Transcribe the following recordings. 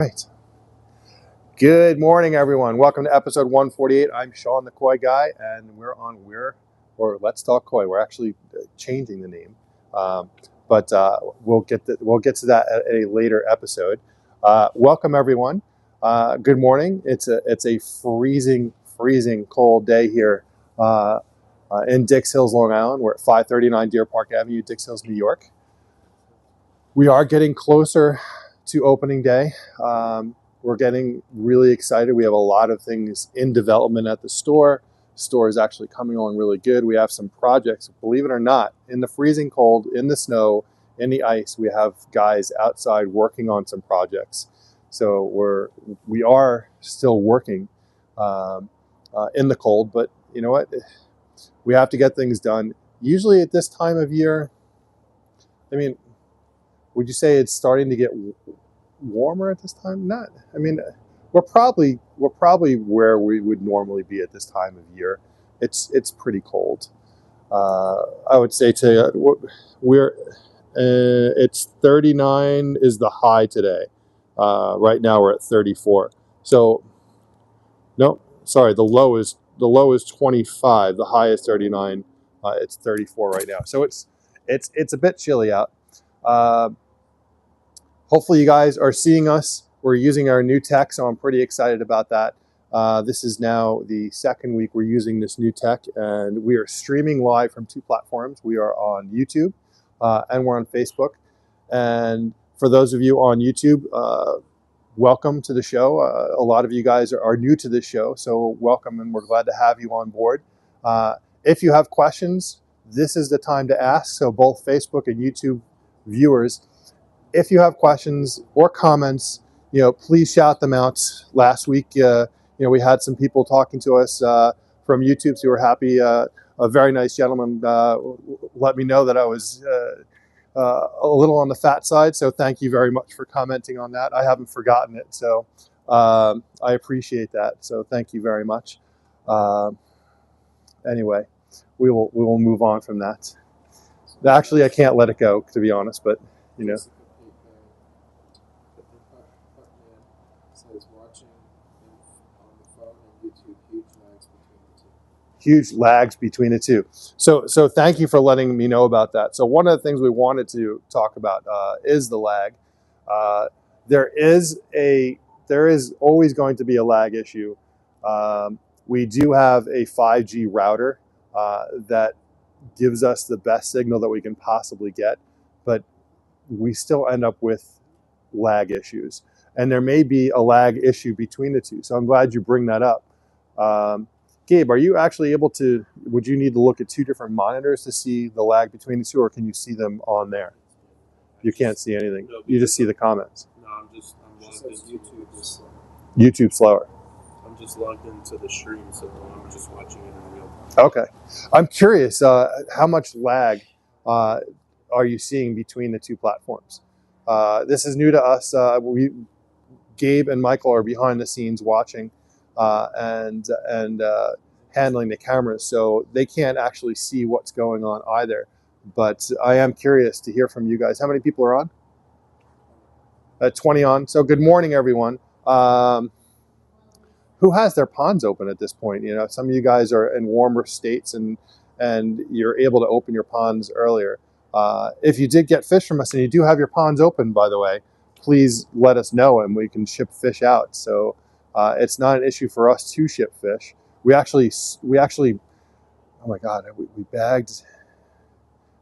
Right. Good morning, everyone. Welcome to episode 148. I'm Sean, the Koi Guy, and we're on Let's Talk Koi. We're actually changing the name, but we'll get to that at a later episode. Welcome, everyone. Good morning. It's a freezing cold day here in Dix Hills, Long Island. We're at 539 Deer Park Avenue, Dix Hills, New York. We are getting closer to opening day. We're getting really excited. We have a lot of things in development at the store. The store is actually coming along really good. We have some projects, believe it or not, in the freezing cold, in the snow, in the ice. We have guys outside working on some projects. So we are still working in the cold, but you know what? We have to get things done. Usually at this time of year, I mean, would you say it's starting to get warmer at this time? Not. I mean, we're probably where we would normally be at this time of year. It's pretty cold. I would say it's 39 is the high today. Right now we're at 34. So no, sorry, the low is 25. The high is 39. It's 34 right now. So it's a bit chilly out. Hopefully you guys are seeing us. We're using our new tech, so I'm pretty excited about that. This is now the second week we're using this new tech, and we are streaming live from two platforms. We are on YouTube and we're on Facebook. And for those of you on YouTube, welcome to the show. A lot of you guys are new to this show, so welcome, and we're glad to have you on board. If you have questions, this is the time to ask. So both Facebook and YouTube viewers, if you have questions or comments, please shout them out. Last week, we had some people talking to us from YouTube, so we were happy. A very nice gentleman let me know that I was a little on the fat side, so thank you very much for commenting on that. I haven't forgotten it, so I appreciate that. So thank you very much. Anyway, we will move on from that. Actually, I can't let it go, to be honest, but huge lags between the two. So thank you for letting me know about that. So one of the things we wanted to talk about is the lag. There is always going to be a lag issue. We do have a 5G router that gives us the best signal that we can possibly get, but we still end up with lag issues. And there may be a lag issue between the two. So I'm glad you bring that up. Gabe, are you actually able to, would you need to look at two different monitors to see the lag between the two, or can you see them on there? You can't see anything. No, you just see the comments. No, I'm logged into YouTube. YouTube slower. I'm just logged into the stream, so I'm just watching it in real time. Okay. I'm curious, how much lag are you seeing between the two platforms? This is new to us. Gabe and Michael are behind the scenes watching and handling the cameras, so they can't actually see what's going on either. But I am curious to hear from you guys. How many people are on? 20 on. So good morning, everyone. Who has their ponds open at this point? Some of you guys are in warmer states and you're able to open your ponds earlier. If you did get fish from us and you do have your ponds open, by the way, please let us know and we can ship fish out. So it's not an issue for us to ship fish. We actually, oh my God, we bagged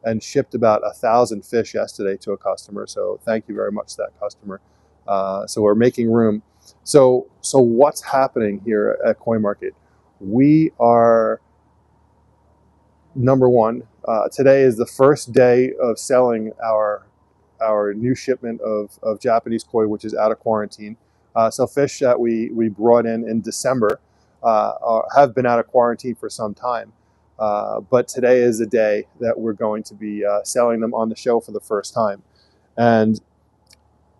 and shipped about 1,000 fish yesterday to a customer. So thank you very much to that customer. So we're making room. So what's happening here at Koi Market? We are, number one, today is the first day of selling our new shipment of Japanese koi, which is out of quarantine. So fish that we brought in December have been out of quarantine for some time. But today is the day that we're going to be selling them on the show for the first time. And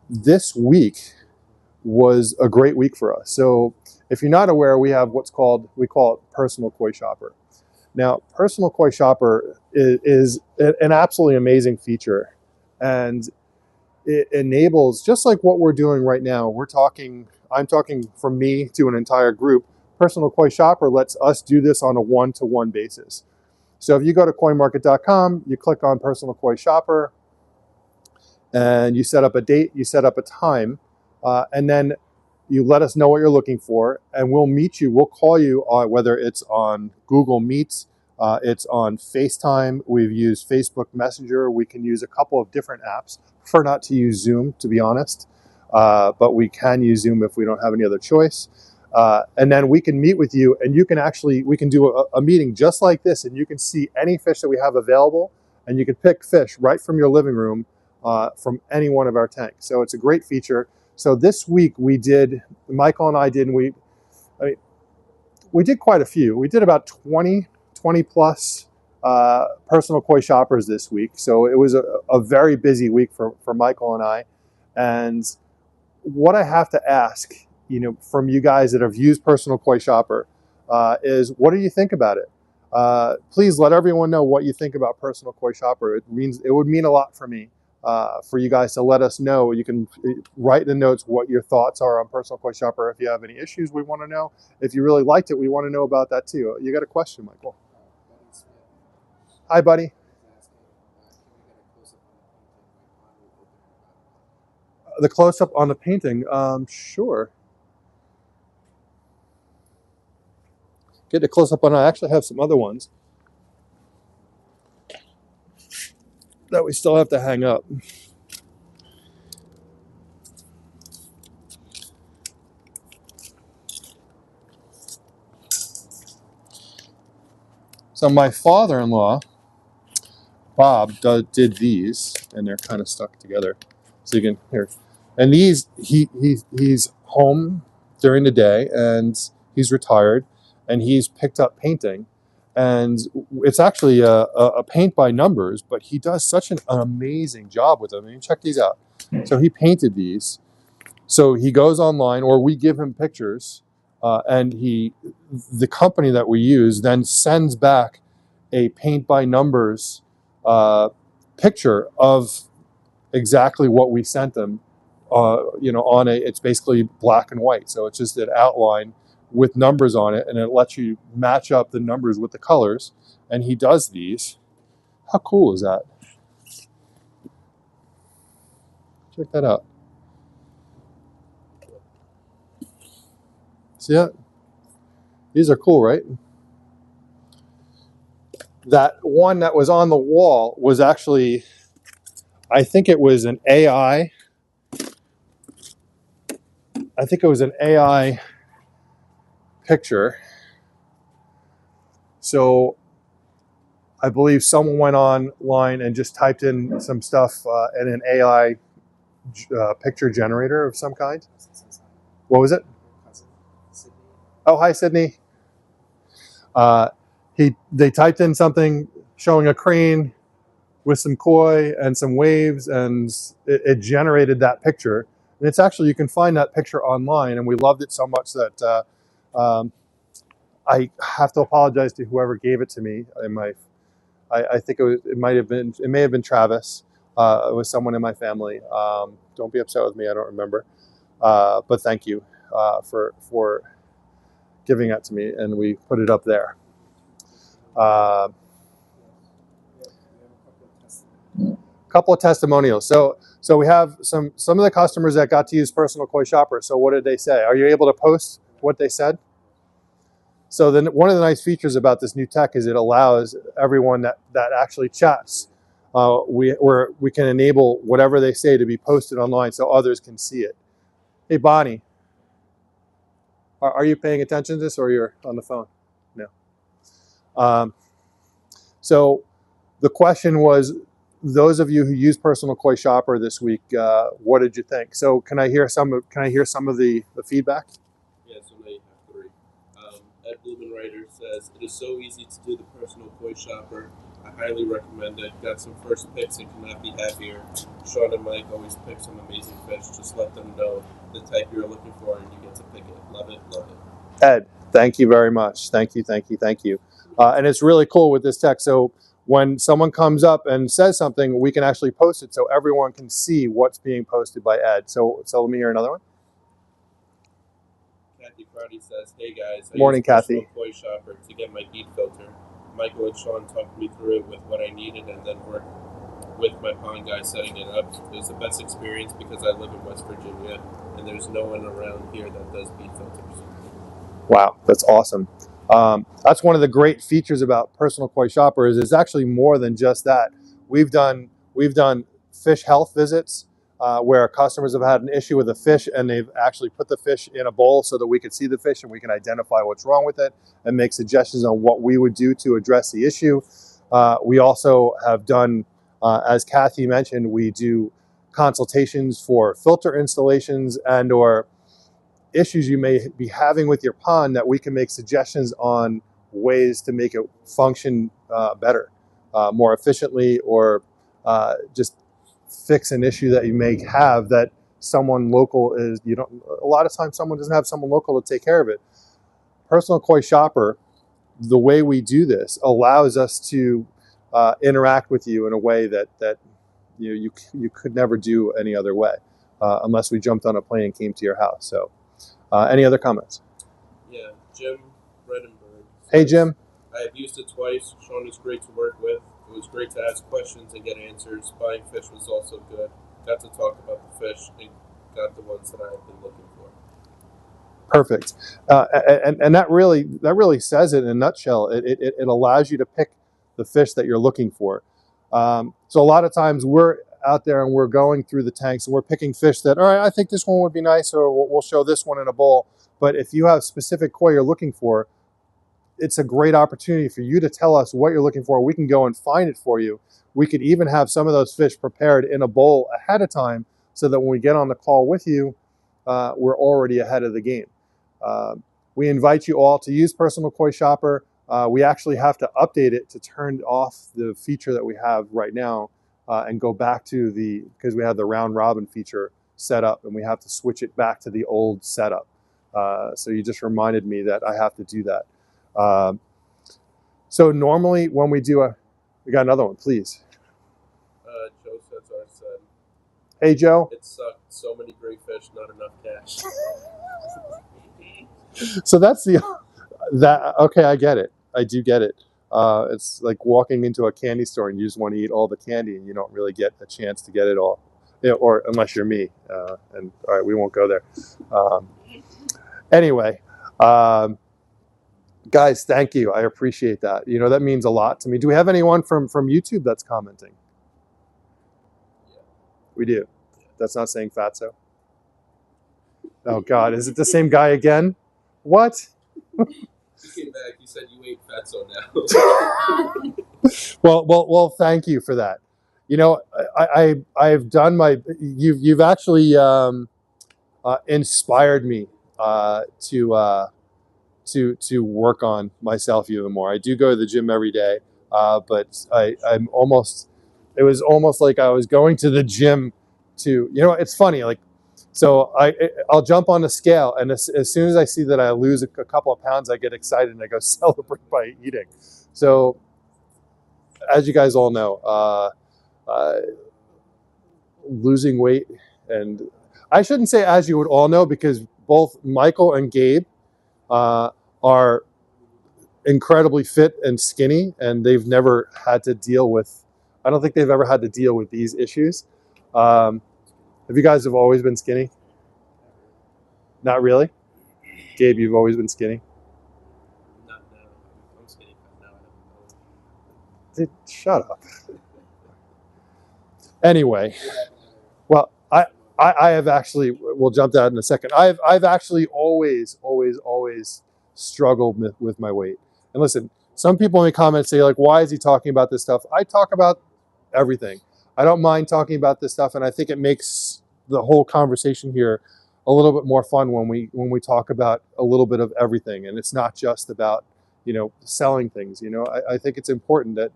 this week was a great week for us. So if you're not aware, we have we call it Personal Koi Shopper. Now, Personal Koi Shopper is an absolutely amazing feature. And it enables, just like what we're doing right now, I'm talking from me to an entire group. Personal Koi Shopper lets us do this on a one-to-one basis. So if you go to coinmarket.com, you click on Personal Koi Shopper, and you set up a date, you set up a time, and then you let us know what you're looking for, and we'll meet you. We'll call you, whether it's on Google Meet, it's on FaceTime. We've used Facebook Messenger. We can use a couple of different apps. Prefer not to use Zoom, to be honest, but we can use Zoom if we don't have any other choice. And then we can meet with you, and we can do a meeting just like this, and you can see any fish that we have available, and you can pick fish right from your living room from any one of our tanks. So it's a great feature. So this week Michael and I did quite a few. We did about 20 plus Personal Koi Shoppers this week. So it was a very busy week for Michael and I. And what I have to ask, from you guys that have used Personal Koi Shopper, is what do you think about it? Please let everyone know what you think about Personal Koi Shopper. It would mean a lot for me. For you guys to let us know. You can write in the notes what your thoughts are on Personal Koi Shopper. If you have any issues, we want to know. If you really liked it, we want to know about that too. You got a question, Michael? Hi, buddy. The close-up on the painting? Sure. Get the close-up on. I actually have some other ones that we still have to hang up. So my father-in-law, Bob, did these, and they're kind of stuck together. So you can hear. And these, he's home during the day, and he's retired, and he's picked up painting. And it's actually a paint by numbers, but he does such an amazing job with them. I mean, check these out. So he painted these. So he goes online, or we give him pictures, and the company that we use then sends back a paint by numbers picture of exactly what we sent them. It's basically black and white. So it's just an outline with numbers on it, and it lets you match up the numbers with the colors. And he does these. How cool is that? Check that out. See that? These are cool, right? That one that was on the wall was actually, I think it was an AI. I think it was an AI picture. So I believe someone went online and just typed in some stuff in an AI picture generator of some kind. What was it? Oh, hi, Sydney. They typed in something showing a crane with some koi and some waves, and it generated that picture. And it's actually, you can find that picture online, and we loved it so much that I have to apologize to whoever gave it to me. I think it may have been Travis. It was someone in my family. Don't be upset with me, I don't remember. But thank you for giving that to me, and we put it up there. Couple of testimonials. So we have some of the customers that got to use Personal Koi Shopper. So what did they say? Are you able to post what they said? So then one of the nice features about this new tech is it allows everyone that actually chats. We can enable whatever they say to be posted online so others can see it. Hey, Bonnie, are you paying attention to this, or you're on the phone? No. So the question was, those of you who use Personal Koi Shopper this week, what did you think? So can I hear some of the feedback? Yeah, so now you have three. Ed Blumenreiter says, it is so easy to do the Personal Koi Shopper. I highly recommend it. Got some first picks and cannot be happier. Sean and Mike always pick some amazing fish. Just let them know the type you're looking for, and you get to pick it. Love it, love it. Ed, thank you very much. Thank you. And it's really cool with this tech. So when someone comes up and says something, we can actually post it so everyone can see what's being posted by Ed. So let me hear another one. Kathy Crowdy says, "Hey guys, Morning, I use Personal Kathy. Koi Shopper to get my bead filter. Michael and Sean talked me through it with what I needed and then worked with my pond guy setting it up. It was the best experience because I live in West Virginia and there's no one around here that does bead filters." Wow, that's awesome. That's one of the great features about Personal Koi Shopper is it's actually more than just that. We've done fish health visits where customers have had an issue with a fish and they've actually put the fish in a bowl so that we can see the fish and we can identify what's wrong with it and make suggestions on what we would do to address the issue. We also have done, as Kathy mentioned, we do consultations for filter installations and or issues you may be having with your pond that we can make suggestions on ways to make it function better, more efficiently, or just fix an issue that you may have that someone local is, a lot of times someone doesn't have someone local to take care of it. Personal Koi Shopper, the way we do this allows us to interact with you in a way that you could never do any other way unless we jumped on a plane and came to your house. So any other comments? Yeah, Jim Redenberg. Hey, Jim. I have used it twice. Sean is great to work with. It was great to ask questions and get answers. Buying fish was also good. Got to talk about the fish and got the ones that I have been looking for. Perfect. And that really says it in a nutshell. It allows you to pick the fish that you're looking for. So a lot of times we're out there and we're going through the tanks and we're picking fish that, all right, I think this one would be nice, or we'll show this one in a bowl. But if you have specific koi you're looking for, it's a great opportunity for you to tell us what you're looking for. We can go and find it for you. We could even have some of those fish prepared in a bowl ahead of time so that when we get on the call with you, we're already ahead of the game. We invite you all to use Personal Koi Shopper. We actually have to update it to turn off the feature that we have right now and go back to because we have the round robin feature set up and we have to switch it back to the old setup. So you just reminded me that I have to do that. So normally when we got another one, please. Joe Cesar said, "Hey, Joe. It sucked. So many great fish, not enough cash." So that's okay, I get it. I do get it. It's like walking into a candy store and you just want to eat all the candy and you don't really get a chance to get it all. Or unless you're me. And all right, we won't go there. Anyway, guys, thank you. I appreciate that. That means a lot to me. Do we have anyone from YouTube that's commenting? Yeah. We do. That's not saying fatso. Oh God, is it the same guy again? What? You came back. You said you ate fatso now. Well. Thank you for that. I've done you've actually inspired me to work on myself even more. I do go to the gym every day, but it was almost like I was going to the gym to, it's funny, like, so I'll jump on the scale, and as soon as I see that I lose a couple of pounds, I get excited and I go celebrate by eating. So as you guys all know, losing weight, and I shouldn't say as you would all know, because both Michael and Gabe are incredibly fit and skinny, and they've never had to deal with, I don't think they've ever had to deal with these issues. Have you guys always been skinny? Not really? Gabe, you've always been skinny? Not now. I'm skinny now. Dude, shut up. Anyway, well, I have actually, we'll jump to that in a second. I've actually always struggled with my weight. And listen, some people in the comments say, like, why is he talking about this stuff? I talk about everything. I don't mind talking about this stuff, and I think it makes the whole conversation here a little bit more fun when we talk about a little bit of everything, and it's not just about selling things. I think it's important that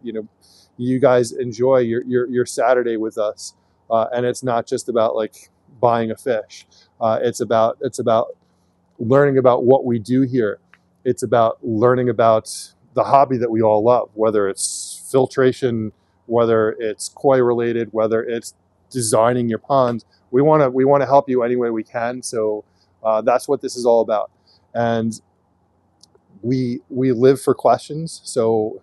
you guys enjoy your Saturday with us, and it's not just about like buying a fish. It's about learning about what we do here. It's about learning about the hobby that we all love, whether it's filtration, whether it's koi related, whether it's designing your ponds. We want to help you any way we can. So that's what this is all about. And we live for questions. So,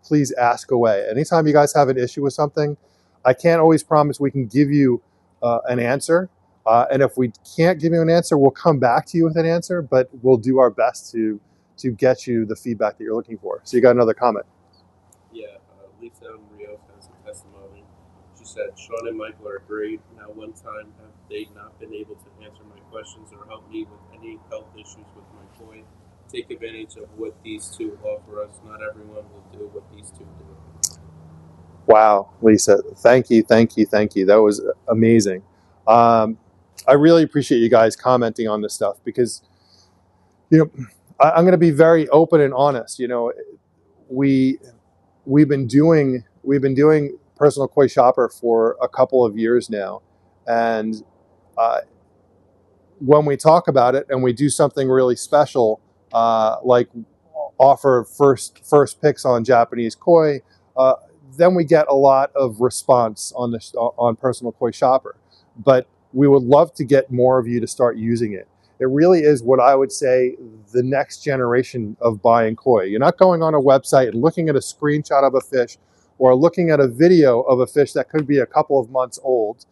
please ask away. Anytime you guys have an issue with something, I can't always promise we can give you an answer. And if we can't give you an answer, we'll come back to you with an answer, but we'll do our best to get you the feedback that you're looking for. So you got another comment? Yeah, Lisa Rios has a testimony. She said, Sean and Michael are great. Now, one time have they not been able to answer my questions or help me with any health issues with my koi? Take advantage of what these two offer us. Not everyone will do what these two do. Wow, Lisa, thank you. That was amazing. I really appreciate you guys commenting on this stuff because, I'm going to be very open and honest. We've been doing Personal Koi Shopper for a couple of years now, and when we talk about it and we do something really special, like offer first picks on Japanese koi, then we get a lot of response on Personal Koi Shopper. But we would love to get more of you to start using it. It really is what I would say the next generation of buying koi. You're not going on a website and looking at a screenshot of a fish or looking at a video of a fish that could be a couple of months old.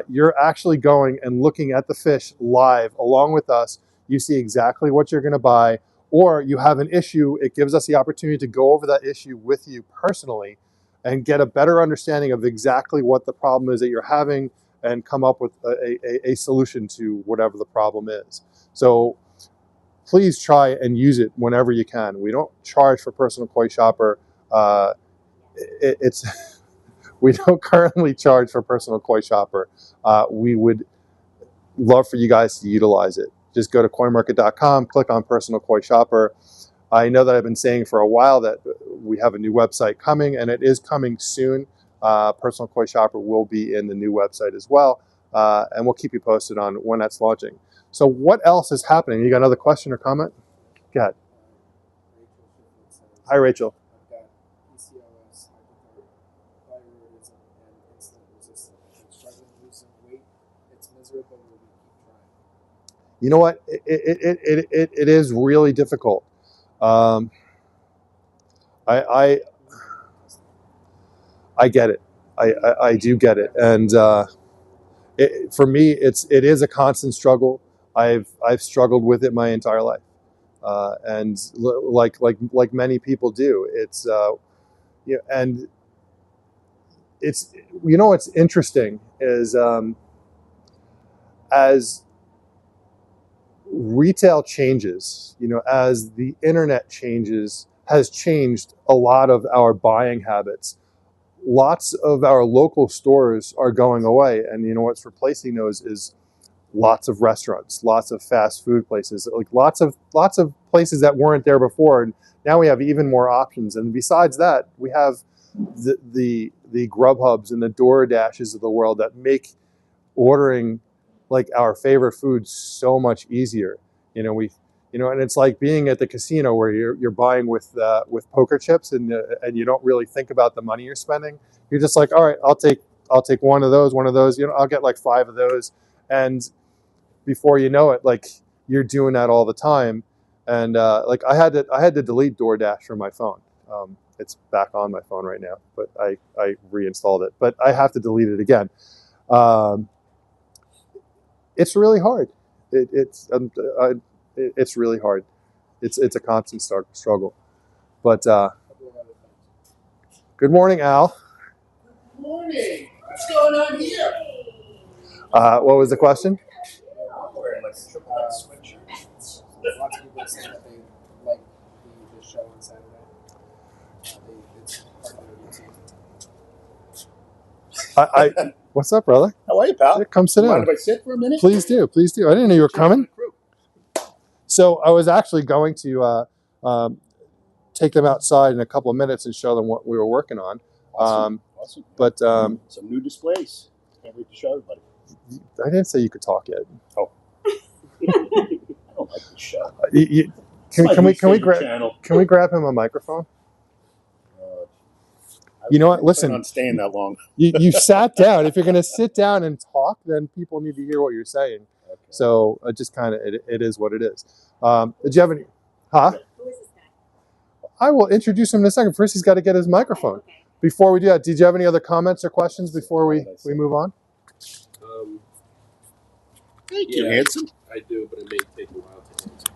You're actually going and looking at the fish live along with us. You see exactly what you're going to buy, or you have an issue. It gives us the opportunity to go over that issue with you personally and get a better understanding of exactly what the problem is that you're having and come up with a solution to whatever the problem is. So please try and use it whenever you can. We don't charge for Personal Koi Shopper. We don't currently charge for Personal Koi Shopper. We would love for you guys to utilize it. Just go to coinmarket.com, click on Personal Koi Shopper. I know that I've been saying for a while that we have a new website coming, and it is coming soon. Personal Koi Shopper will be in the new website as well, and we'll keep you posted on when that's launching. So what else is happening? You got another question or comment? Go ahead. Hi, Rachel. I've got PCOS, hypothyroidism, and insulin resistance. I'm struggling to lose some weight. It's miserable, but we keep trying. You know what? It is really difficult. I get it. I do get it, and for me, it is a constant struggle. I've struggled with it my entire life, and like many people do. It's and it's what's interesting is as retail changes, as the internet has changed a lot of our buying habits. Lots of our local stores are going away, and what's replacing those is lots of restaurants, lots of fast food places, like lots of places that weren't there before, and now we have even more options. And besides that, we have the Grubhubs and the DoorDashes of the world that make ordering like our favorite foods so much easier. And it's like being at the casino where you're buying with poker chips, and you don't really think about the money you're spending. You're just like, all right, I'll take one of those. I'll get like 5 of those, and before you know it, like you're doing that all the time. And like I had to delete DoorDash from my phone. It's back on my phone right now, but I reinstalled it. But I have to delete it again. It's really hard. It's really hard. It's a constant struggle. But good morning, Al. Good morning. What's going on here? What was the question? Lots of people say that they like the show on Saturday. It's part of their routine. What's up, brother? How are you, pal? Come sit down. Mind if I sit for a minute? Please do. I didn't know you were coming. So I was actually going to take them outside in a couple of minutes and show them what we were working on. Awesome. But some new displays. Can't wait to show everybody. I didn't say you could talk yet. Oh. I don't like this show. Can we grab him a microphone? You know what? I'm Listen, not staying that long. you sat down. If you're going to sit down and talk, then people need to hear what you're saying. Okay. So it just kind of, it is what it is. Did you have any, huh? Who is this guy? I will introduce him in a second. First, he's got to get his microphone. Okay. Before we do that, did you have any other comments or questions before we move on? Thank you, handsome. I do, but it may take a while to answer.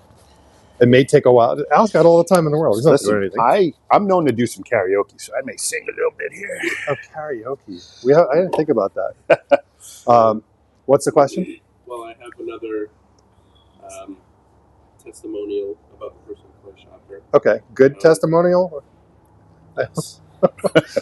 It may take a while. Al's got all the time in the world. He's not doing Listen, anything. I'm known to do some karaoke, so I may sing a little bit here. Oh, karaoke. I didn't think about that. What's the question? Well, I have another testimonial about the person koi shopper. Okay, good testimonial. Yes.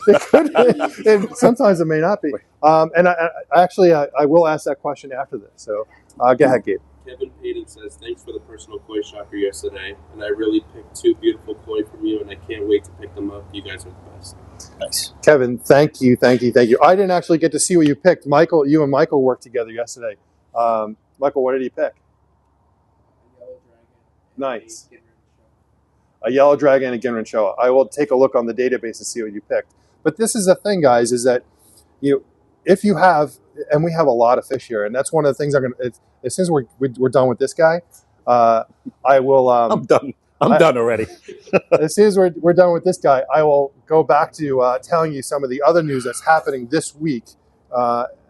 It could be, and sometimes it may not be. And I will ask that question after this. So go ahead, Gabe. Kevin Payton says, thanks for the personal koi shopper yesterday, and I really picked 2 beautiful koi from you, and I can't wait to pick them up. You guys are the best. Nice. Kevin, thank you. I didn't actually get to see what you picked. Michael, you and Michael worked together yesterday. Michael, what did he pick? A yellow dragon. Nice. A Ginran show. A yellow dragon and a Ginran show. I will take a look on the database and see what you picked. But this is the thing, guys, is that if you have, and we have a lot of fish here, and that's one of the things I'm going to, as soon as we're done with this guy, I will. I'm done. I'm done already. As soon as we're done with this guy, I will go back to telling you some of the other news that's happening this week,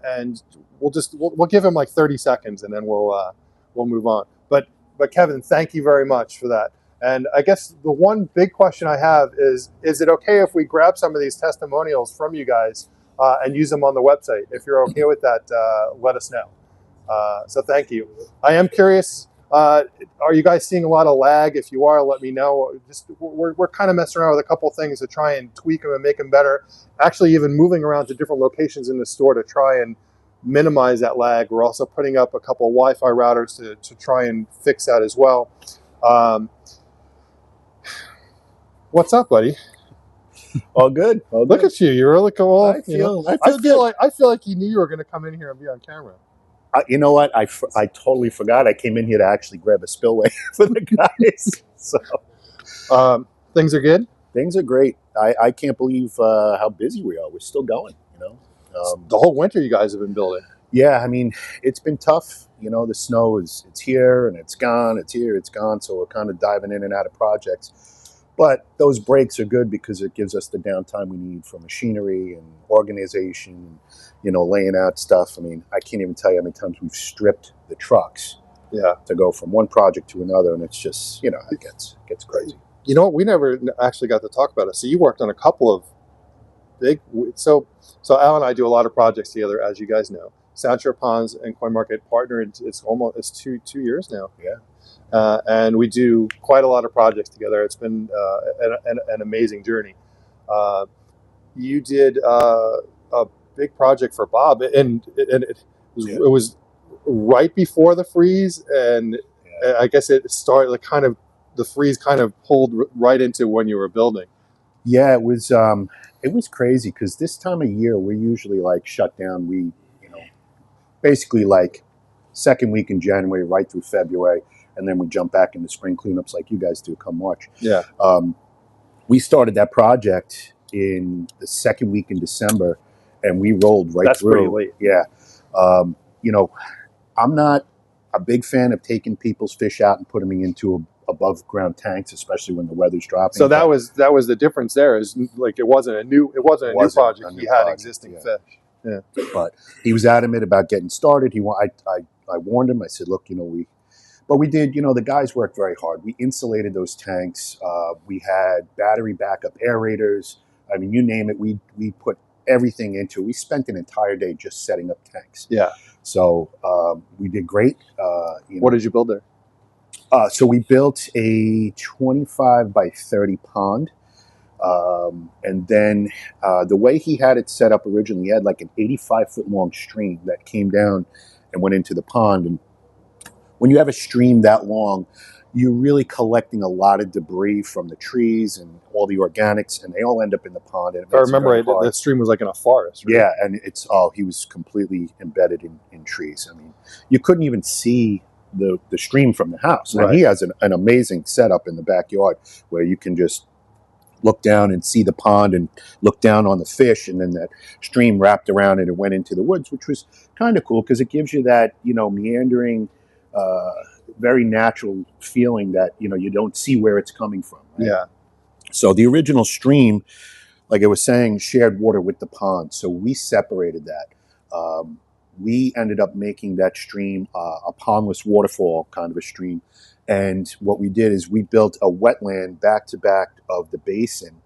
and we'll give him like 30 seconds, and then we'll move on. But Kevin, thank you very much for that. And I guess the one big question I have is it okay if we grab some of these testimonials from you guys and use them on the website? If you're okay with that, let us know. So thank you. I am curious, are you guys seeing a lot of lag? If you are, let me know. We're kind of messing around with a couple things to try and tweak them and make them better. Actually, even moving around to different locations in the store to try and minimize that lag. We're also putting up a couple of Wi-Fi routers to try and fix that as well. What's up, buddy? All good. All Look good. at you. You're really cool. I feel like you knew you were going to come in here and be on camera. You know what? I totally forgot. I came in here to actually grab a spillway for the guys. So things are good. Things are great. I can't believe how busy we are. We're still going. The whole winter you guys have been building. Yeah, I mean, it's been tough. The snow it's here and it's gone. It's here, it's gone. So we're kind of diving in and out of projects. But those breaks are good because it gives us the downtime we need for machinery and organization, laying out stuff. I mean, I can't even tell you how many times we've stripped the trucks to go from one project to another. And it's just, it gets crazy. You know what? We never actually got to talk about it. So you worked on a couple of big, so Al and I do a lot of projects together, as you guys know. Sound Shore Ponds and Coin Market partnered. It's 2 years now. Yeah. And we do quite a lot of projects together. It's been an amazing journey. You did a big project for Bob, and it was right before the freeze, and I guess it started the freeze kind of pulled right into when you were building. Yeah, it was crazy because this time of year we're usually like shut down. We basically like second week in January right through February. And then we jump back into spring cleanups like you guys do come March. Yeah. We started that project in the second week in December, and we rolled right through. That's pretty late. Yeah. I'm not a big fan of taking people's fish out and putting them into above ground tanks, especially when the weather's dropping. So that was the difference there. Is like it wasn't a new project. He had existing fish. Yeah. But he was adamant about getting started. I warned him. I said, look, But we did, the guys worked very hard. We insulated those tanks. We had battery backup aerators. I mean, you name it. We put everything into it. We spent an entire day just setting up tanks. Yeah. So we did great. What did you build there? So we built a 25 by 30 pond. And then the way he had it set up originally, he had like an 85-foot long stream that came down and went into the pond. And when you have a stream that long, you're really collecting a lot of debris from the trees and all the organics, and they all end up in the pond. And if I remember, the stream was like in a forest. Right? Yeah, and he was completely embedded in trees. I mean, you couldn't even see the stream from the house. Right. And he has an amazing setup in the backyard where you can just look down and see the pond and look down on the fish, and then that stream wrapped around it and went into the woods, which was kind of cool because it gives you that, you know, meandering, very natural feeling that, you know, you don't see where it's coming from. Right? Yeah. So the original stream, like I was saying, shared water with the pond. So we separated that. We ended up making that stream a pondless waterfall kind of a stream. And what we did is we built a wetland back to back of the basin,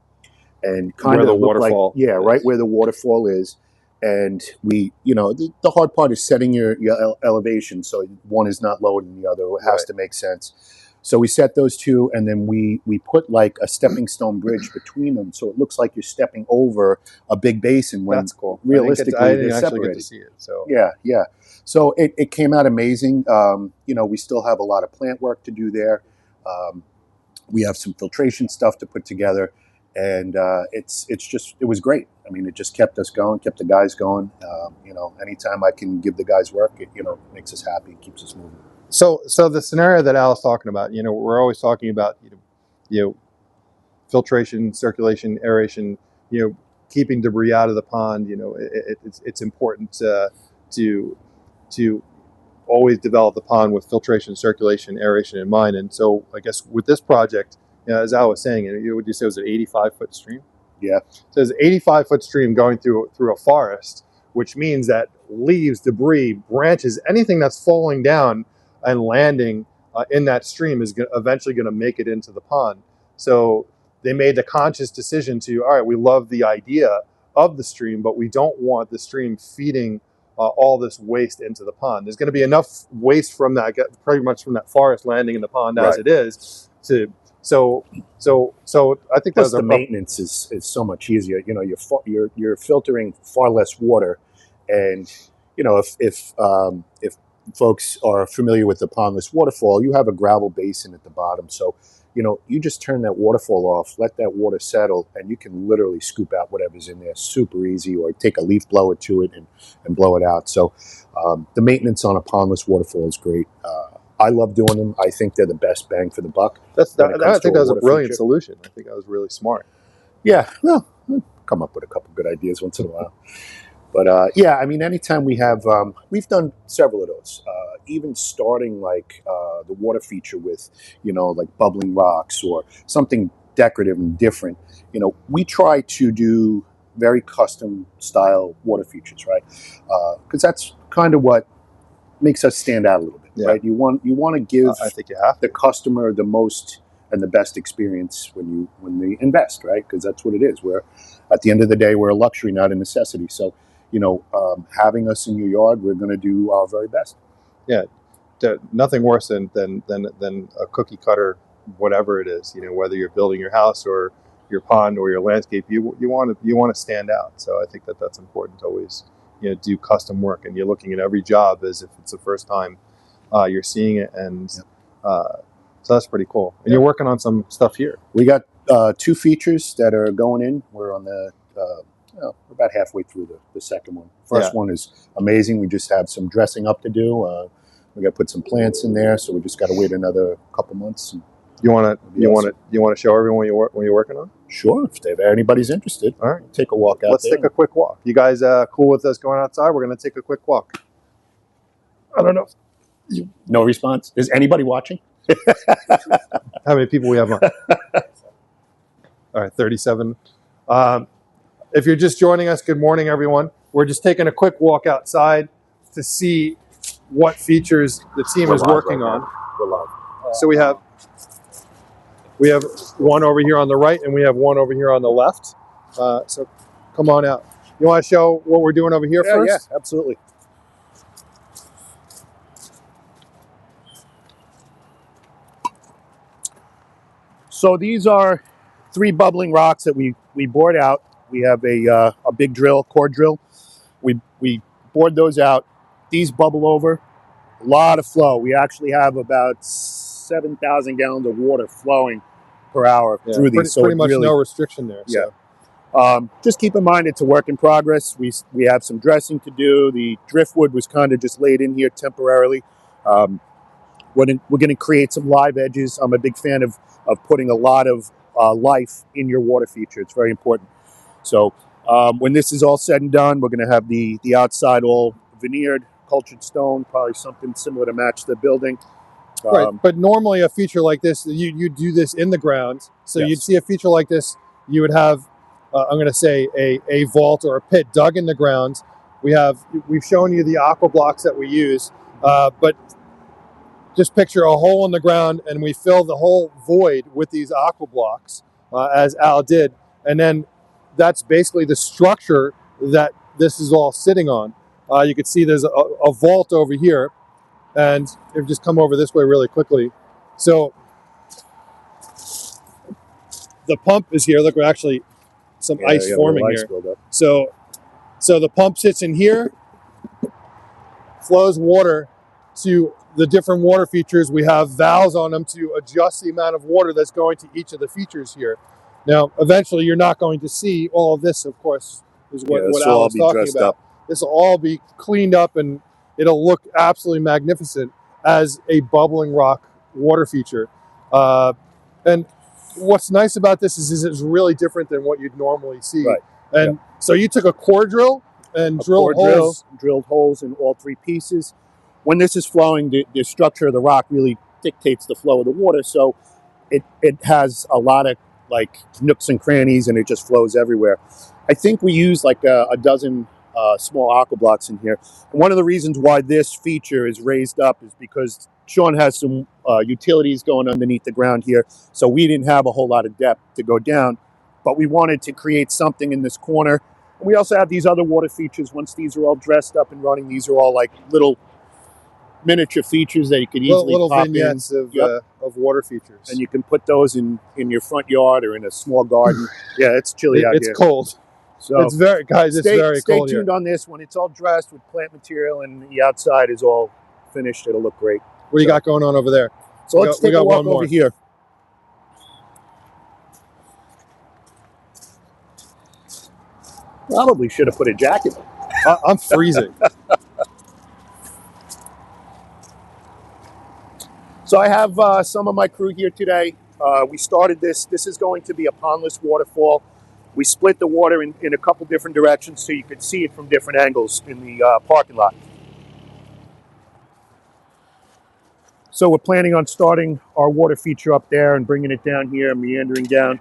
and kind Where of the looked like, waterfall yeah, is. right where the waterfall is. And we, you know, the hard part is setting your elevation so one is not lower than the other. It has Right. to make sense. So we set those two, and then we put like a stepping stone bridge between them, so it looks like you're stepping over a big basin. When That's cool. realistically, I didn't they're actually get separated. to see it. So Yeah, yeah. So it came out amazing. You know, we still have a lot of plant work to do there. We have some filtration stuff to put together, and it was great. I mean, it just kept us going, kept the guys going. You know, anytime I can give the guys work, it, you know, makes us happy and keeps us moving. So the scenario that Al's talking about, you know, we're always talking about, you know, filtration, circulation, aeration, you know, keeping debris out of the pond. You know, it's important to always develop the pond with filtration, circulation, aeration in mind. And so I guess with this project, you know, as Al was saying, would you say it was an 85-foot stream? Yeah. So it's an 85-foot stream going through a forest, which means that leaves, debris, branches, anything that's falling down and landing in that stream is eventually going to make it into the pond. So they made the conscious decision to, all right, we love the idea of the stream, but we don't want the stream feeding all this waste into the pond. There's going to be enough waste from that, pretty much from that forest landing in the pond as it is. So I think Plus that's the maintenance is so much easier. You know, you're filtering far less water, and you know, if folks are familiar with the pondless waterfall, you have a gravel basin at the bottom. So, you know, you just turn that waterfall off, let that water settle, and you can literally scoop out whatever's in there super easy, or take a leaf blower to it and blow it out. So the maintenance on a pondless waterfall is great. I love doing them. I think they're the best bang for the buck. I think that was a brilliant feature. solution. I think that was really smart. Yeah, well, I'll come up with a couple good ideas once in a while. But yeah, I mean, anytime we have, we've done several of those. Even starting like the water feature with, you know, like bubbling rocks or something decorative and different. You know, we try to do very custom style water features, right? Because that's kind of what makes us stand out a little bit, right? You want to give I think you have the customer the most and the best experience when they invest, right? Because that's what it is. We're, at the end of the day, we're a luxury, not a necessity. So, you know, having us in your yard, we're going to do our very best. Yeah, nothing worse than a cookie cutter, whatever it is. You know, whether you're building your house or your pond or your landscape, you want to stand out. So I think that's important to always, you know, do custom work, and you're looking at every job as if it's the first time you're seeing it, and so that's pretty cool. And you're working on some stuff here. We got 2 features that are going in. We're on the we're about halfway through the second one. First one is amazing. We just have some dressing up to do. We got to put some plants in there, so we just got to wait another couple months. And you want to show everyone what you're working on? Sure, if anybody's interested. All right, take a walk out. Let's take a quick walk. You guys cool with us going outside? We're going to take a quick walk. I don't know. No response. Is anybody watching? How many people we have on? All right, 37. If you're just joining us, good morning, everyone. We're just taking a quick walk outside to see what features the team is working on. We're live. So we have one over here on the right, and we have one over here on the left. So come on out. You want to show what we're doing over here first? Yeah, absolutely. So these are 3 bubbling rocks that we bored out. We have a big drill, core drill. We bored those out. These bubble over. A lot of flow. We actually have about 7,000 gallons of water flowing per hour through these. So pretty much really, no restriction there. Yeah. So. Just keep in mind it's a work in progress. We have some dressing to do. The driftwood was kind of just laid in here temporarily. We're going to create some live edges. I'm a big fan of putting a lot of life in your water feature. It's very important. So when this is all said and done, we're going to have the outside all veneered, cultured stone, probably something similar to match the building. Right, but normally a feature like this, you do this in the ground. So Yes. you'd see a feature like this, you would have, I'm going to say, a vault or a pit dug in the ground. We've shown you the aqua blocks that we use, but just picture a hole in the ground, and we fill the whole void with these aqua blocks, as Al did, and then that's basically the structure that this is all sitting on. You can see there's a vault over here. And if you just come over this way really quickly. So the pump is here. Look, we're actually some ice forming here. So the pump sits in here, flows water to the different water features. We have valves on them to adjust the amount of water that's going to each of the features here. Now, eventually you're not going to see all of this, of course, is what Al was talking about. This will all be cleaned up and it'll look absolutely magnificent as a bubbling rock water feature. And what's nice about this is it's really different than what you'd normally see. Right. And so you took a core drill and drilled holes in all three pieces. When this is flowing, the structure of the rock really dictates the flow of the water. So it has a lot of like nooks and crannies, and it just flows everywhere. I think we use like a dozen small aqua blocks in here. And one of the reasons why this feature is raised up is because Sean has some utilities going underneath the ground here, so we didn't have a whole lot of depth to go down, but we wanted to create something in this corner. And we also have these other water features. Once these are all dressed up and running, these are all like little miniature features that you could easily little pop vignettes in. Of water features. And you can put those in your front yard or in a small garden. Yeah, it's chilly out here. It's cold. So it's very, guys, it's very cold Stay tuned here. on this. When it's all dressed with plant material and the outside is all finished, it'll look great. What do you got going on over there? So let's take a walk over here. Probably should have put a jacket on. I'm freezing. So I have some of my crew here today. We started this. This is going to be a pondless waterfall. We split the water in a couple different directions so you could see it from different angles in the parking lot. So we're planning on starting our water feature up there and bringing it down here, meandering down.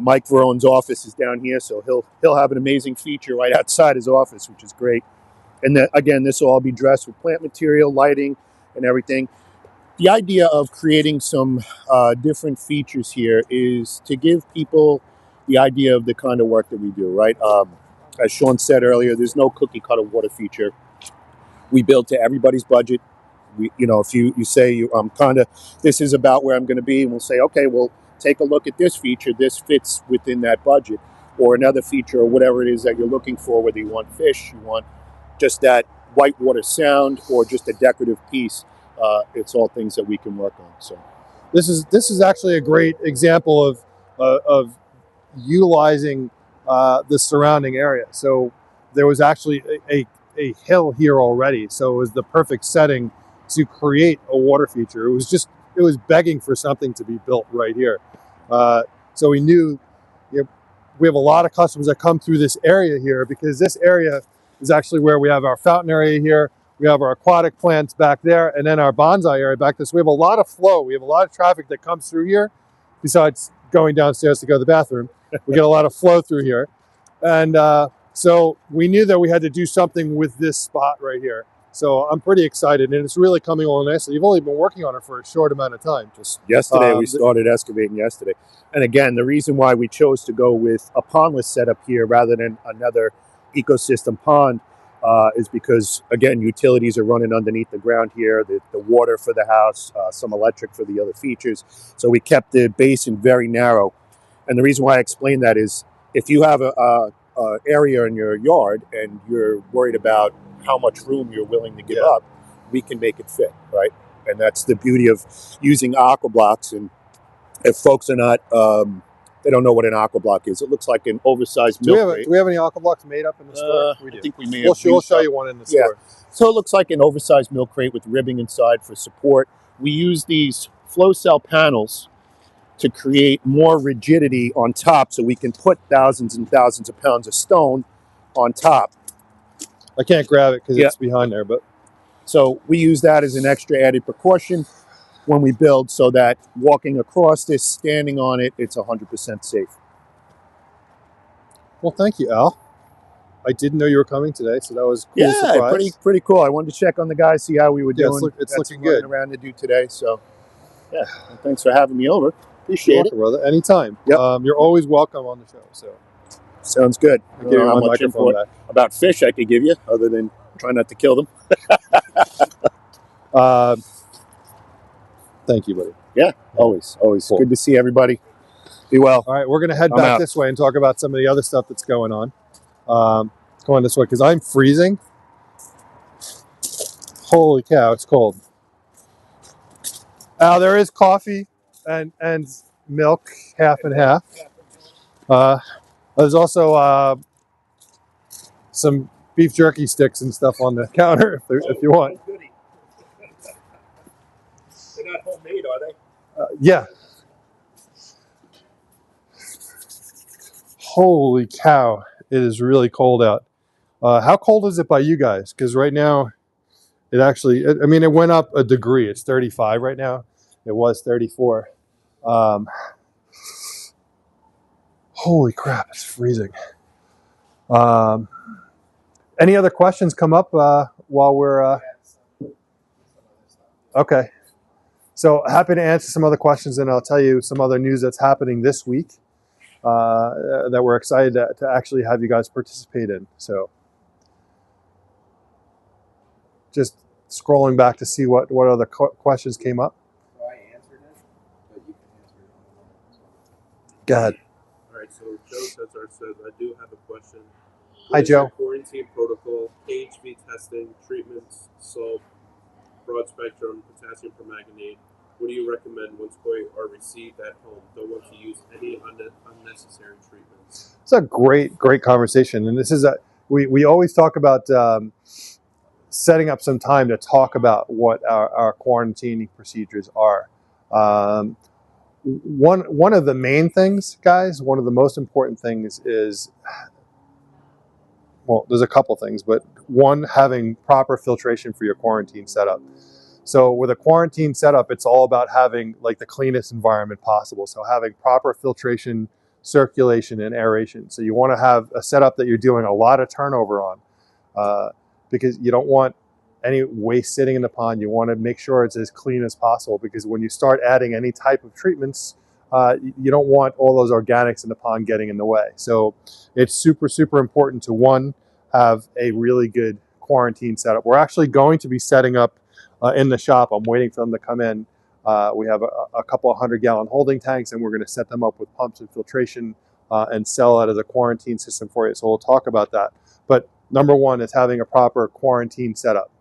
Mike Verone's office is down here, so he'll have an amazing feature right outside his office, which is great. And then, again, this will all be dressed with plant material, lighting, and everything. The idea of creating some different features here is to give people the idea of the kind of work that we do, right? As Sean said earlier, there's no cookie cutter water feature. We build to everybody's budget. If you say this is about where I'm going to be, and we'll say, okay, well, take a look at this feature. This fits within that budget, or another feature, or whatever it is that you're looking for. Whether you want fish, you want just that whitewater sound, or just a decorative piece. It's all things that we can work on. So this is actually a great example of utilizing the surrounding area. So there was actually a hill here already, so it was the perfect setting to create a water feature. It was begging for something to be built right here. So we knew we have a lot of customers that come through this area here, because this area is actually where we have our fountain area here. We have our aquatic plants back there, and then our bonsai area back there. So we have a lot of flow. We have a lot of traffic that comes through here, besides going downstairs to go to the bathroom. We get a lot of flow through here. And so we knew that we had to do something with this spot right here. So I'm pretty excited, and it's really coming along nicely. You've only been working on it for a short amount of time. Just yesterday, we started excavating yesterday. And again, the reason why we chose to go with a pondless setup here rather than another ecosystem pond is because, again, utilities are running underneath the ground here, the water for the house, some electric for the other features. So we kept the basin very narrow. And the reason why I explain that is if you have a area in your yard and you're worried about how much room you're willing to give up, we can make it fit, right? And that's the beauty of using aqua blocks. And if folks are not, they don't know what an aqua block is. It looks like an oversized milk crate. Do we have any aqua blocks made up in the store? We do. I think we may We'll have. show you one in the store. So it looks like an oversized milk crate with ribbing inside for support. We use these flow cell panels to create more rigidity on top so we can put thousands and thousands of pounds of stone on top. I can't grab it because Yeah. it's behind there, but So we use that as an extra added precaution when we build, so that walking across this, standing on it, it's 100% safe. well, thank you, Al. I didn't know you were coming today, so that was a cool Yeah, surprise. pretty cool. I wanted to check on the guys, see how we were Yeah, doing. it's Got some looking good. running around to do today, so yeah. Well, thanks for having me over. You're Appreciate welcome, brother. Anytime. Yep. You're always welcome on the show. So it. Sounds good. I I'll don't give know you how my much microphone info back. about fish I could give you, other than try not to kill them. Thank you, buddy. Yeah, always. Cool. Good to see everybody. Be well. All right, we're going to head I'm back out. this way and talk about some of the other stuff that's going on. Going this way because I'm freezing. Holy cow, it's cold. There is coffee and milk, half and half. There's also some beef jerky sticks and stuff on the counter if you want. They're not homemade, are they? Yeah. Holy cow, it is really cold out. How cold is it by you guys? Because right now, it actually, it went up a degree. It's 35 right now. It was 34. Holy crap, it's freezing. Any other questions come up while we're... Okay. So happy to answer some other questions, and I'll tell you some other news that's happening this week that we're excited to actually have you guys participate in. So just scrolling back to see what other questions came up. So I answered it, but you can answer it on the line. Go ahead. All right, so Joe says, I do have a question. Hi, Joe. Quarantine protocol, KHV testing, treatments, salt, broad spectrum, potassium permanganate. What do you recommend once koi are received at home? Don't want to use any unnecessary treatments. It's a great conversation, and this is we always talk about setting up some time to talk about what our quarantining procedures are. One of the main things, guys, one of the most important things is, well, there's a couple things, but one, having proper filtration for your quarantine setup. So with a quarantine setup, it's all about having like the cleanest environment possible. So having proper filtration, circulation, and aeration. So you want to have a setup that you're doing a lot of turnover on because you don't want any waste sitting in the pond. You want to make sure it's as clean as possible, because when you start adding any type of treatments, you don't want all those organics in the pond getting in the way. So it's super important to, one, have a really good quarantine setup. We're actually going to be setting up in the shop. I'm waiting for them to come in. We have a couple of 100-gallon holding tanks, and we're going to set them up with pumps and filtration and sell it as a quarantine system for you. So we'll talk about that. But number one is having a proper quarantine setup.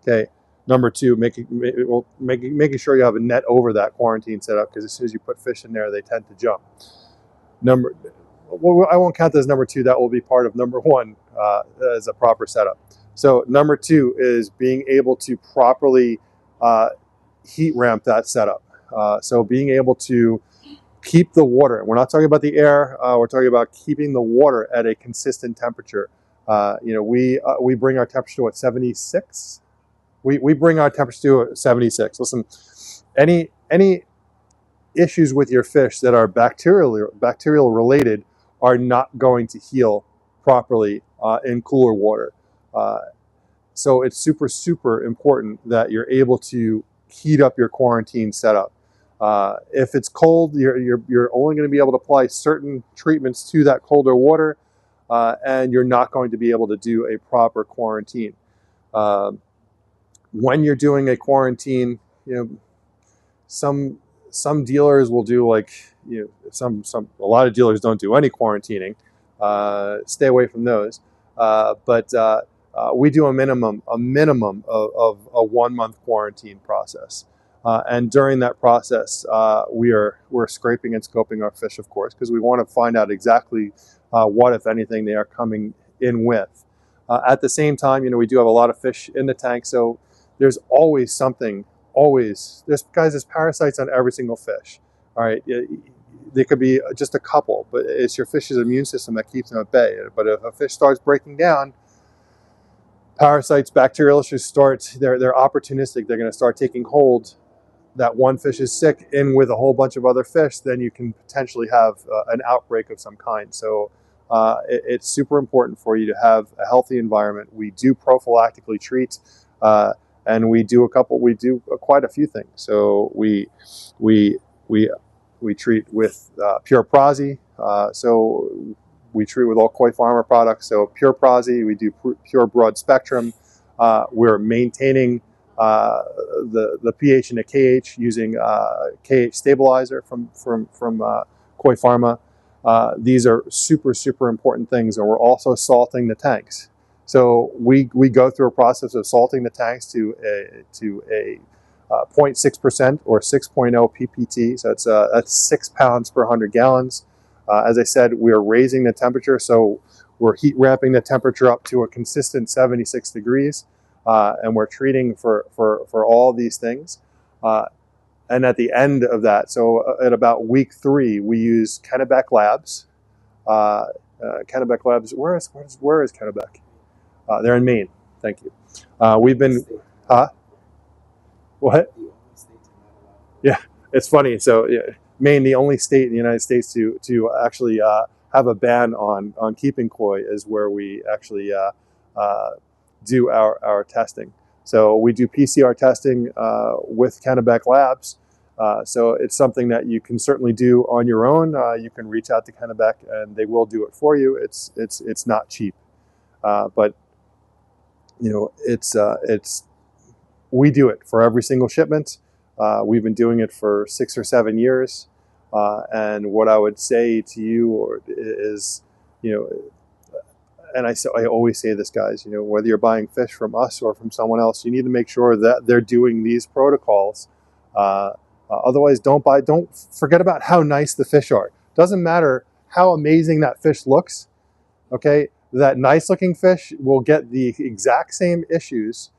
Okay. Number two, making sure you have a net over that quarantine setup, because as soon as you put fish in there, they tend to jump. I won't count that as number two. That will be part of number one as a proper setup. So number two is being able to properly heat ramp that setup. So being able to keep the water. We're not talking about the air. We're talking about keeping the water at a consistent temperature. We bring our temperature to at 76. We bring our temperature to 76. Listen, any issues with your fish that are bacterial related are not going to heal properly in cooler water. So it's super important that you're able to heat up your quarantine setup. If it's cold, you're only going to be able to apply certain treatments to that colder water, and you're not going to be able to do a proper quarantine. When you're doing a quarantine, some dealers will do a lot of dealers don't do any quarantining. Stay away from those. But we do a minimum of a 1 month quarantine process. And during that process, we're scraping and scoping our fish, of course, because we want to find out exactly what, if anything, they are coming in with. At the same time, we do have a lot of fish in the tank, so there's always something. There's parasites on every single fish. All right, there could be just a couple, but it's your fish's immune system that keeps them at bay. But if a fish starts breaking down, parasites, bacterial issues start. They're opportunistic. They're going to start taking hold. That one fish is sick in with a whole bunch of other fish, then you can potentially have an outbreak of some kind. So it's super important for you to have a healthy environment. We do prophylactically treat, and we do quite a few things. So we treat with pure Prazi. So we treat with all Koi Farmer products. So pure Prazi, we do pure broad spectrum. We're maintaining the pH and the KH using KH stabilizer from Koi Pharma. These are super important things, and we're also salting the tanks. So we go through a process of salting the tanks to a 0.6% or 6.0 ppt. So that's 6 pounds per 100 gallons. As I said, we're raising the temperature, so we're heat ramping the temperature up to a consistent 76 degrees. And we're treating for all these things. And at the end of that, so at about week 3, we use Kennebec Labs. Kennebec Labs, where is Kennebec? They're in Maine. Thank you. We've been, what? Yeah, it's funny. So Maine, the only state in the United States to actually have a ban on keeping koi, is where we actually do our testing. So we do PCR testing with Kennebec Labs. So it's something that you can certainly do on your own. You can reach out to Kennebec and they will do it for you. It's not cheap, but you know it's we do it for every single shipment. We've been doing it for 6 or 7 years, and what I would say to you is, you know, and I always say this, guys, you know, whether you're buying fish from us or from someone else, you need to make sure that they're doing these protocols. Otherwise, don't forget about how nice the fish are. Doesn't matter how amazing that fish looks. Okay, that nice looking fish will get the exact same issues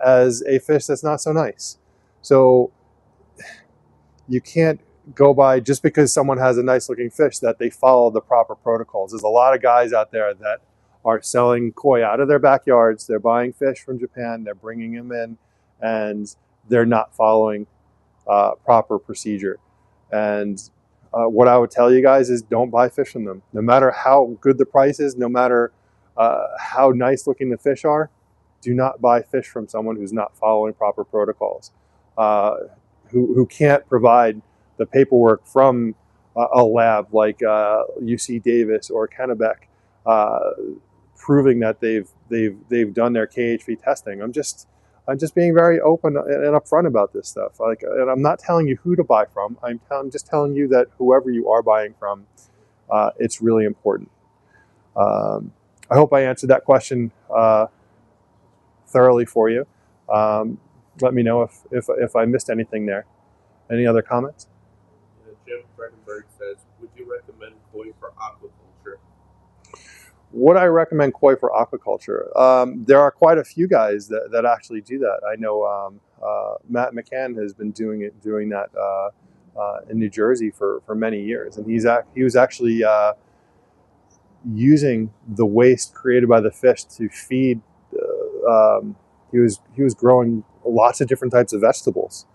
as a fish that's not so nice. So you can't go by just because someone has a nice looking fish that they follow the proper protocols. There's a lot of guys out there that are selling koi out of their backyards. They're buying fish from Japan, they're bringing them in, and they're not following proper procedure. And what I would tell you guys is don't buy fish from them. No matter how good the price is, no matter how nice looking the fish are, do not buy fish from someone who's not following proper protocols, who can't provide the paperwork from a lab like UC Davis or Kennebec, proving that they've done their KHV testing. I'm just being very open and upfront about this stuff. And I'm not telling you who to buy from. I'm just telling you that whoever you are buying from, it's really important. I hope I answered that question thoroughly for you. Let me know if I missed anything there. Any other comments? Jim Fredenberg says, would you recommend koi for aquaculture? Would I recommend koi for aquaculture? There are quite a few guys that actually do that. I know Matt McCann has been doing that in New Jersey for many years, and he was actually using the waste created by the fish to feed. He was growing lots of different types of vegetables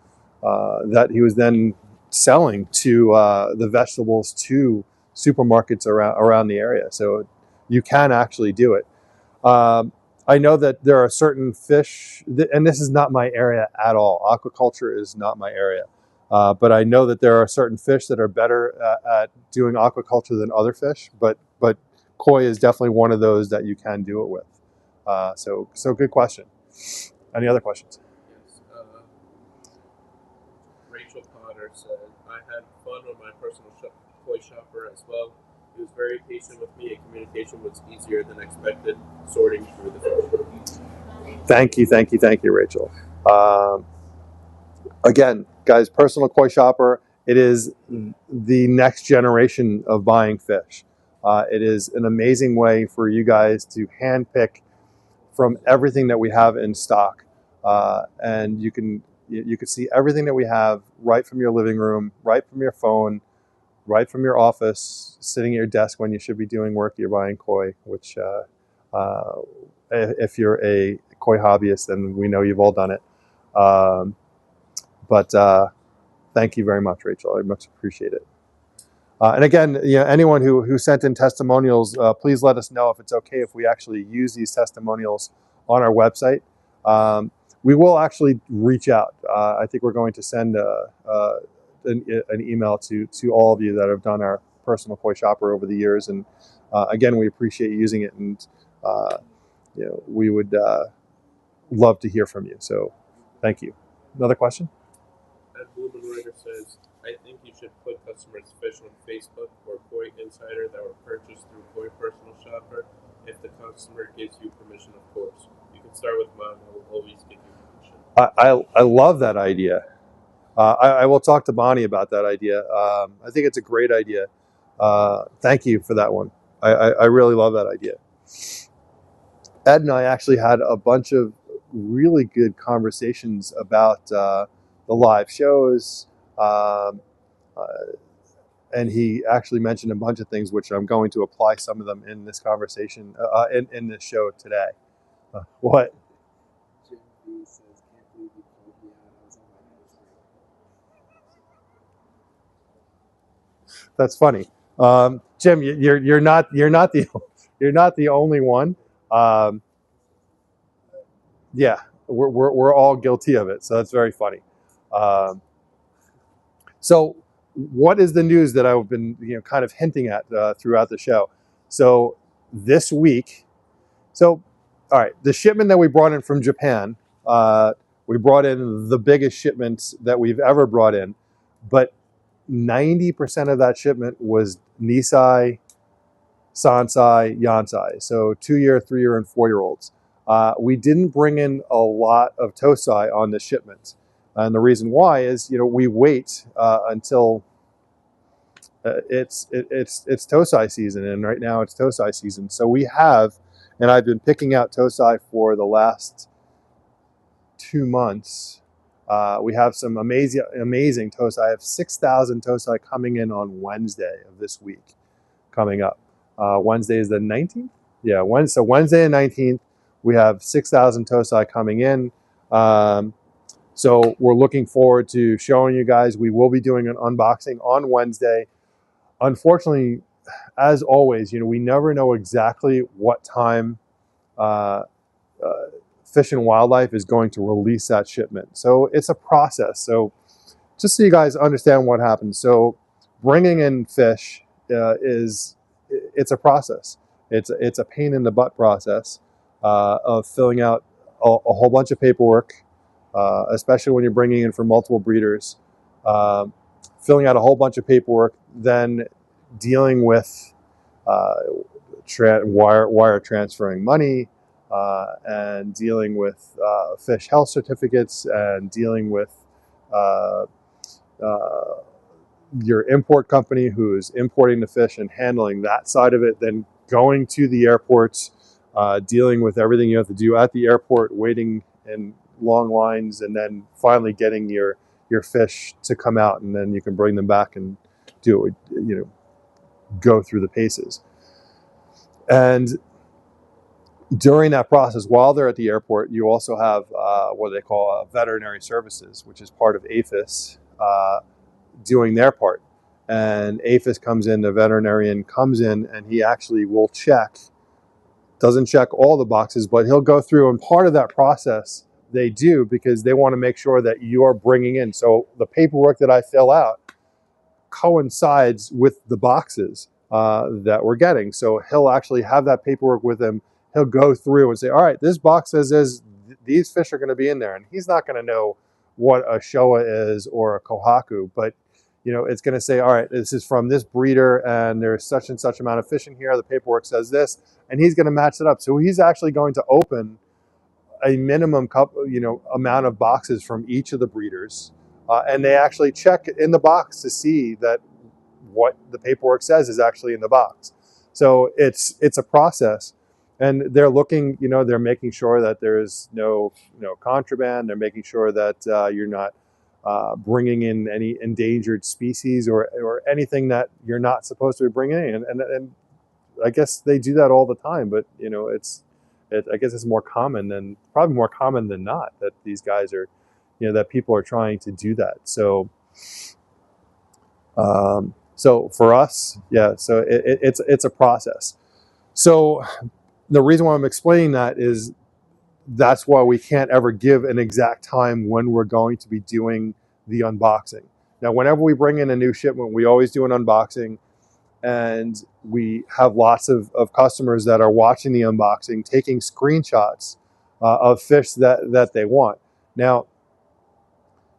that he was then selling to the vegetables to supermarkets around the area. So you can actually do it. I know that there are certain fish, and this is not my area at all. Aquaculture is not my area. But I know that there are certain fish that are better at doing aquaculture than other fish. But koi is definitely one of those that you can do it with. So good question. Any other questions? Yes. Rachel Potter said, I had fun on my personal koi shopper as well. He was very patient with me, and communication was easier than expected, sorting through the fish. Thank you, Rachel. Again, guys, personal koi shopper, it is the next generation of buying fish. It is an amazing way for you guys to handpick from everything that we have in stock. And you can You could see everything that we have right from your living room, right from your phone, right from your office, sitting at your desk when you should be doing work. You're buying koi, which if you're a koi hobbyist, then we know you've all done it. But thank you very much, Rachel. I much appreciate it. And again, anyone who sent in testimonials, please let us know if it's okay if we actually use these testimonials on our website. We will actually reach out. I think we're going to send an email to all of you that have done our personal koi shopper over the years. And again, we appreciate using it, and we would love to hear from you. So thank you. Another question? Ed Blumenreiter says, I think you should put customers' fish on Facebook or Koi Insider that were purchased through Koi Personal Shopper if the customer gives you permission, of course. You can start with mine. I will always give you permission. I love that idea. I will talk to Bonnie about that idea. I think it's a great idea. Thank you for that one. I really love that idea. Ed and I actually had a bunch of really good conversations about the live shows. And he actually mentioned a bunch of things, which I'm going to apply some of them in this conversation, in this show today. What? Jim B says, can't believe you called me out. I was on my nose. That's funny. Jim, you're not the only one. Yeah, we're all guilty of it. So that's very funny. So what is the news that I've been kind of hinting at throughout the show? So this week, all right, the shipment that we brought in from Japan, we brought in the biggest shipment that we've ever brought in, but 90% of that shipment was Nisei, Sansei, Yansei, so 2-year, 3-year, and 4-year-olds. We didn't bring in a lot of Tosai on this shipment. And the reason why is, we wait until it's Tosai season, and right now it's Tosai season. So we have, and I've been picking out Tosai for the last 2 months. We have some amazing Tosai. I have 6,000 Tosai coming in on Wednesday of this week, coming up. Wednesday is the 19th? Yeah, so Wednesday and 19th, we have 6,000 Tosai coming in. So we're looking forward to showing you guys. We will be doing an unboxing on Wednesday. Unfortunately, as always, we never know exactly what time Fish and Wildlife is going to release that shipment. So it's a process. So just so you guys understand what happens. So bringing in fish it's a process. It's a pain in the butt process of filling out a whole bunch of paperwork. Especially when you're bringing in from multiple breeders, filling out a whole bunch of paperwork, then dealing with wire transferring money, and dealing with fish health certificates, and dealing with your import company who is importing the fish and handling that side of it, then going to the airports, dealing with everything you have to do at the airport, waiting in long lines, and then finally getting your fish to come out, and then you can bring them back and do it, go through the paces. And during that process, while they're at the airport, you also have what they call veterinary services, which is part of APHIS, doing their part. And APHIS comes in, the veterinarian comes in, and he actually will doesn't check all the boxes, but he'll go through, and part of that process they do because they want to make sure that you're bringing in. So the paperwork that I fill out coincides with the boxes that we're getting. So he'll actually have that paperwork with him. He'll go through and say, all right, this box says these fish are going to be in there. And he's not going to know what a Showa is or a Kohaku, but it's going to say, all right, this is from this breeder and there's such and such amount of fish in here. The paperwork says this, and he's going to match it up. So he's actually going to open a minimum amount of boxes from each of the breeders, and they actually check in the box to see that what the paperwork says is actually in the box. So it's a process, and they're looking, they're making sure that there is no contraband. They're making sure that you're not bringing in any endangered species or anything that you're not supposed to be bringing in. And I guess they do that all the time, but I guess it's probably more common than not that these guys are, that people are trying to do that. So, so for us, yeah, so it's a process. So the reason why I'm explaining that is that's why we can't ever give an exact time when we're going to be doing the unboxing. Now, whenever we bring in a new shipment, we always do an unboxing, and we have lots of customers that are watching the unboxing, taking screenshots of fish that they want. Now,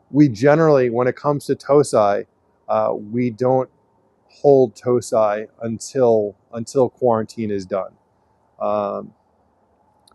we generally, when it comes to Tosai, we don't hold Tosai until quarantine is done.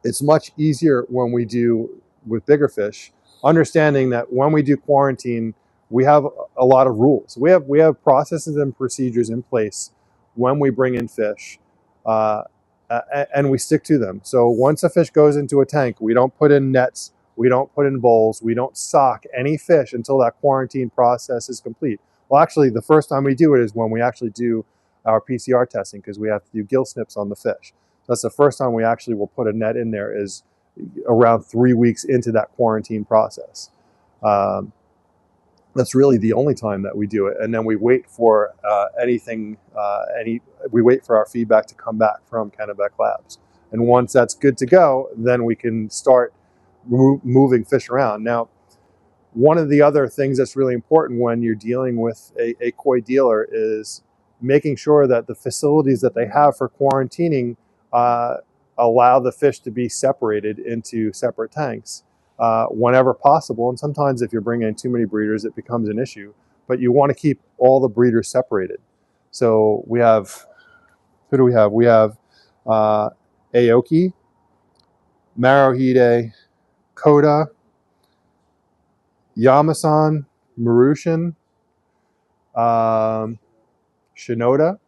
It's much easier when we do with bigger fish, understanding that when we do quarantine, we have a lot of rules. We have processes and procedures in place when we bring in fish, and we stick to them. So once a fish goes into a tank, we don't put in nets, we don't put in bowls, we don't sock any fish until that quarantine process is complete. Well, actually, the first time we do it is when we actually do our PCR testing, because we have to do gill snips on the fish. That's the first time we actually will put a net in there, is around 3 weeks into that quarantine process. That's really the only time that we do it. And then we wait for we wait for our feedback to come back from Kennebec Labs. And once that's good to go, then we can start moving fish around. Now, one of the other things that's really important when you're dealing with a koi dealer is making sure that the facilities that they have for quarantining allow the fish to be separated into separate tanks whenever possible. And sometimes if you're bringing in too many breeders, it becomes an issue. But you want to keep all the breeders separated. So we have, who do we have? We have Aoki, Maruhide, Koda, Yamasan, Marushin, Shinoda,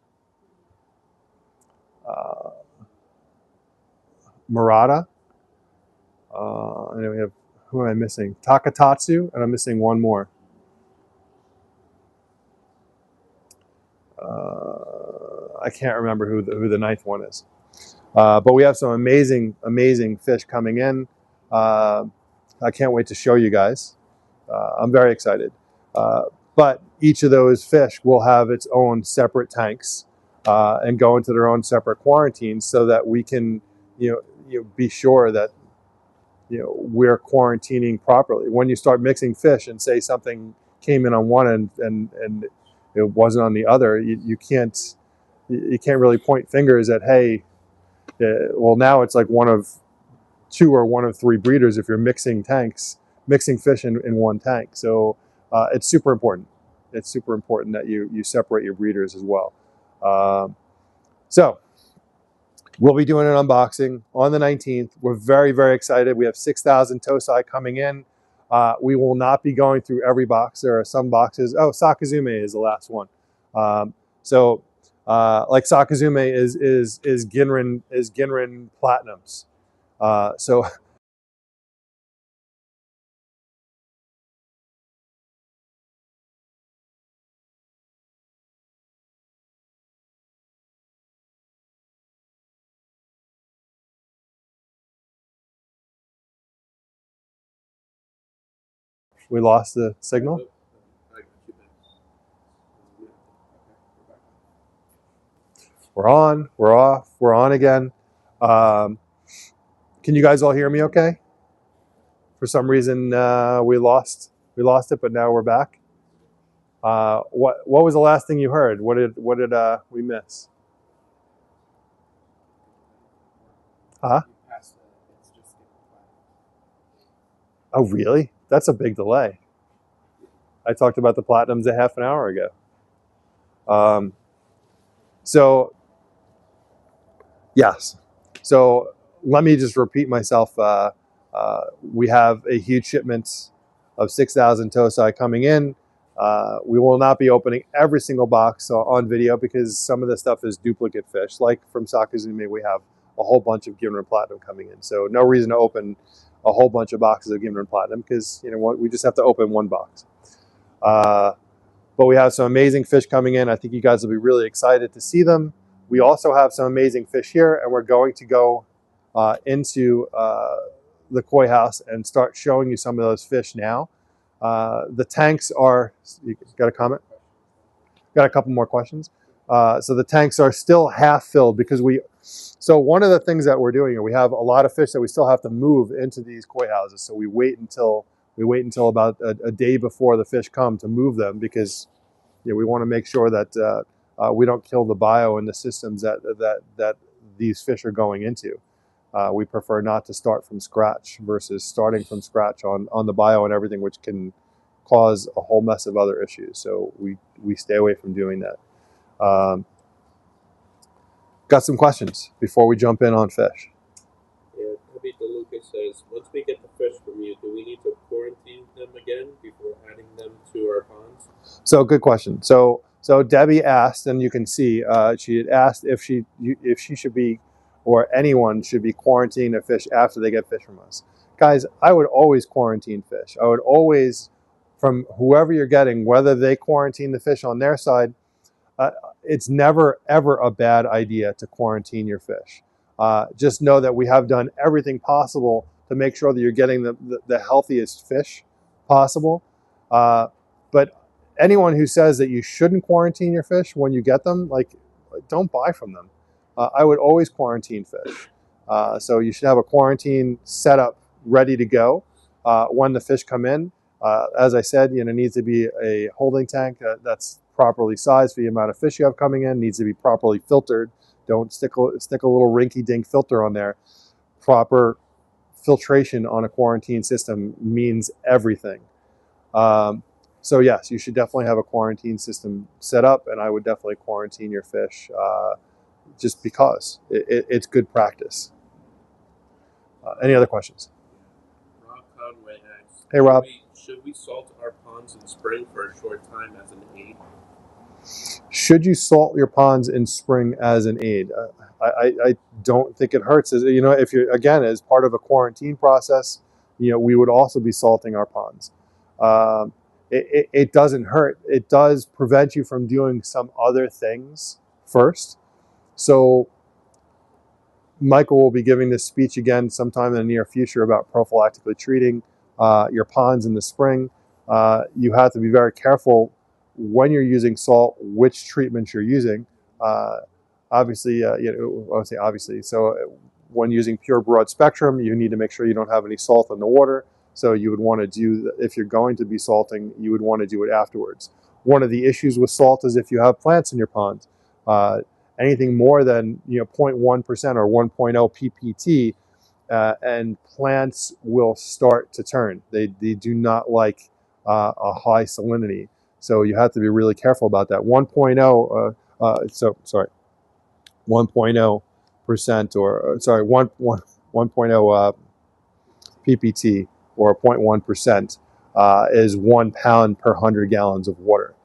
Murata, and then we have, who am I missing? Takatatsu, and I'm missing one more. I can't remember who the ninth one is. But we have some amazing fish coming in. I can't wait to show you guys. I'm very excited. But each of those fish will have its own separate tanks and go into their own separate quarantines, so that we can, be sure that we're quarantining properly. When you start mixing fish and say something came in on one and it wasn't on the other, you can't really point fingers at, hey, well, now it's like one of two or one of three breeders if you're mixing fish in one tank. So it's super important. It's super important that you separate your breeders as well. So we'll be doing an unboxing on the 19th. We're very, very excited. We have 6,000 Tosai coming in. We will not be going through every box. There are some boxes. Oh, Sakazume is the last one. Like Sakazume is Ginrin Platinums. So we lost the signal. We're on, we're off, we're on again. Can you guys all hear me okay? For some reason, we lost it, but now we're back. What was the last thing you heard? What did we miss? Huh? Oh, really? That's a big delay. I talked about the platinums a half an hour ago. So, yes. So let me just repeat myself. We have a huge shipment of 6,000 Tosai coming in. We will not be opening every single box on video, because some of the stuff is duplicate fish. Like from Sakazume, we have a whole bunch of Gimner Platinum coming in. So no reason to open a whole bunch of boxes of Gimner Platinum because, you know what, we just have to open one box. But we have some amazing fish coming in. I think you guys will be really excited to see them. We also have some amazing fish here, and we're going to go into the koi house and start showing you some of those fish now. The tanks are, you got a comment? Got a couple more questions. So the tanks are still half filled because so one of the things that we're doing, we have a lot of fish that we still have to move into these koi houses. So we wait until about a day before the fish come to move them because, you know, we want to make sure that we don't kill the bio in the systems that these fish are going into. We prefer not to start from scratch versus starting from scratch on the bio and everything, which can cause a whole mess of other issues. So we stay away from doing that. Got some questions before we jump in on fish. Yeah, Toby DeLuca says, once we get the fish from you, do we need to quarantine them again before adding them to our ponds? So good question. So Debbie asked, and you can see she had asked if she should be, or anyone should be quarantining a fish after they get fish from us. Guys, I would always quarantine fish. I would always, from whoever you're getting, whether they quarantine the fish on their side, it's never ever a bad idea to quarantine your fish. Just know that we have done everything possible to make sure that you're getting the healthiest fish possible. But anyone who says that you shouldn't quarantine your fish when you get them, like, don't buy from them. I would always quarantine fish. So you should have a quarantine setup ready to go when the fish come in. As I said, you know, it needs to be a holding tank that's properly sized for the amount of fish you have coming in. Needs to be properly filtered. Don't stick a little rinky-dink filter on there. Proper filtration on a quarantine system means everything. So yes, you should definitely have a quarantine system set up, and I would definitely quarantine your fish just because it's good practice. Any other questions? Rob Conway asks, Hey, Rob. Should we salt our ponds in spring for a short time as an aid? Should you salt your ponds in spring as an aid? I don't think it hurts. You know, if you're, again, as part of a quarantine process, you know, we would also be salting our ponds. It doesn't hurt. It does prevent you from doing some other things first. So Michael will be giving this speech again sometime in the near future about prophylactically treating your ponds in the spring. You have to be very careful when you're using salt, which treatments you're using. Obviously, you know, I would say obviously. So when using pure broad spectrum, you need to make sure you don't have any salt in the water. So you would want to do, if you're going to be salting, you would want to do it afterwards. One of the issues with salt is if you have plants in your pond, anything more than 0.1% or 1.0 ppt, and plants will start to turn. They do not like a high salinity. So you have to be really careful about that. 1.0, 1.0% or sorry, 1.0 ppt or 0.1% is 1 pound per 100 gallons of water.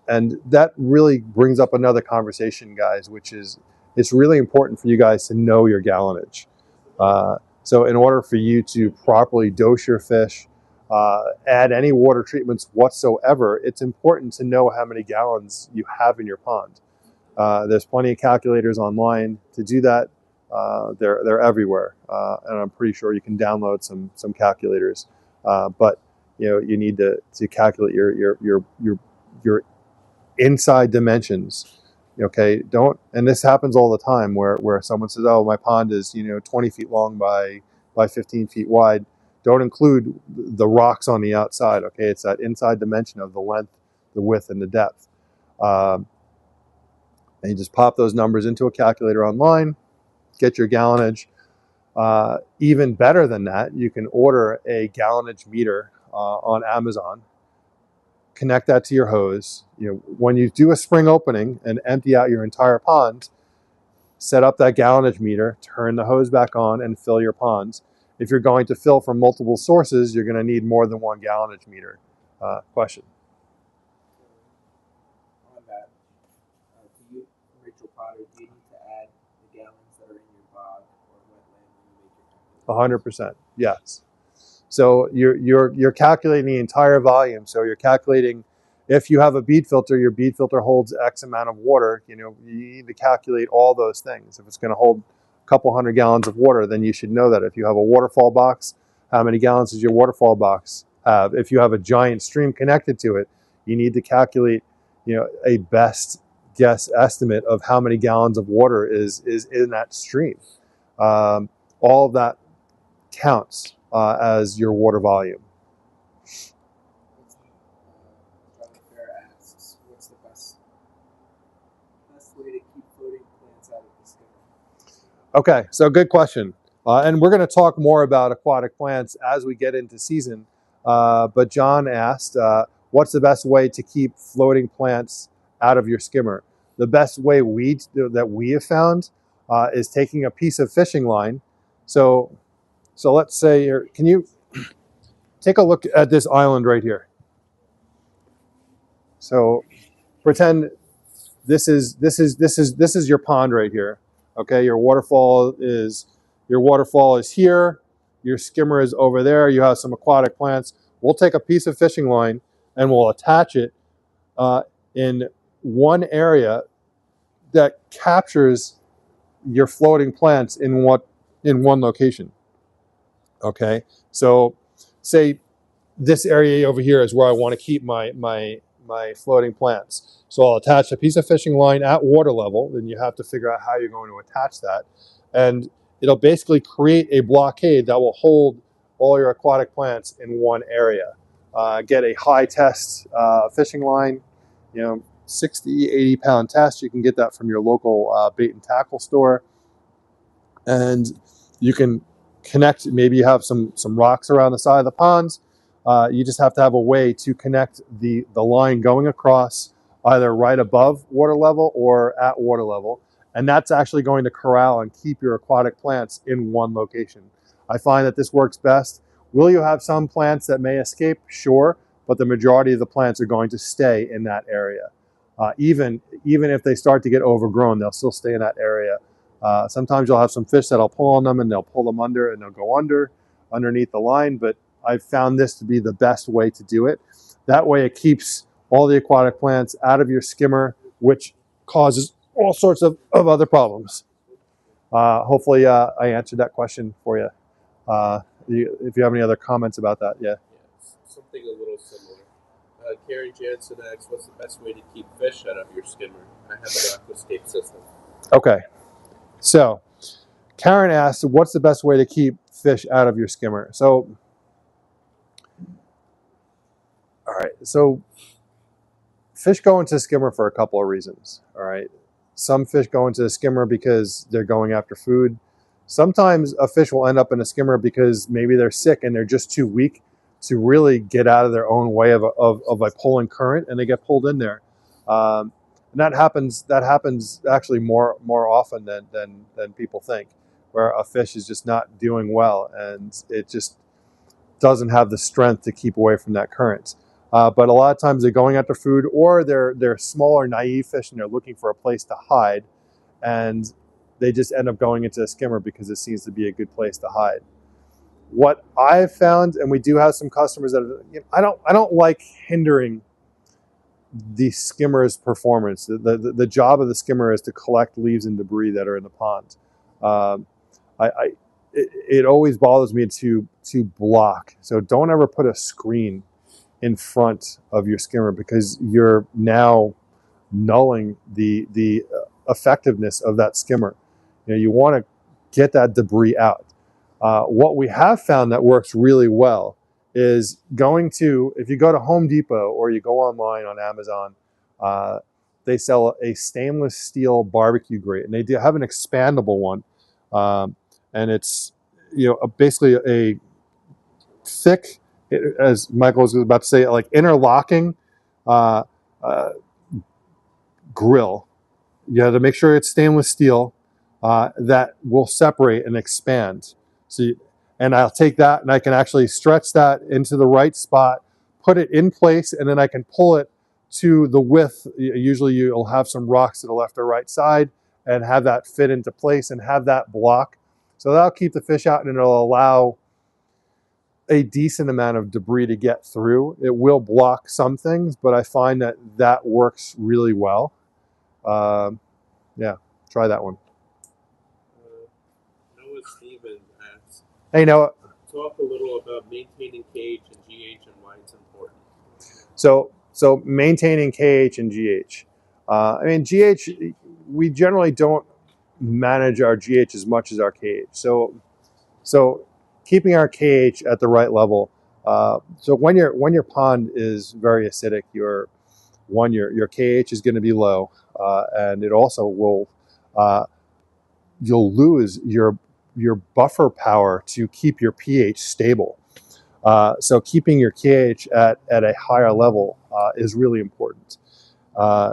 And that really brings up another conversation, guys, which is it's really important for you guys to know your gallonage. So in order for you to properly dose your fish, add any water treatments whatsoever, it's important to know how many gallons you have in your pond. There's plenty of calculators online to do that. They're everywhere, and I'm pretty sure you can download some calculators. But you need to calculate your inside dimensions. Okay, and this happens all the time where someone says, oh, my pond is 20 feet long by 15 feet wide. Don't include the rocks on the outside. Okay, it's that inside dimension of the length, the width, and the depth. And you just pop those numbers into a calculator online, get your gallonage. Even better than that, you can order a gallonage meter on Amazon. Connect that to your hose. When you do a spring opening and empty out your entire pond, set up that gallonage meter, turn the hose back on, and fill your ponds. If you're going to fill from multiple sources, you're going to need more than one gallonage meter. Question? On that, Rachel Potter, do you need to add the gallons that are in your bog or wetland when you make your calculation? 100%. Yes. So you're calculating the entire volume. So you're calculating if you have a bead filter, your bead filter holds X amount of water. You need to calculate all those things. If it's going to hold a couple hundred gallons of water, then you should know that. If you have a waterfall box, how many gallons does your waterfall box have? If you have a giant stream connected to it, you need to calculate, a best guess estimate of how many gallons of water is in that stream. All of that counts as your water volume. John Fair asks, what's the best way to keep floating plants out of the skimmer? Okay, so good question. And we're going to talk more about aquatic plants as we get into season. But John asked, what's the best way to keep floating plants out of your skimmer? The best way that we have found is taking a piece of fishing line. So let's say, can you take a look at this island right here? So pretend this is your pond right here. Okay, your waterfall is here. Your skimmer is over there. You have some aquatic plants. We'll take a piece of fishing line and we'll attach it in one area that captures your floating plants in one location. Okay, so say this area over here is where I want to keep my floating plants. So I'll attach a piece of fishing line at water level, then you have to figure out how you're going to attach that. And it'll basically create a blockade that will hold all your aquatic plants in one area. Get a high test fishing line, 60, 80 pound test. You can get that from your local bait and tackle store. And you can connect, maybe you have some rocks around the side of the ponds. You just have to have a way to connect the line going across either right above water level or at water level. And that's actually going to corral and keep your aquatic plants in one location. I find that this works best. Will you have some plants that may escape? Sure, but the majority of the plants are going to stay in that area. Even if they start to get overgrown, they'll still stay in that area. Sometimes you'll have some fish that'll pull on them and they'll pull them under and they'll go underneath the line, but I've found this to be the best way to do it. That way it keeps all the aquatic plants out of your skimmer, which causes all sorts of other problems. Hopefully I answered that question for you. If you have any other comments about that, yeah. Something a little similar. Karen Jansen asks, what's the best way to keep fish out of your skimmer? I have an aquascape system. Okay. So Karen asked, what's the best way to keep fish out of your skimmer? So, all right. So fish go into the skimmer for a couple of reasons. All right. Some fish go into the skimmer because they're going after food. Sometimes a fish will end up in a skimmer because maybe they're sick and they're just too weak to really get out of their own way of a pulling current, and they get pulled in there. And that happens actually more often than people think, where a fish is just not doing well and it just doesn't have the strength to keep away from that current. But a lot of times they're going after food, or they're smaller, naive fish and they're looking for a place to hide, and they just end up going into a skimmer because it seems to be a good place to hide. What I've found, and we do have some customers that I don't like hindering the skimmer's performance. The job of the skimmer is to collect leaves and debris that are in the pond. It always bothers me to block. So don't ever put a screen in front of your skimmer, because you're now nulling the effectiveness of that skimmer. You want to get that debris out. What we have found that works really well is if you go to Home Depot or you go online on Amazon, they sell a stainless steel barbecue grate, and they do have an expandable one, and it's basically a thick, as Michael was about to say, like interlocking grill. You have to make sure it's stainless steel that will separate and expand. And I'll take that and I can actually stretch that into the right spot, put it in place, and then I can pull it to the width. Usually you'll have some rocks to the left or right side, and have that fit into place and have that block. So that'll keep the fish out, and it'll allow a decent amount of debris to get through. It will block some things, but I find that that works really well. Yeah, try that one. Noah Stevens asks, Hey, Noah. talk a little about maintaining KH and GH and why it's important. So maintaining KH and GH. I mean, GH, we generally don't manage our GH as much as our KH. So keeping our KH at the right level. So when your pond is very acidic, your KH is going to be low, and it also will you'll lose your buffer power to keep your pH stable. So keeping your KH at a higher level is really important.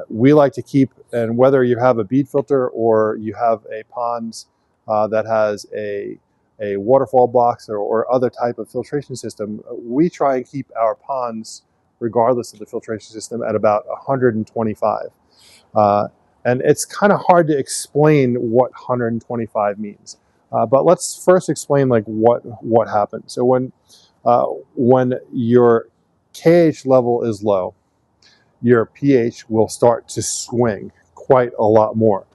We like to keep, and whether you have a bead filter or you have a pond that has a waterfall box or other type of filtration system, we try and keep our ponds, regardless of the filtration system, at about 125. And it's kind of hard to explain what 125 means. But let's first explain like what happens. So when your KH level is low, your pH will start to swing quite a lot more,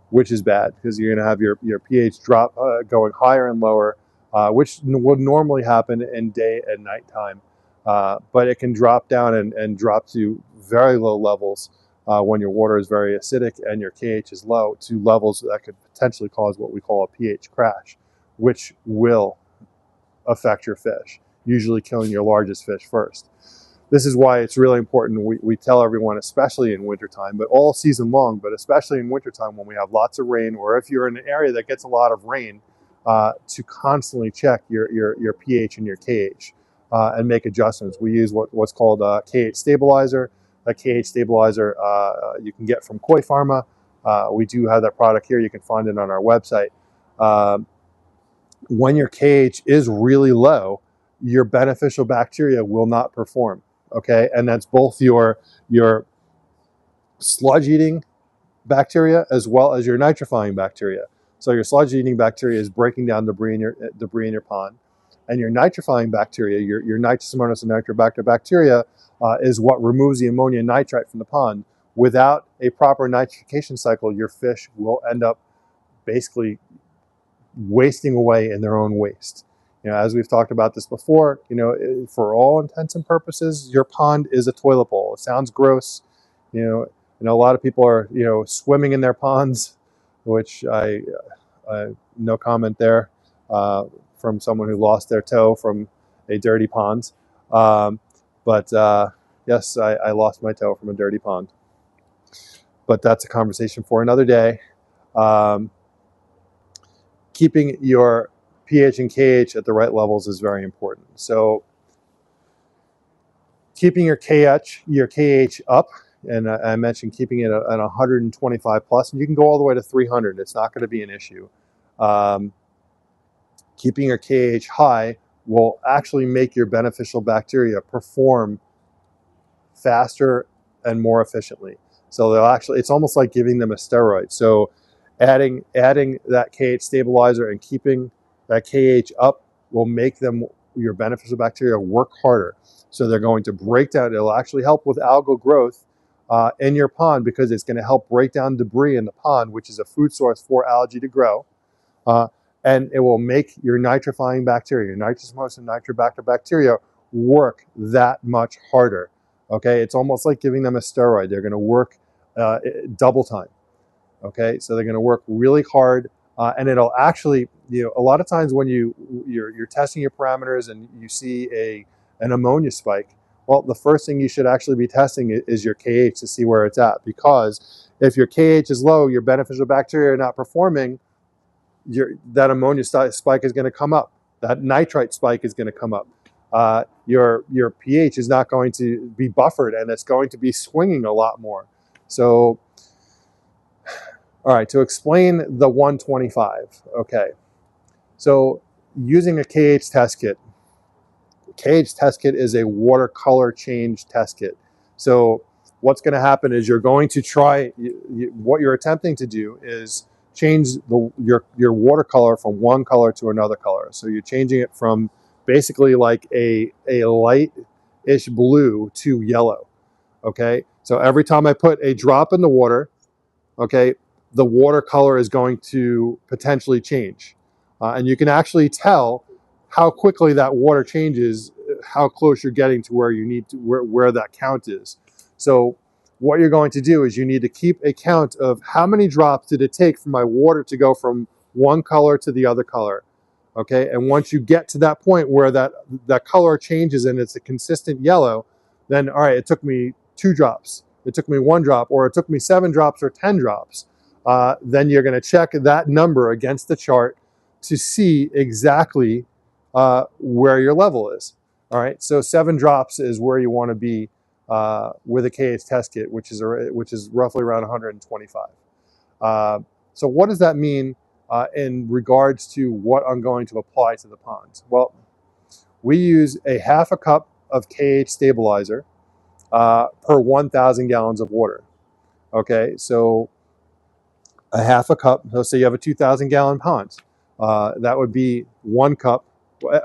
which is bad because you're going to have your pH drop going higher and lower, which would normally happen in day and night time. But it can drop down and drop to very low levels when your water is very acidic and your KH is low, to levels that could potentially cause what we call a pH crash, which will affect your fish, usually killing your largest fish first. This is why it's really important. We tell everyone, especially in wintertime, but all season long, but especially in wintertime when we have lots of rain, or if you're in an area that gets a lot of rain, to constantly check your pH and your KH and make adjustments. We use what's called a KH stabilizer. A KH stabilizer you can get from Koi Pharma. We do have that product here. You can find it on our website. When your KH is really low, your beneficial bacteria will not perform. Okay, and that's both your sludge-eating bacteria as well as your nitrifying bacteria. So your sludge-eating bacteria is breaking down debris in your pond, and your nitrifying bacteria, your nitrous ammonium and nitrobacter bacteria, is what removes the ammonium nitrite from the pond. Without a proper nitrification cycle, your fish will end up basically wasting away in their own waste. You know, as we've talked about this before, you know, for all intents and purposes, your pond is a toilet bowl. It sounds gross. You know, a lot of people are, you know, swimming in their ponds, which I no comment there from someone who lost their toe from a dirty pond. But yes, I lost my toe from a dirty pond. But that's a conversation for another day. Keeping your pH and KH at the right levels is very important. So keeping your KH up, and I mentioned keeping it at 125 plus, and you can go all the way to 300. It's not going to be an issue. Keeping your KH high will actually make your beneficial bacteria perform faster and more efficiently. So they'll actually, it's almost like giving them a steroid. So adding that KH stabilizer and keeping that KH up will make your beneficial bacteria work harder. So they're going to break down. It'll actually help with algal growth in your pond, because it's going to help break down debris in the pond, which is a food source for algae to grow. And it will make your nitrifying bacteria, your nitrous ammonium and nitrobacter bacteria, work that much harder. Okay, it's almost like giving them a steroid. They're going to work double time. Okay, so they're going to work really hard, and it'll actually, you know, a lot of times when you're testing your parameters and you see an ammonia spike, well, the first thing you should actually be testing is your KH to see where it's at, because if your KH is low, your beneficial bacteria are not performing, that ammonia spike is going to come up. That nitrite spike is going to come up. Your pH is not going to be buffered, and it's going to be swinging a lot more. So, all right, to explain the 125, okay. So using a KH test kit. KH test kit is a watercolor change test kit. So what's going to happen is you're going to try, what you're attempting to do is change your watercolor from one color to another color. So you're changing it from basically like a light-ish blue to yellow, okay? So every time I put a drop in the water, okay, the watercolor is going to potentially change. And you can actually tell how quickly that water changes, how close you're getting to where you need to, where that count is. So what you're going to do is you need to keep a count of how many drops did it take for my water to go from one color to the other color. Okay, and once you get to that point where that color changes and it's a consistent yellow, then all right, it took me 2 drops, it took me 1 drop, or it took me 7 drops or 10 drops. Then you're going to check that number against the chart to see exactly where your level is. All right, so 7 drops is where you want to be with a KH test kit, which is roughly around 125. So what does that mean in regards to what I'm going to apply to the ponds? Well, we use a half a cup of KH stabilizer per 1,000 gallons of water. Okay, so a half a cup. Let's say you have a 2,000 gallon pond. That would be 1 cup.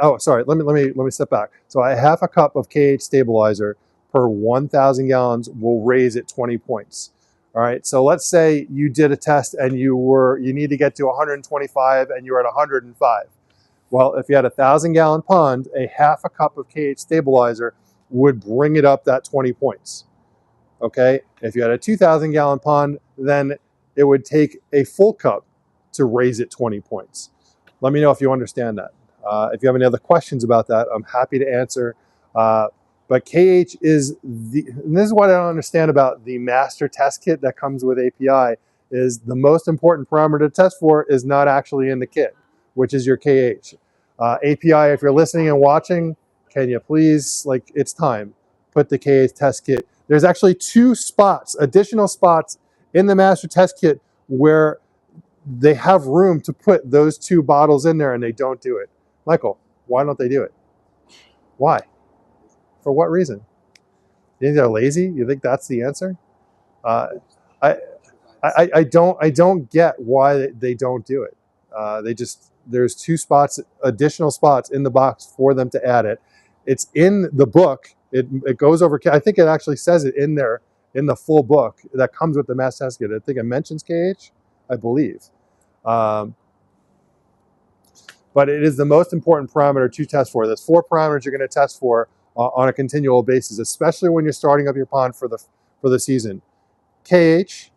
Oh, sorry. Let me step back. So a half a cup of KH stabilizer per 1,000 gallons will raise it 20 points. All right. So let's say you did a test and you need to get to 125 and you're at 105. Well, if you had a 1,000 gallon pond, a half a cup of KH stabilizer would bring it up that 20 points. Okay. If you had a 2,000 gallon pond, then it would take a full cup to raise it 20 points. Let me know if you understand that. If you have any other questions about that, I'm happy to answer. But KH is and this is what I don't understand about the master test kit that comes with API, is the most important parameter to test for is not actually in the kit, which is your KH. API, if you're listening and watching, can you please, like, it's time, put the KH test kit. There's actually 2 spots, additional spots in the master test kit where they have room to put those 2 bottles in there and they don't do it. Michael, why don't they do it? Why? For what reason? You think they're lazy? You think that's the answer? I don't get why they don't do it. There's 2 spots, additional spots in the box for them to add it. It's in the book. It goes over. I think it actually says it in there in the full book that comes with the mass test kit. I think it mentions KH, I believe. But it is the most important parameter to test for. There's 4 parameters you're going to test for on a continual basis, especially when you're starting up your pond for the season. KH,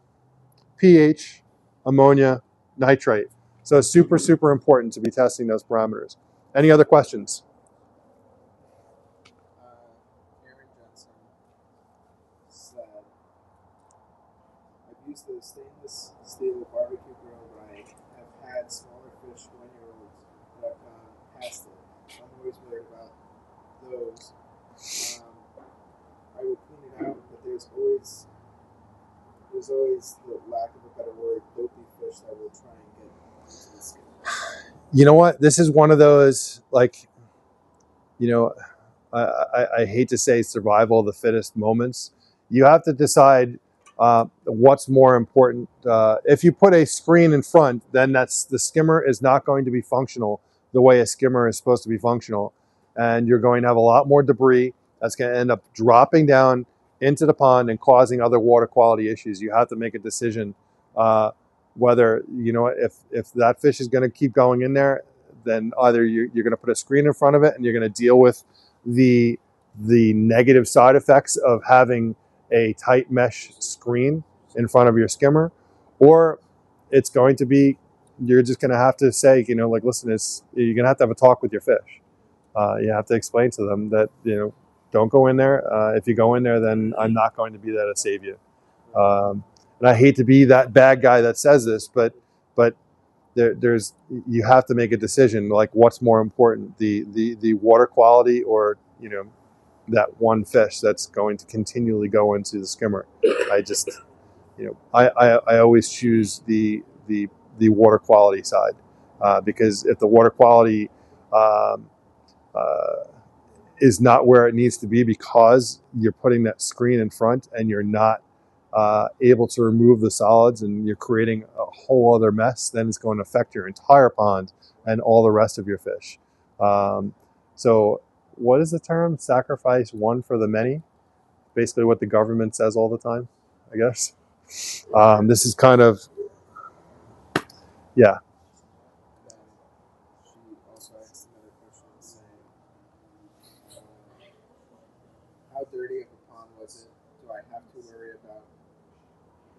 pH, ammonia, nitrate. So it's super, super important to be testing those parameters. Any other questions? Aaron Johnson said, I've used the stainless steel barbecue grill, but I have had smaller fish 1-year-olds that have gone past it. I'm always worried about those. I would clean it out, but there's always, the lack of a better word, dopey fish that will try and get into the skin. You know what? This is one of those, like, you know, I hate to say survival of the fittest moments. You have to decide what's more important. If you put a screen in front, then the skimmer is not going to be functional the way a skimmer is supposed to be functional. And you're going to have a lot more debris that's going to end up dropping down into the pond and causing other water quality issues. You have to make a decision whether, you know, if that fish is going to keep going in there, then either you're going to put a screen in front of it and you're going to deal with the negative side effects of having a tight mesh screen in front of your skimmer, or it's going to be, you're just going to have to say, you know, like, listen, you're going to have a talk with your fish. You have to explain to them that, you know, don't go in there. If you go in there, then I'm not going to be there to save you. And I hate to be that bad guy that says this, but you have to make a decision, like, what's more important, the water quality, or, you know, that one fish that's going to continually go into the skimmer. I just, you know, I always choose the water quality side, because if the water quality is not where it needs to be because you're putting that screen in front and you're not able to remove the solids, and you're creating a whole other mess, then it's going to affect your entire pond and all the rest of your fish. So what is the term? Sacrifice one for the many? Basically what the government says all the time, I guess. This is kind of, yeah. Then she also asked another question saying, how dirty of a pond was it? Do I have to worry about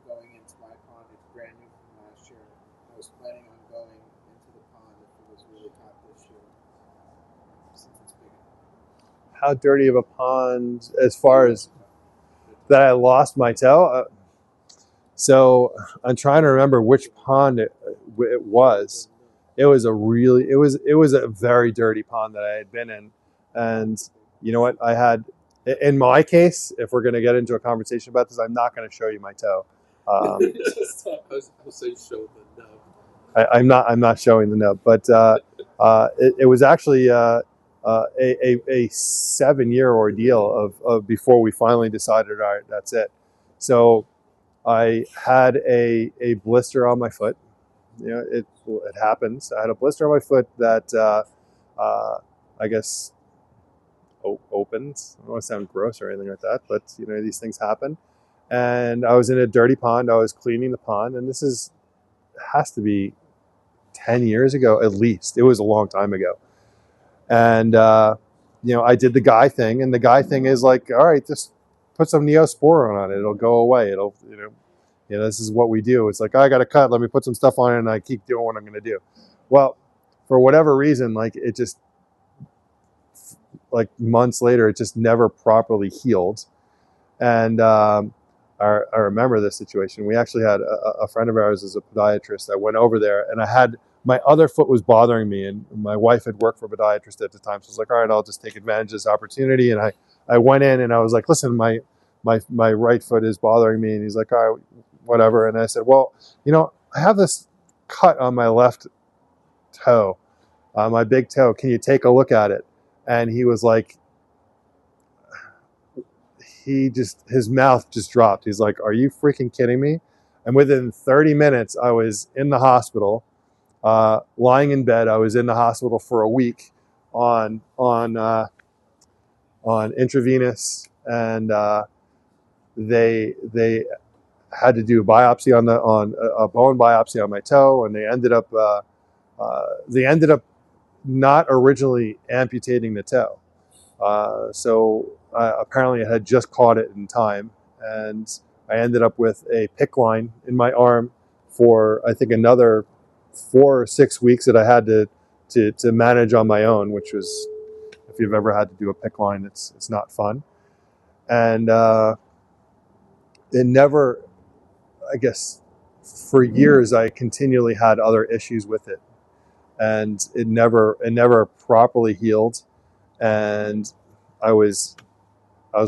going into my pond? It's brand new from last year. I was planning on going into the pond if it was really hot this year, since it's big enough. How dirty of a pond as far as that I lost my toe? So I'm trying to remember which pond it was. It was a very dirty pond that I had been in. And you know what? In my case, if we're going to get into a conversation about this, I'm not going to show you my toe. I was saying show the nub. I'm not showing the nub, but it was actually a 7-year ordeal of before we finally decided, all right, that's it. So I had a blister on my foot. You know, it happens. I had a blister on my foot that I guess opened. I don't want to sound gross or anything like that, but you know, these things happen. And I was in a dirty pond. I was cleaning the pond, and has to be 10 years ago at least. It was a long time ago. And you know, I did the guy thing, and the guy thing is like, all right, just put some Neosporin on it. It'll go away. It'll, you know, this is what we do. It's like, I got a cut. Let me put some stuff on it, and I keep doing what I'm going to do. Well, for whatever reason, like it just, like months later, it just never properly healed. And I remember this situation. We actually had a friend of ours as a podiatrist. I went over there, and my other foot was bothering me, and my wife had worked for a podiatrist at the time. So I was like, all right, I'll just take advantage of this opportunity. And I went in, and I was like, listen, my right foot is bothering me. And he's like, all right, whatever. And I said, well, you know, I have this cut on my left toe, my big toe. Can you take a look at it? And he was like, his mouth just dropped. He's like, are you freaking kidding me? And within 30 minutes, I was in the hospital, lying in bed. I was in the hospital for a week on intravenous, and they had to do a biopsy on a bone biopsy on my toe, and they ended up not originally amputating the toe. So apparently I had just caught it in time, and I ended up with a PICC line in my arm for I think another 4 or 6 weeks that I had to manage on my own, which was, if you've ever had to do a PICC line, it's not fun. And it never, I guess, for years I continually had other issues with it, and it never properly healed. And I was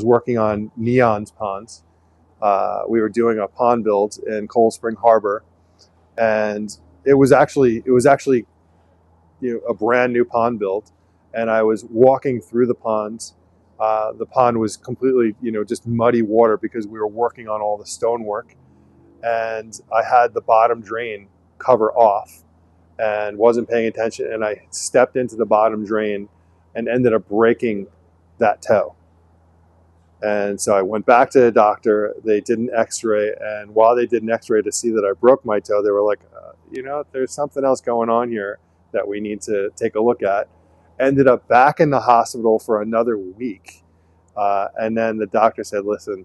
working on Neon's ponds. We were doing a pond build in Cold Spring Harbor, and it was actually you know, a brand new pond build. And I was walking through the ponds. The pond was completely, you know, just muddy water because we were working on all the stonework, and I had the bottom drain cover off and wasn't paying attention, and I stepped into the bottom drain and ended up breaking that toe. And so I went back to the doctor. They did an x-ray, and while they did an x-ray to see that I broke my toe, they were like, you know, there's something else going on here that we need to take a look at. Ended up back in the hospital for another week. And then the doctor said, listen,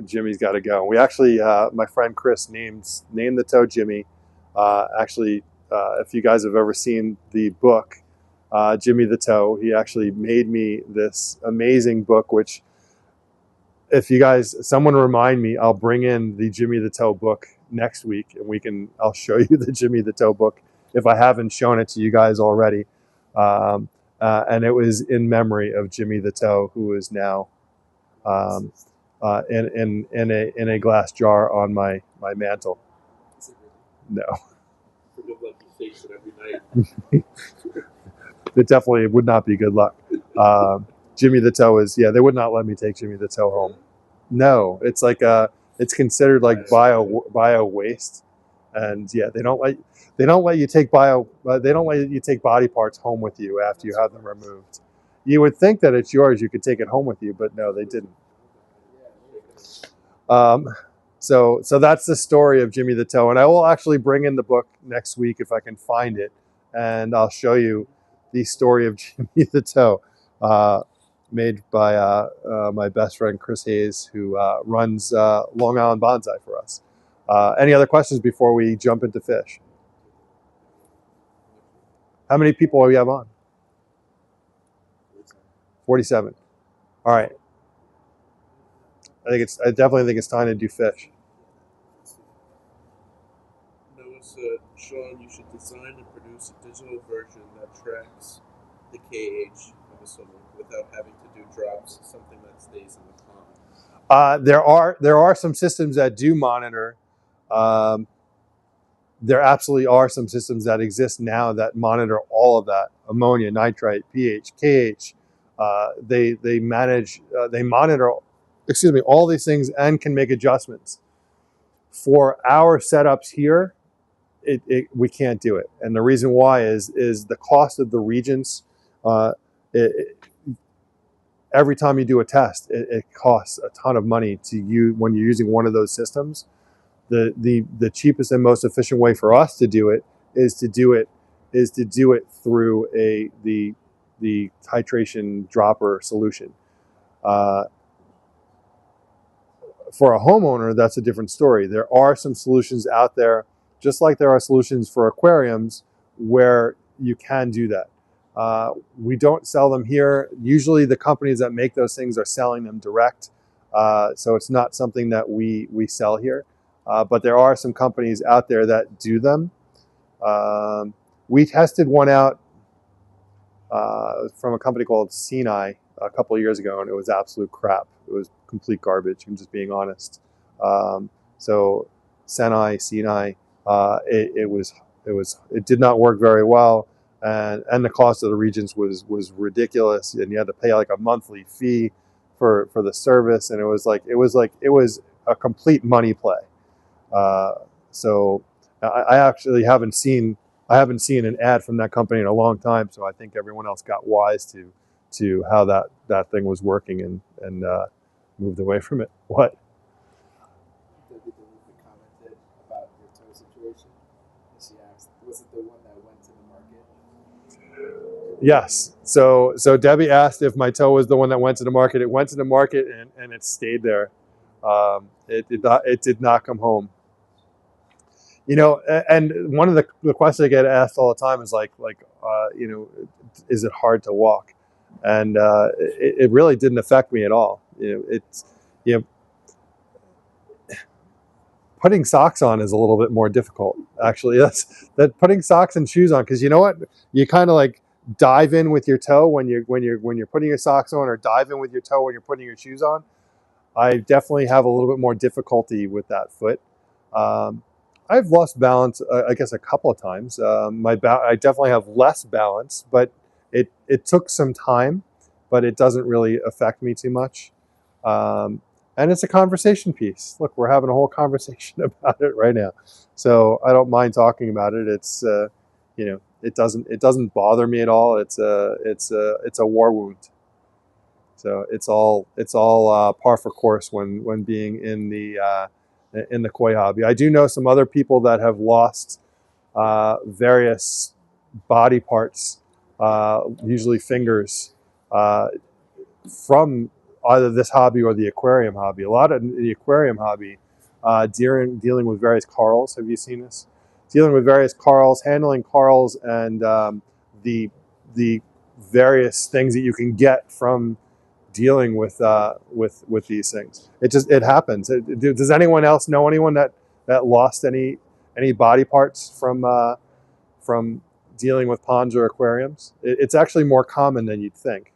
Jimmy's got to go. We actually, my friend Chris named the toe Jimmy. If you guys have ever seen the book, Jimmy the Toe, he actually made me this amazing book, which if you guys, someone remind me, I'll bring in the Jimmy the Toe book next week, and I'll show you the Jimmy the Toe book if I haven't shown it to you guys already. And it was in memory of Jimmy the Toe, who is now in a glass jar on my mantle. No. For good luck, he shakes it every night. it definitely would not be good luck. Jimmy the Toe is, yeah, they would not let me take Jimmy the Toe home. No, it's like it's considered like bio waste, and yeah, they don't let you take they don't let you take body parts home with you after you have them removed. You would think that it's yours, you could take it home with you, but no, they didn't. So that's the story of Jimmy the Toe, and I will actually bring in the book next week if I can find it, and I'll show you the story of Jimmy the Toe, made by my best friend Chris Hayes, who runs Long Island Bonsai for us. Any other questions before we jump into fish? How many people do we have on? 47. All right. I definitely think it's time to do fish. Noah said, Sean, you should design and produce a digital version that tracks the KH of a swimmer without having to do drops, something that stays in the pond. There are some systems that do monitor. There absolutely are some systems that exist now that monitor all of that: ammonia, nitrite, pH, KH. They manage, they monitor, all these things and can make adjustments. For our setups here, we can't do it, and the reason why is the cost of the reagents. Every time you do a test, it costs a ton of money to you when you're using one of those systems. The cheapest and most efficient way for us to do it is to do it through the titration dropper solution. For a homeowner, that's a different story. There are some solutions out there, just like there are solutions for aquariums, where you can do that. We don't sell them here. Usually the companies that make those things are selling them direct. So it's not something that we sell here. But there are some companies out there that do them. We tested one out from a company called Sinai a couple of years ago, and it was absolute crap. It was complete garbage. I'm just being honest. So Sinai, it did not work very well, and the cost of the reagents was ridiculous, and you had to pay like a monthly fee for the service, and it was a complete money play. So I actually haven't seen an ad from that company in a long time. So I think everyone else got wise to how that thing was working and moved away from it. What? Debbie commented about your toe situation. And she asked, was it the one that went to the market? Yes. So Debbie asked if my toe was the one that went to the market. It went to the market and it stayed there. It did not come home. And one of the questions I get asked all the time is is it hard to walk? And it really didn't affect me at all. Putting socks on is a little bit more difficult, actually. That putting socks and shoes on, because you know what, you kind of like dive in with your toe when you're putting your socks on, or dive in with your toe when you're putting your shoes on. I definitely have a little bit more difficulty with that foot. I've lost balance, I guess, a couple of times. I definitely have less balance, but it took some time, but it doesn't really affect me too much. And it's a conversation piece. Look, we're having a whole conversation about it right now, so I don't mind talking about it. It's it doesn't bother me at all. It's a war wound. So it's all par for course when being in the koi hobby. I do know some other people that have lost various body parts, usually fingers, from either this hobby or the aquarium hobby. A lot of the aquarium hobby, dealing with various corals. Have you seen this? Dealing with various corals, handling corals, and the various things that you can get from dealing with these things. It happens. Does anyone else know anyone that lost any body parts from dealing with ponds or aquariums? It's actually more common than you'd think.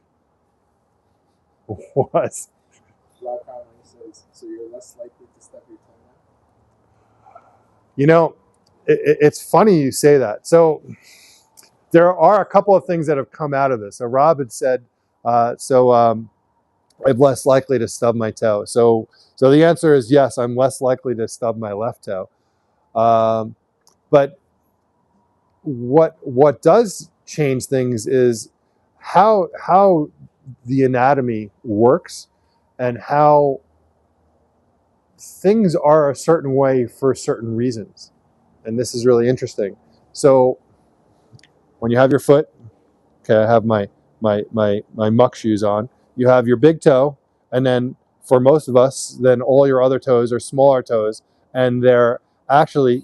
What? Rob Conley says, so you're less likely to stub your toe now? It's funny you say that. So there are a couple of things that have come out of this. So Rob had said, I'm less likely to stub my toe. So the answer is yes, I'm less likely to stub my left toe. But what does change things is how the anatomy works and how things are a certain way for certain reasons. And this is really interesting. So when you have your foot, okay, I have my muck shoes on. You have your big toe, and then for most of us, then all your other toes are smaller toes, and they're actually,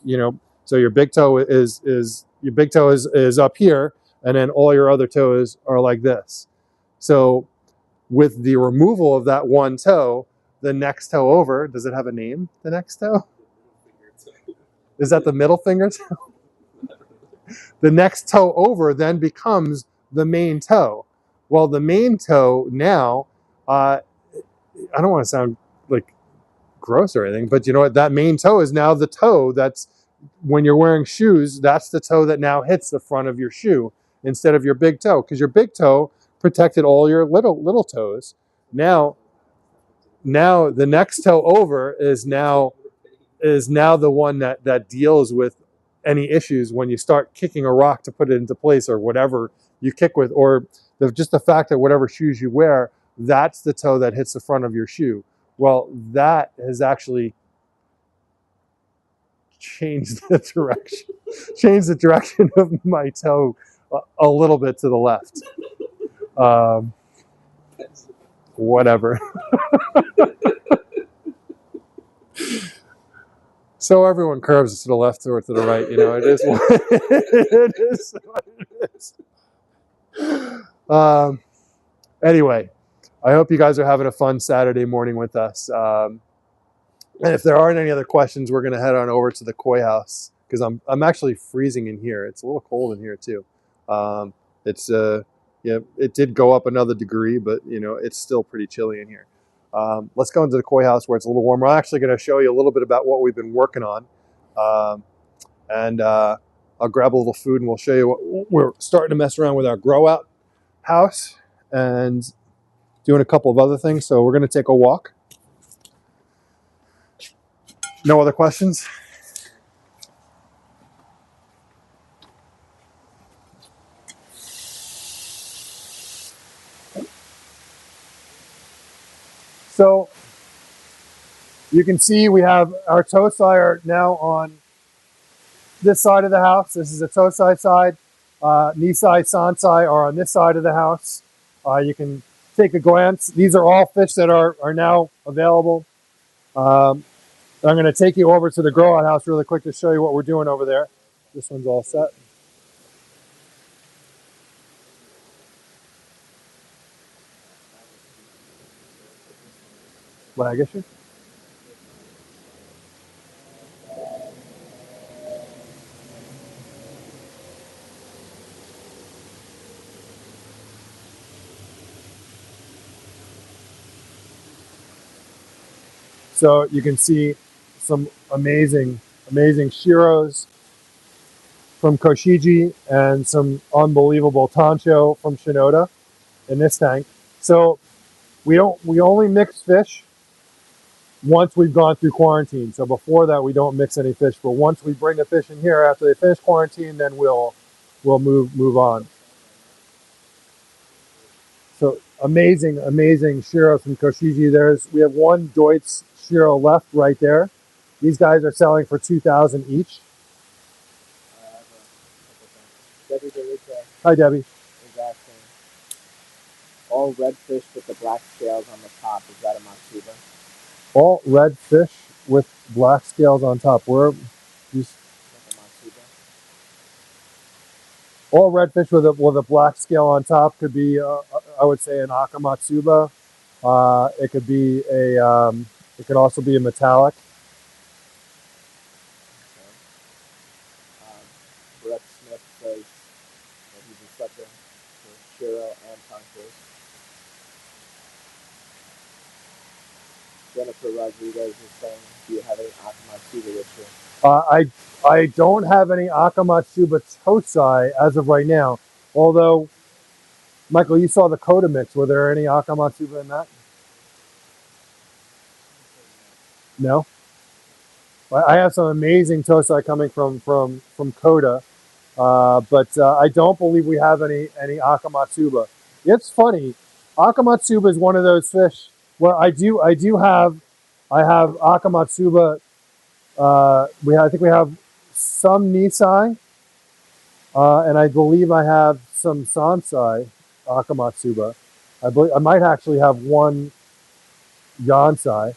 so your big toe is up here, and then all your other toes are like this. So with the removal of that one toe, the next toe over, does it have a name? The next toe? Is that the middle finger toe? The next toe over then becomes the main toe. Well, the main toe now, I don't want to sound like gross or anything, but you know what? That main toe is now the toe that's, when you're wearing shoes, that's the toe that now hits the front of your shoe instead of your big toe, because your big toe protected all your little toes. Now the next toe over is now the one that deals with any issues when you start kicking a rock to put it into place, or whatever you kick with, or just the fact that whatever shoes you wear, that's the toe that hits the front of your shoe. Well, that has actually changed the direction of my toe a little bit to the left. Whatever. So everyone curves to the left or to the right. It is what it is. What it is. Anyway, I hope you guys are having a fun Saturday morning with us. And if there aren't any other questions, we're going to head on over to the koi house, because I'm actually freezing in here. It's a little cold in here too. It did go up another degree, but it's still pretty chilly in here. Let's go into the koi house where it's a little warmer. I'm actually going to show you a little bit about what we've been working on. And I'll grab a little food and we'll show you what we're starting to mess around with our grow out house and doing a couple of other things. So we're going to take a walk. No other questions? So you can see we have our tosai are now on this side of the house. This is the tosai side. Nisai, Sansai are on this side of the house. You can take a glance. These are all fish that are now available. I'm going to take you over to the grow out house really quick to show you what we're doing over there. This one's all set. What I guess you? So you can see some amazing shiros from Koshiji and some unbelievable tancho from Shinoda in this tank. So we only mix fish once we've gone through quarantine. So before that, we don't mix any fish. But once we bring the fish in here after they finish quarantine, then we'll move on. So amazing shiro from Koshiji. We have one Deutz shiro left right there. These guys are selling for $2,000 each. Debbie DeLuca Hi, Debbie. is asking, all red fish with the black scales on the top, is that a Matsuba? All red fish with black scales on top. All red fish with a black scale on top could be, I would say, an Akamatsuba. It could be it could also be a metallic. Brett Smith says that he's a sucker for Shiro and Tankos. Jennifer Rodriguez is saying, do you have any Akamatsuba with you? I don't have any Akamatsuba Tosai as of right now. Although, Michael, you saw the Coda mix. Were there any Akamatsuba in that? No. I have some amazing Tosai coming from Coda, but I don't believe we have any Akamatsuba. It's funny. Akamatsuba is one of those fish where I have Akamatsuba. I think we have some Nisai, and I believe I have some Sansai Akamatsuba. I might actually have one Yansai.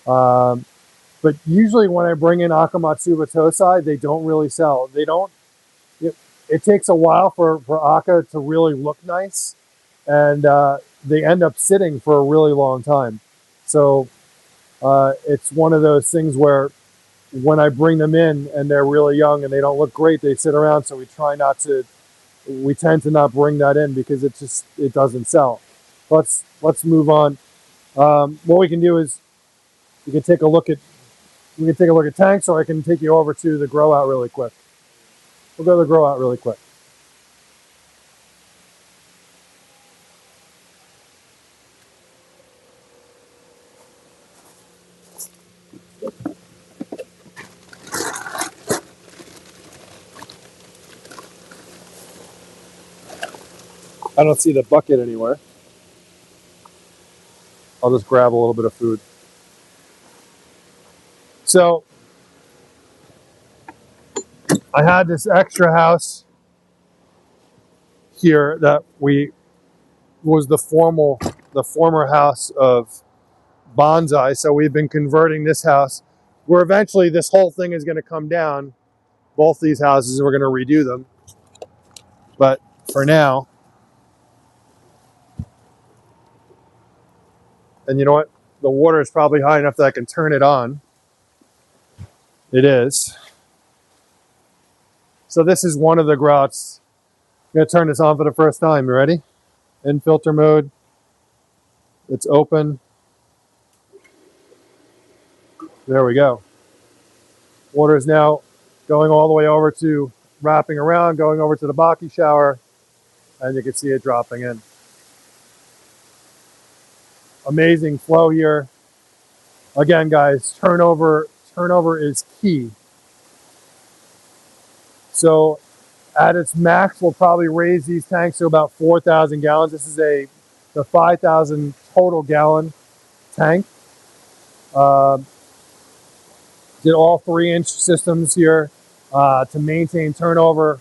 Um, but usually when I bring in Akamatsuba Tosai, they don't really sell. They don't. It takes a while for Aka to really look nice, and they end up sitting for a really long time. So it's one of those things where when I bring them in and they're really young and they don't look great, they sit around. So we tend to not bring that in because it doesn't sell. Let's move on. What we can do is we can take a look at tanks, or I can take you over to the grow out really quick. We'll go to the grow out really quick. I don't see the bucket anywhere. I'll just grab a little bit of food. So I had this extra house here that was the former house of Bonsai. So we've been converting this house where eventually this whole thing is going to come down, both these houses, and we're going to redo them. But for now, and you know what? The water is probably high enough that I can turn it on. It is. So this is one of the grouts. I'm going to turn this on for the first time. You ready? In filter mode. It's open. There we go. Water is now going all the way over to wrapping around, going over to the Baki shower, and you can see it dropping in. Amazing flow here. Again, guys, turnover is key. So at its max, we'll probably raise these tanks to about 4,000 gallons. This is the 5,000 total gallon tank. Did all 3-inch systems here to maintain turnover.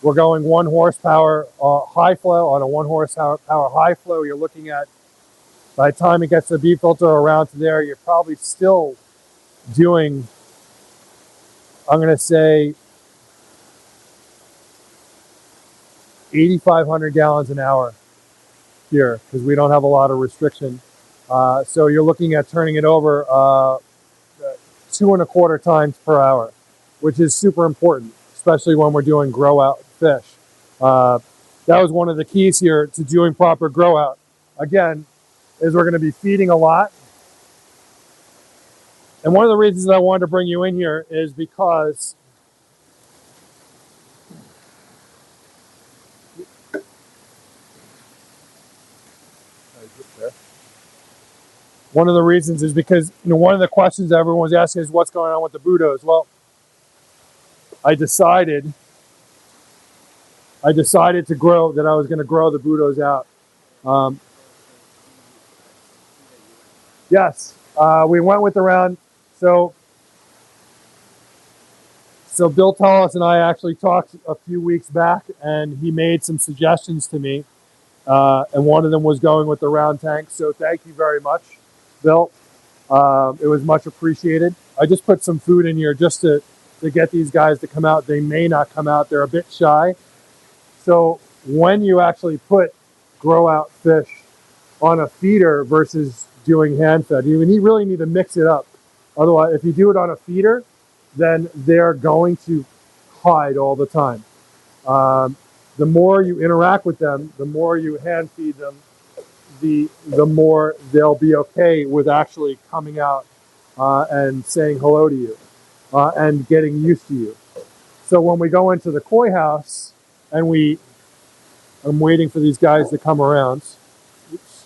We're going 1 horsepower high flow. On a 1 horsepower high flow, you're looking at, by the time it gets the beef filter around to there, you're probably still doing, I'm going to say, 8,500 gallons an hour here because we don't have a lot of restriction. So you're looking at turning it over 2.25 times per hour, which is super important, especially when we're doing grow out fish. That was one of the keys here to doing proper grow out. Again, is we're going to be feeding a lot. And one of the reasons I wanted to bring you in here is because one of the questions everyone was asking is what's going on with the Budos. Well, I decided to grow, that I was going to grow the Budos out. Yes, we went with around, so Bill Tullis and I actually talked a few weeks back, and he made some suggestions to me, and one of them was going with the round tank. So thank you very much, Bill. It was much appreciated. I just put some food in here just to get these guys to come out. They may not come out. They're a bit shy. So when you actually put grow out fish on a feeder versus doing hand fed, you really need to mix it up. Otherwise, if you do it on a feeder, then they're going to hide all the time. The more you interact with them, the more you hand feed them, the more they'll be okay with actually coming out and saying hello to you. and getting used to you. So when we go into the koi house and I'm waiting for these guys to come around. Oops.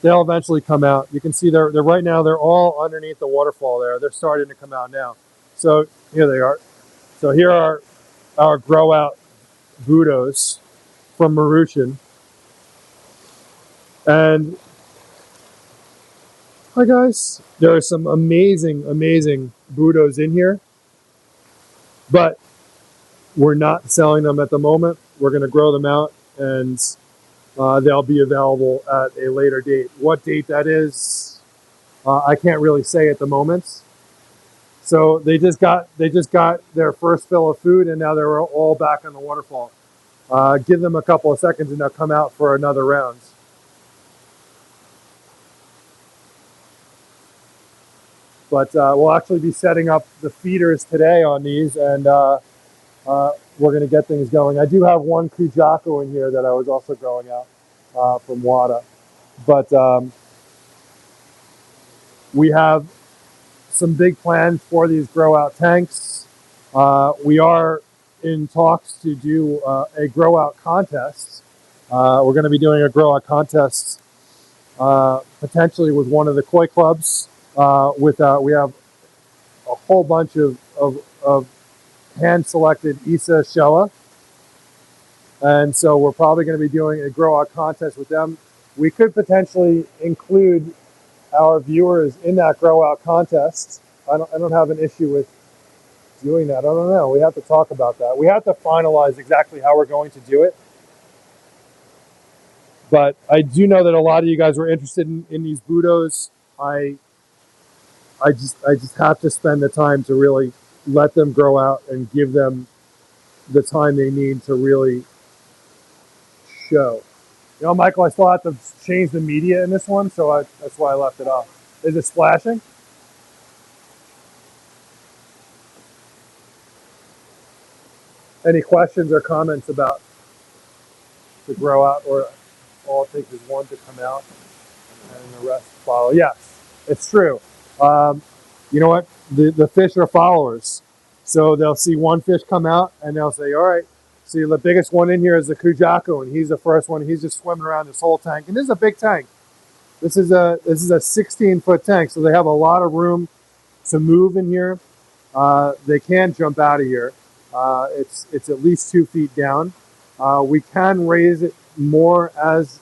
They'll eventually come out. You can see they're right now, they're all underneath the waterfall there. They're starting to come out now. So here they are. So here are our grow out budos from Mauritian. And hi guys, there are some amazing, amazing budos in here, but we're not selling them at the moment. We're going to grow them out and they'll be available at a later date. What date that is, I can't really say at the moment. So they just got their first fill of food, and now they're all back on the waterfall. Give them a couple of seconds, and they'll come out for another round. But we'll actually be setting up the feeders today on these, and we're going to get things going. I do have one Kujaku in here that I was also growing out from WADA. But we have some big plans for these grow out tanks. We are in talks to do a grow out contest. We're going to be doing a grow out contest potentially with one of the koi clubs. We have a whole bunch of hand selected Isa Shella. And so we're probably going to be doing a grow out contest with them. We could potentially include our viewers in that grow out contest. I don't have an issue with doing that. I don't know. We have to talk about that. We have to finalize exactly how we're going to do it. But I do know that a lot of you guys were interested in these budos. I just have to spend the time to really let them grow out and give them the time they need to really show. You know, Michael, I still have to change the media in this one, so that's why I left it off. Is it splashing? Any questions or comments about the grow out, or all it takes is one to come out and the rest follow? Yes, it's true. You know what? The fish are followers. So they'll see one fish come out and they'll say, all right, see, the biggest one in here is the Kujaku, and he's the first one. He's just swimming around this whole tank. And this is a big tank. This is a 16-foot tank, so they have a lot of room to move in here. They can jump out of here. It's at least 2 feet down. We can raise it more as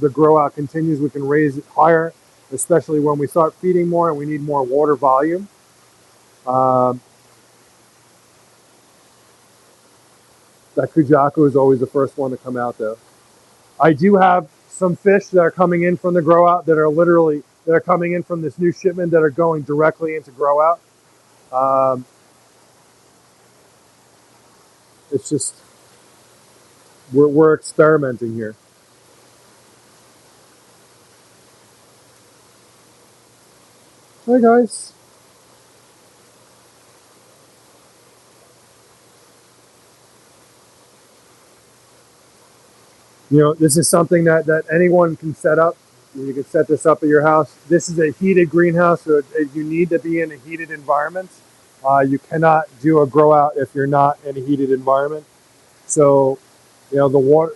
the grow out continues. We can raise it higher, especially when we start feeding more and we need more water volume. That Kujaku is always the first one to come out, though. I do have some fish that are coming in from the grow out that are coming in from this new shipment that are going directly into grow out. It's just we're experimenting here. Hi guys. You know, this is something that anyone can set up. You can set this up at your house. This is a heated greenhouse, so you need to be in a heated environment. You cannot do a grow out if you're not in a heated environment. So, you know, the water,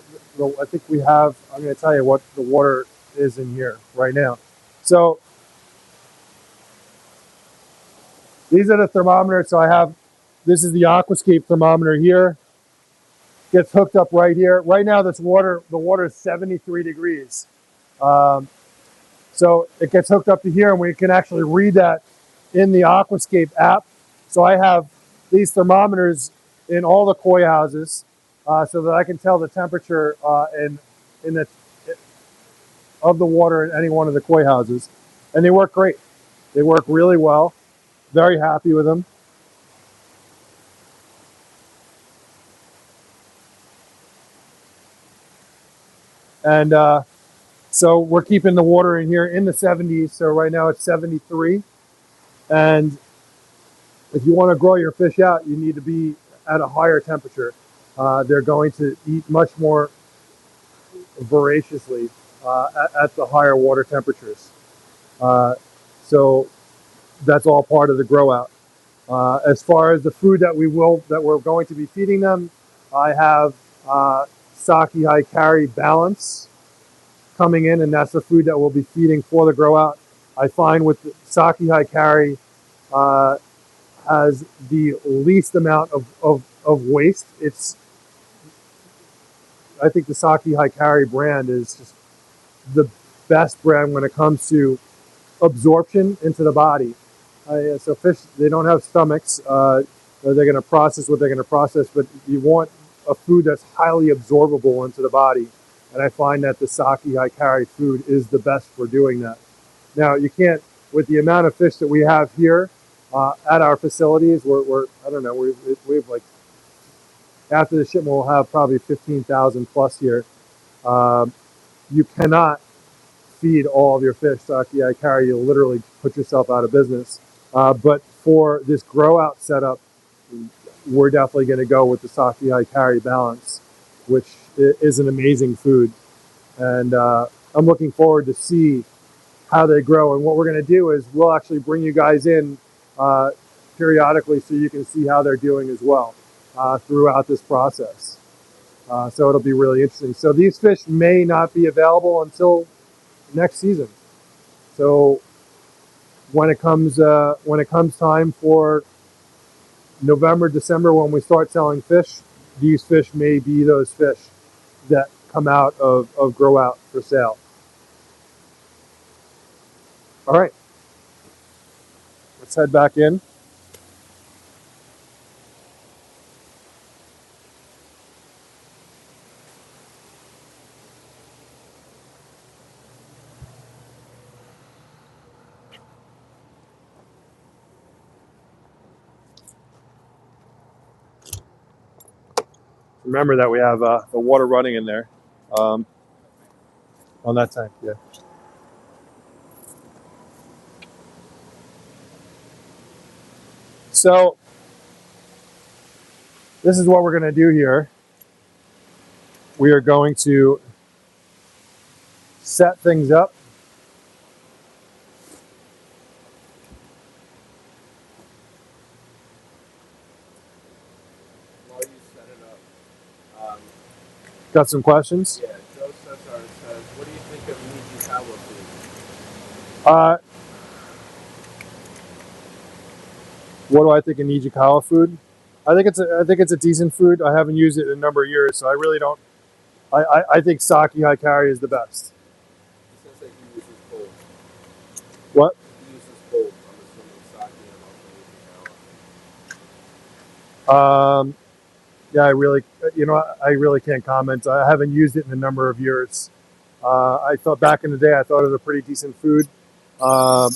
I think we have, I'm going to tell you what the water is in here right now. So these are the thermometers. So this is the Aquascape thermometer here. Gets hooked up right here. Right now, the water is 73 degrees. So it gets hooked up to here, and we can actually read that in the Aquascape app. So I have these thermometers in all the koi houses, so that I can tell the temperature of the water in any one of the koi houses, and they work great. They work really well. Very happy with them. And so we're keeping the water in here in the 70s. So right now it's 73. And if you want to grow your fish out, you need to be at a higher temperature. They're going to eat much more voraciously at the higher water temperatures. So that's all part of the grow out. As far as the food that we're going to be feeding them, I have Saki High Carry Balance coming in, and that's the food that we'll be feeding for the grow out. I find with the Saki High Carry uh, has the least amount of waste. I think the Saki High Carry brand is just the best brand when it comes to absorption into the body. So fish, they don't have stomachs. They're going to process what they're going to process, but you want a food that's highly absorbable into the body. And I find that the Saki High Carry food is the best for doing that. Now, you can't, with the amount of fish that we have here at our facilities, we're I don't know, we have like, after the shipment, we'll have probably 15,000 plus here. Um, you cannot feed all of your fish Saki I carry. You'll literally put yourself out of business. But for this grow out setup, we're definitely going to go with the Saki I carry balance, which is an amazing food. And I'm looking forward to see how they grow. And what we're going to do is we'll actually bring you guys in uh, periodically so you can see how they're doing as well throughout this process. So it'll be really interesting. So these fish may not be available until next season. So when it comes time for November, December, when we start selling fish, these fish may be those fish that come out of grow out for sale. All right, let's head back in. Remember that we have the water running in there um, on that tank. Yeah. So this is what we're going to do here. We are going to set things up. While you set it up, Got some questions? yeah, Joe Cesar says, what do you think of Nijikawa food? Uh, what do I think of Nijikawa food? I think it's a decent food. I haven't used it in a number of years, so I really don't. I think Saki High Carry is the best. He says that he uses cold. What? He uses cold. I'm assuming sake and also Nijikawa. Yeah, I really can't comment. I haven't used it in a number of years. I thought back in the day, I thought it was a pretty decent food. Um,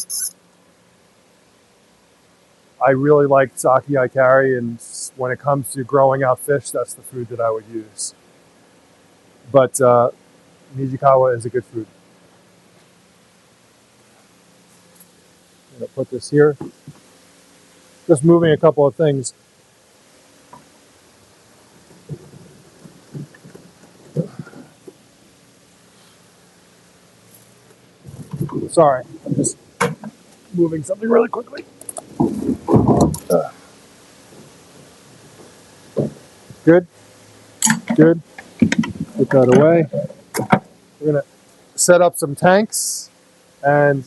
I really like Saki I carry, and when it comes to growing out fish, that's the food that I would use. But Nijikawa is a good food. I'm gonna put this here. Just moving a couple of things. Sorry, I'm just moving something really quickly. Good, good. Put that away. We're gonna set up some tanks, and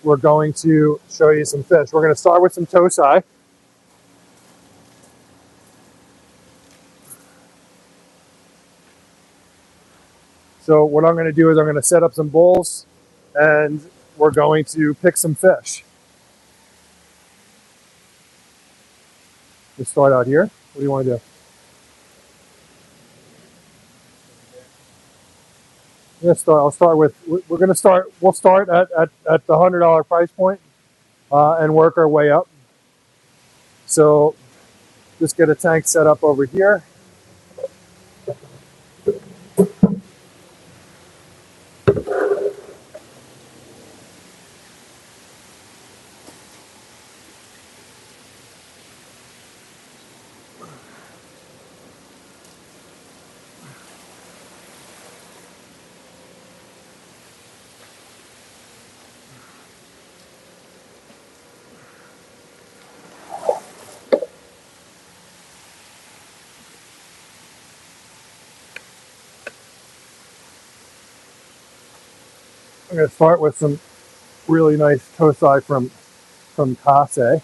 we're going to show you some fish. We're going to start with some tosai. So what I'm going to do is I'm going to set up some bowls, and we're going to pick some fish. Let's start out here. What do you want to do? I'll start with. We're going to start. We'll start at the $100 price point, and work our way up. So just get a tank set up over here. I'm going to start with some really nice tosai from Kase.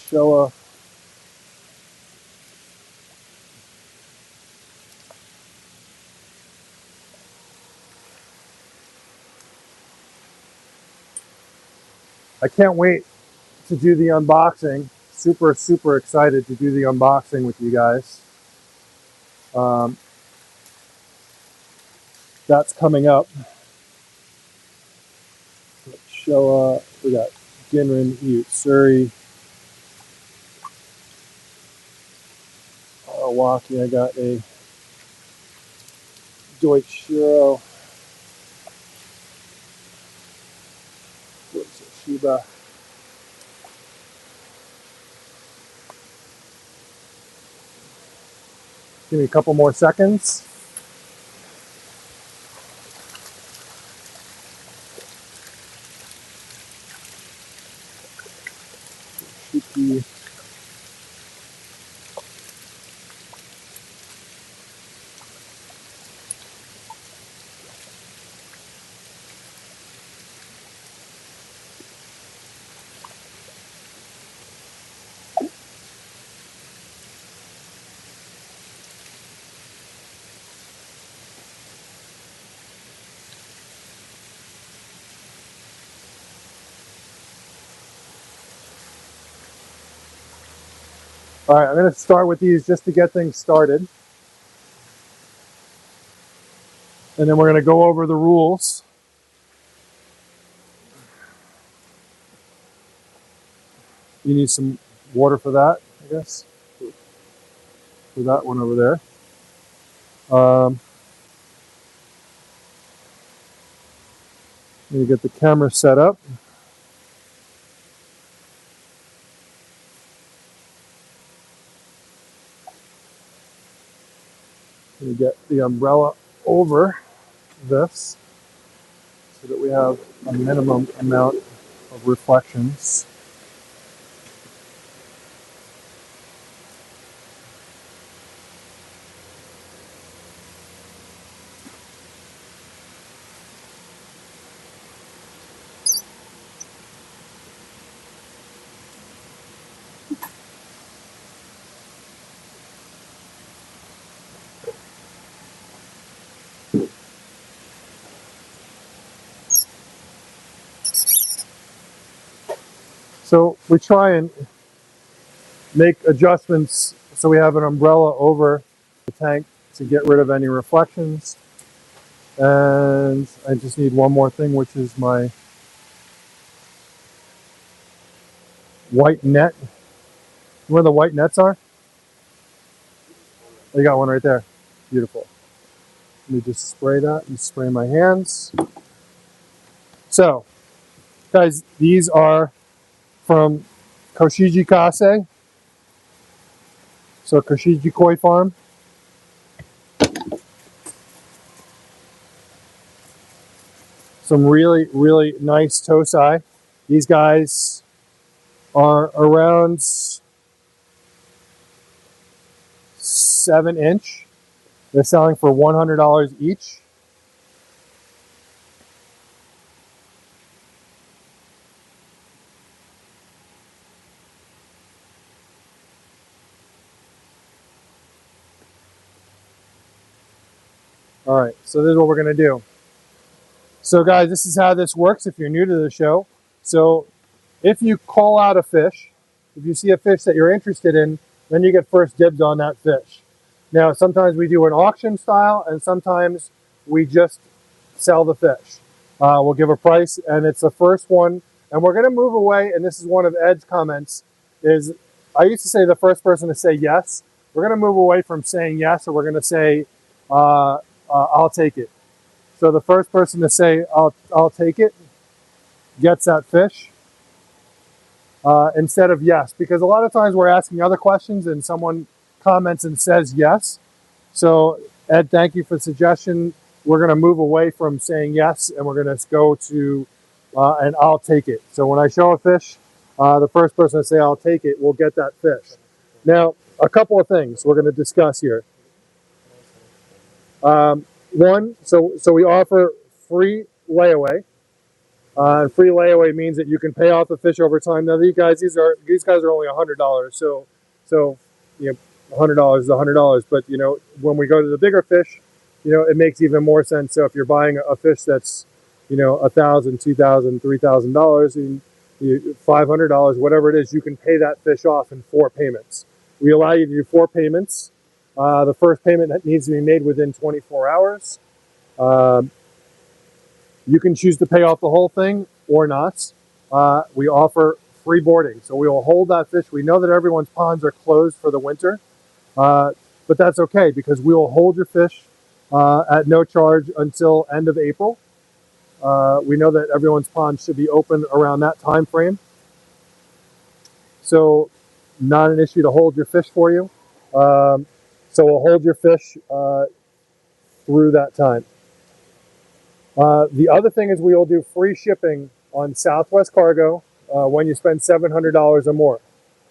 Showa. I can't wait to do the unboxing. Super, super excited to do the unboxing with you guys. That's coming up. Showa, we got Ginrin, Utsuri, Waki. I got a Deutschero, Shiba. Give me a couple more seconds. Shiki. All right, I'm going to start with these just to get things started. And then we're going to go over the rules. You need some water for that, I guess. For that one over there. I'm going to get the camera set up. I'm going to get the umbrella over this so that we have a minimum amount of reflections. So we try and make adjustments so we have an umbrella over the tank to get rid of any reflections. And I just need one more thing, which is my white net. Where the white nets are? Oh, you got one right there. Beautiful. Let me just spray that and spray my hands. So, guys, these are from Koshiji Kase. So Koshiji Koi Farm. Some really, really nice tosai. These guys are around 7-inch. They're selling for $100 each. All right, so this is what we're gonna do. So guys, this is how this works if you're new to the show. So if you call out a fish, if you see a fish that you're interested in, then you get first dibs on that fish. Now, sometimes we do an auction style, and sometimes we just sell the fish. We'll give a price, and it's the first one. And we're going to move away, and this is one of Ed's comments, is I used to say the first person to say yes. We're going to move away from saying yes, or we're going to say, I'll take it. So the first person to say, I'll take it, gets that fish. Instead of yes, because a lot of times we're asking other questions and someone comments and says yes. So Ed, thank you for the suggestion. We're going to move away from saying yes, and we're going to go to and I'll take it. So when I show a fish, the first person to say I'll take it will get that fish. Now, a couple of things we're going to discuss here. One, so we offer free layaway. And free layaway means that you can pay off the fish over time. Now these guys are only $100. So you know, $100 is $100. But you know, when we go to the bigger fish, you know, it makes even more sense. So if you're buying a fish that's, you know, $1,000, $2,000, $3,000, and $500, whatever it is, you can pay that fish off in 4 payments. We allow you to do 4 payments. The first payment needs to be made within 24 hours. You can choose to pay off the whole thing or not. We offer free boarding. So we will hold that fish. We know that everyone's ponds are closed for the winter, but that's okay because we will hold your fish at no charge until end of April. We know that everyone's pond should be open around that time frame. So not an issue to hold your fish for you. So we'll hold your fish through that time. The other thing is we will do free shipping on Southwest Cargo when you spend $700 or more.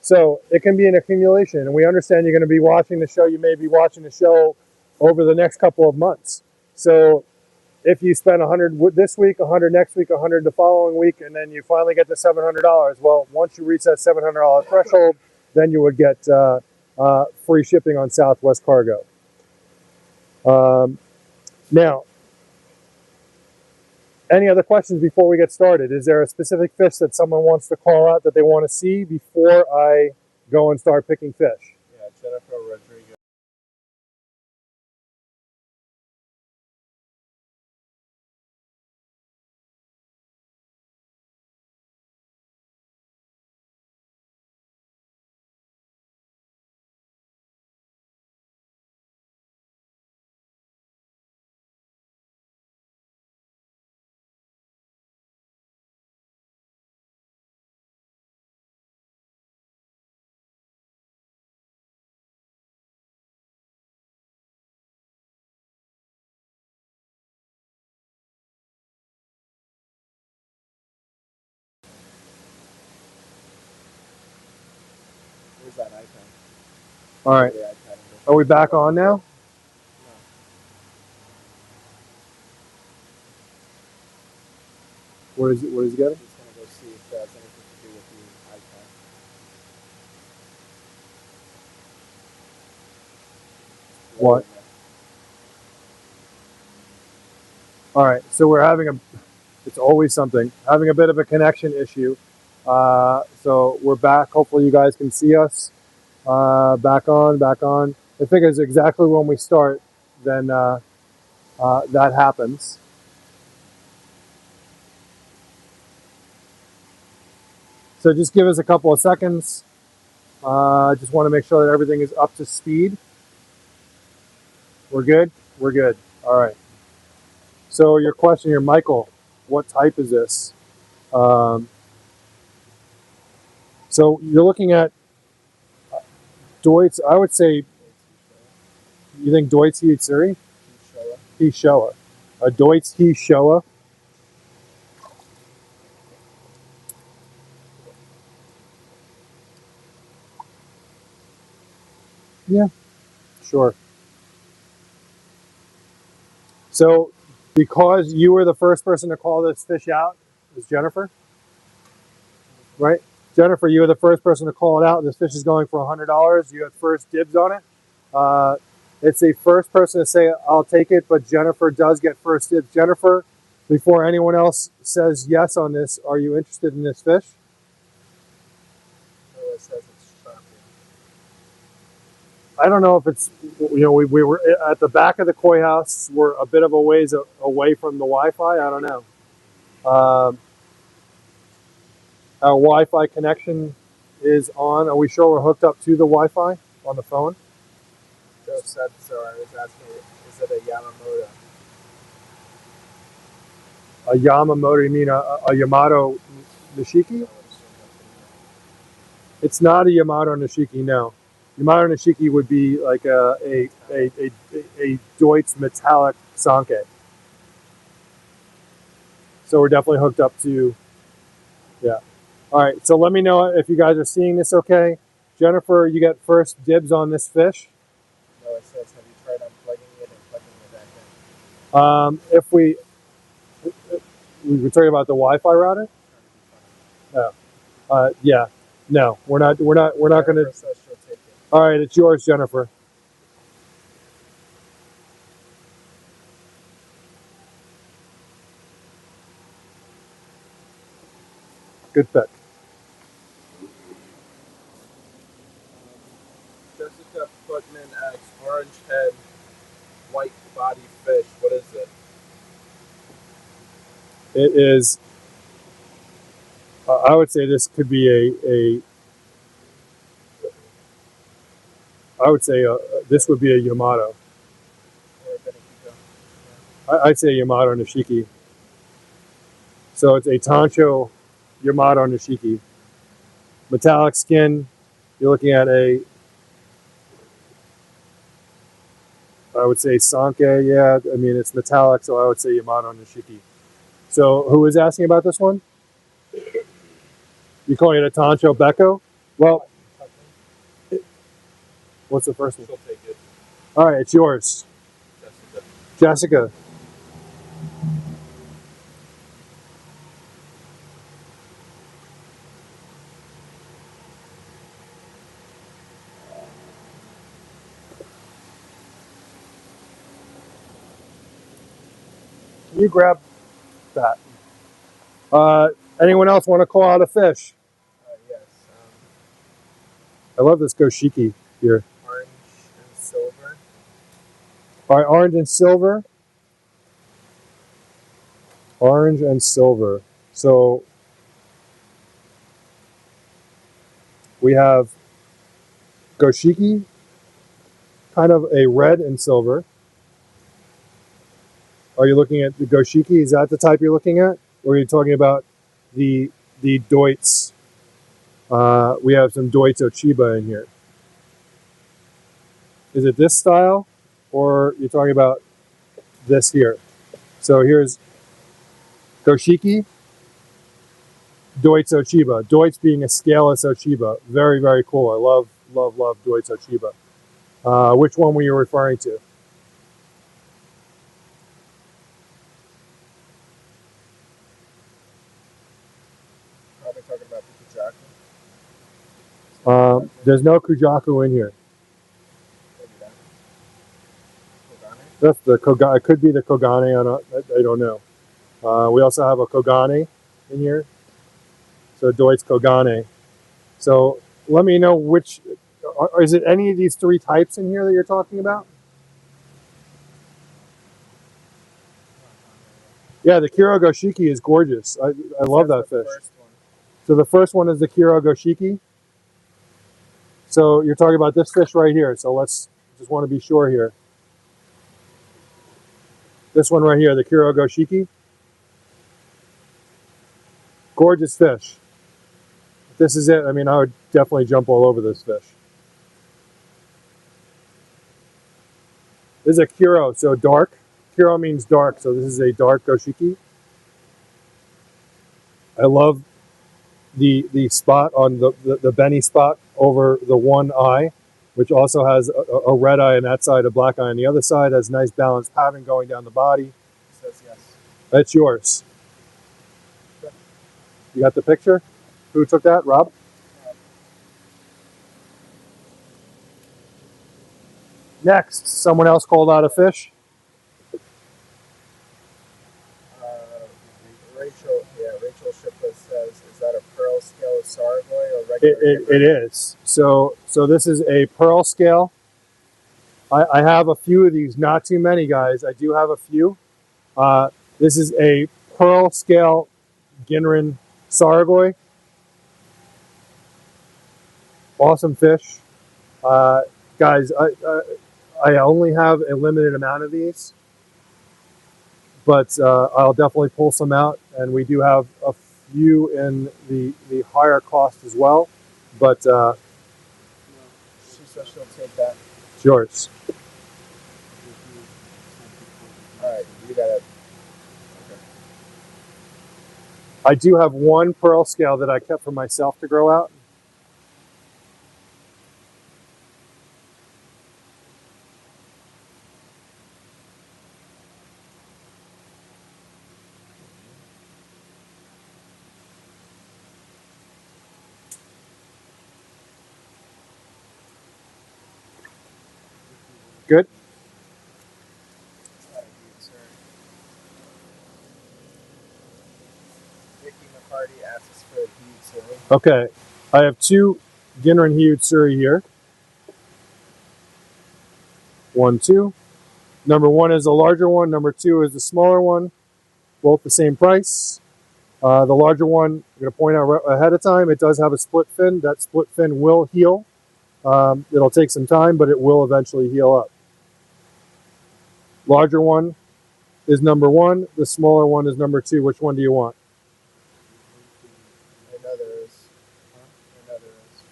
So it can be an accumulation, and we understand you're going to be watching the show. You may be watching the show over the next couple of months. So if you spend 100 this week, 100 next week, 100 the following week, and then you finally get to $700, well, once you reach that $700 threshold, then you would get free shipping on Southwest Cargo. Now, any other questions before we get started? Is there a specific fish that someone wants to call out that they want to see before I go and start picking fish? Yeah, Jennifer Rodriguez. Where's that icon? All right. Are we back on now? What is it? What is it getting? He's going to go see if that has anything to do with the icon. What? All right. So we're having it's always something, having a bit of a connection issue. So we're back. Hopefully you guys can see us. Back on. I think it's exactly when we start, then that happens. So just give us a couple of seconds. Just want to make sure that everything is up to speed. We're good? We're good. All right. So your question here, Michael, what type is this? So you're looking at Deutz. I would say, you think Deutz Hietsuri? Hishoa. A Deutz Hishoa. Yeah, sure. So because you were the first person to call this fish out, is Jennifer, right? Jennifer, you were the first person to call it out. This fish is going for $100. You had first dibs on it. It's the first person to say, I'll take it, but Jennifer does get first dibs. Jennifer, before anyone else says yes on this, are you interested in this fish? No, it says it's choppy. I don't know if it's, you know, we were at the back of the koi house. We're a bit of a ways away from the Wi-Fi. I don't know. Our Wi-Fi connection is on. Are we sure we're hooked up to the Wi-Fi on the phone? Joe said so. I was asking, is it a Yamamoto? A Yamamoto, you mean a Yamato Nishiki? It's not a Yamato Nishiki, no. Yamato Nishiki would be like a Deutz metallic Sanke. So we're definitely hooked up to, yeah. All right, so let me know if you guys are seeing this okay. Jennifer, you get first dibs on this fish. No, it says, have you tried unplugging it and plugging it back in? If we were talking about the Wi-Fi router. No. Yeah. No, we're not going to. Says she'll take it. All right, it's yours, Jennifer. Good pick. Jessica Putman asks, orange head, white body fish. What is it? It is. I would say this could be a. I would say this would be a Yamato. Or a Benedito. I'd say Yamato Nishiki. So it's a Tancho Yamato Nishiki. Metallic skin. You're looking at a. I would say Sanke. Yeah, I mean it's metallic, so I would say Yamato Nishiki. So who was asking about this one? You calling it a Tancho Becco? Well, what's the first one? She'll take it. All right, it's yours, Jessica. Jessica. Can you grab that? Anyone else want to call out a fish? Yes. I love this Goshiki here. Orange and silver. All right, orange and silver. Orange and silver. So we have Goshiki, kind of a red and silver. Are you looking at the Goshiki? Is that the type you're looking at? Or are you talking about the Deutz? We have some Deutz Ochiba in here. Is it this style? Or you're talking about this here? So here's Goshiki, Deutz Ochiba. Deutz being a scaleless Ochiba. Very, very cool. I love Deutz Ochiba. Which one were you referring to? Probably talking about the Kujaku. There's no Kujaku in here. Maybe that. Kogane? That's the Kogane. It could be the Kogane. I don't know. We also have a Kogane in here. So Deutz Kogane. So let me know which. Is it any of these three types in here that you're talking about? Yeah, the Kiro Goshiki is gorgeous. I love that fish. So the first one is the Kiro Goshiki. So you're talking about this fish right here. So let's just want to be sure here. This one right here, the Kiro Goshiki. Gorgeous fish. If this is it, I mean, I would definitely jump all over this fish. This is a Kiro, so dark. Kiro means dark, so this is a dark Goshiki. I love the spot on the Benny spot over the one eye, which also has a red eye on that side, a black eye on the other side, has nice balanced pattern going down the body. It says yes. That's yours. You got the picture? Who took that? Rob? Next, someone else called out a fish. Rachel Shippa says, is that a pearl scale of Sargoy or regular? It is. So this is a pearl scale. I have a few of these, not too many, guys. I do have a few. This is a pearl scale Ginrin Sargoy. Awesome fish. Guys, I only have a limited amount of these, but I'll definitely pull some out, and we do have a few in the higher cost as well. But No, she's So she'll take that. It's yours. All right, you got it. I do have one pearl scale that I kept for myself to grow out. Good. Vicky McCarty asks for a huge survey. Okay. I have two Ginran Hued Surrey here. 1, 2. Number 1 is the larger one. Number 2 is the smaller one. Both the same price. The larger one, I'm going to point out ahead of time, it does have a split fin. That split fin will heal. It'll take some time, but it will eventually heal up. Larger one is number 1. The smaller one is number 2. Which one do you want? I know there is. I know there is.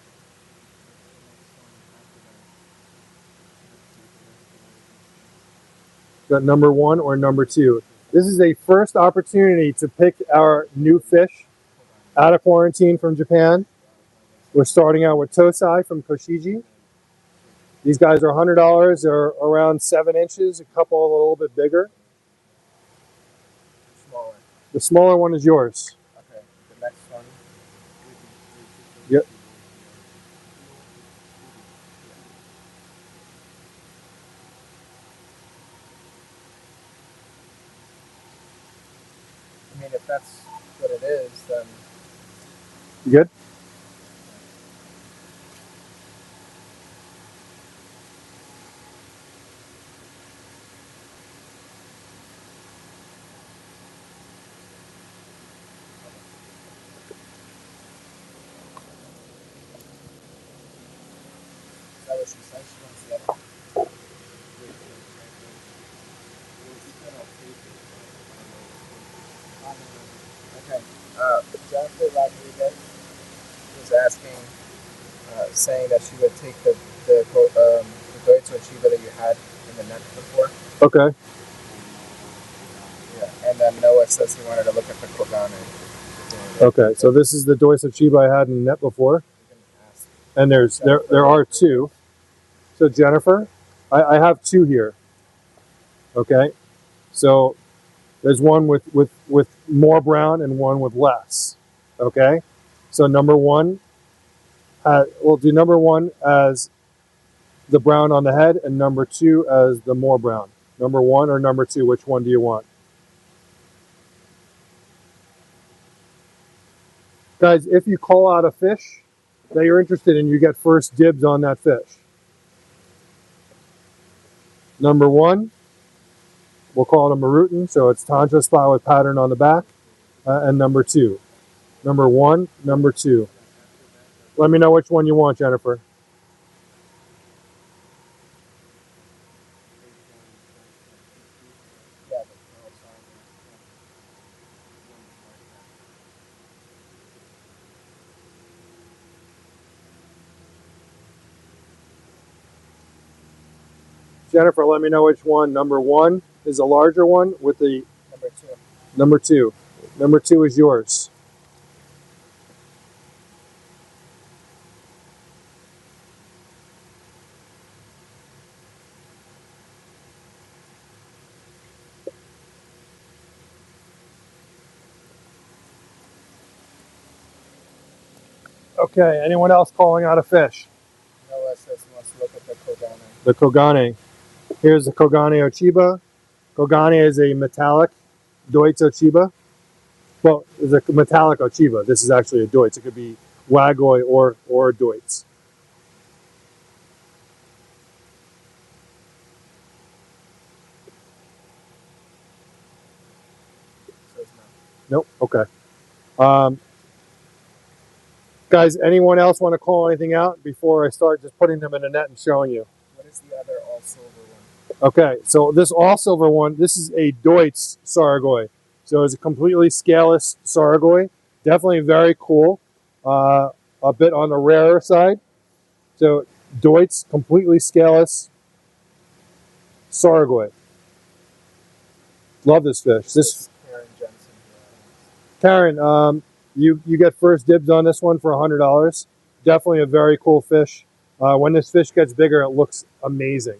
Got number 1 or number 2. This is a first opportunity to pick our new fish out of quarantine from Japan. We're starting out with Tosai from Koshiji. These guys are $100. They're around 7 inches, a couple a little bit bigger. Smaller. The smaller one is yours. Okay. The next one. Yep. I mean, if that's what it is, then. You good? Is that what she said? She wants the other. Okay. Jennifer Rodriguez was asking, saying that she would take the Deutsche Chiba that you had in the net before. Okay. Yeah. And then Noah says he wanted to look at the Kogane. Okay, so this is the Deutsche Chiba I had in net before. And there are 2. So Jennifer, I have 2 here. Okay. So there's one with more brown and one with less. Okay. So number 1, we'll do number 1 as the brown on the head and number 2 as the more brown. Number 1 or number 2, which one do you want? Guys, if you call out a fish that you're interested in, you get first dibs on that fish. Number 1, we'll call it a Marutan, so it's Tantra spot with pattern on the back. And number 2. Number 1, number 2. Let me know which one you want, Jennifer. Jennifer, let me know which one. Number 1 is a larger one with the Number 2. number 2. Number 2 is yours. Okay, anyone else calling out a fish? Noah says he wants to look at the Kogane. The Kogane. Here's the Kogane Ochiba. Kogane is a metallic Deutz Ochiba. Well, it's a metallic Ochiba. This is actually a Deutz. It could be Wagoi or Deutz. Says no. Nope. Okay. Guys, anyone else want to call anything out before I start just putting them in a net and showing you? What is the other all silver one? Okay, so this all silver one, this is a Deutz Saragoi. So it's a completely scaleless Saragoi. Definitely very cool. A bit on the rarer side. So Deutz, completely scaleless Sargoy. Love this fish. This Karen Jensen. Karen, you get first dibs on this one for $100. Definitely a very cool fish. When this fish gets bigger, it looks amazing.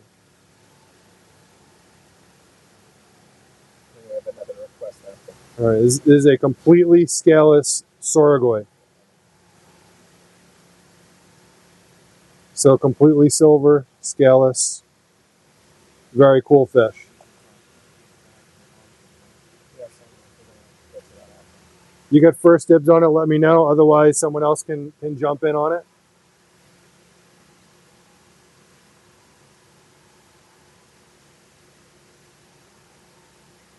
We have another request after. All right, this is a completely scaleless Sargoy. So completely silver, scaleless, very cool fish. You get first dibs on it, let me know. Otherwise, someone else can jump in on it.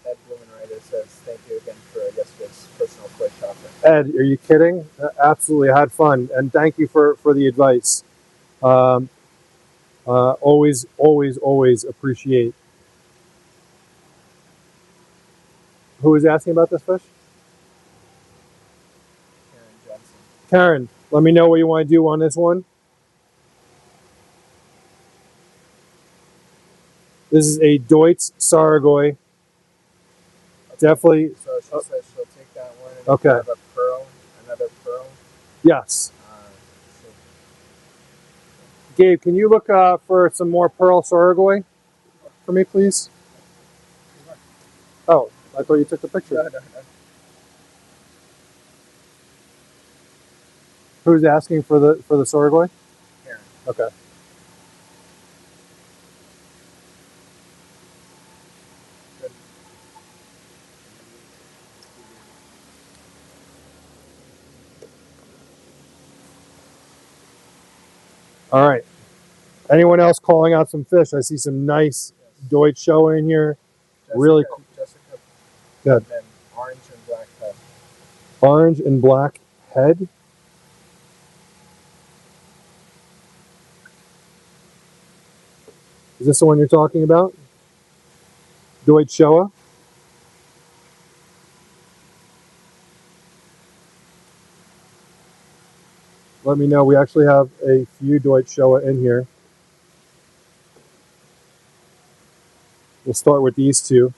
Ed Blumenreiter says, thank you again for yesterday's personal koi shopping. Ed, are you kidding? Absolutely, I had fun. And thank you for the advice. Always, always, always appreciate. Who was asking about this fish? Karen Jensen. Karen, let me know what you want to do on this one. This is a Deutz Sargoy. Definitely. So she says she'll take that one. And Okay. Have a pearl, another pearl. Yes. So Gabe, can you look for some more Pearl Sargoy for me, please? Oh, I thought you took the picture. no. Who's asking for the Sargoy? Karen. Okay. Good. All right. Anyone else calling out some fish? I see some nice Deutsch show in here. Really cool. Jessica. Good. And then orange and black head. Orange and black head. Is this the one you're talking about? Deutsch Showa? Let me know. We actually have a few Deutsch Showa in here. We'll start with these two.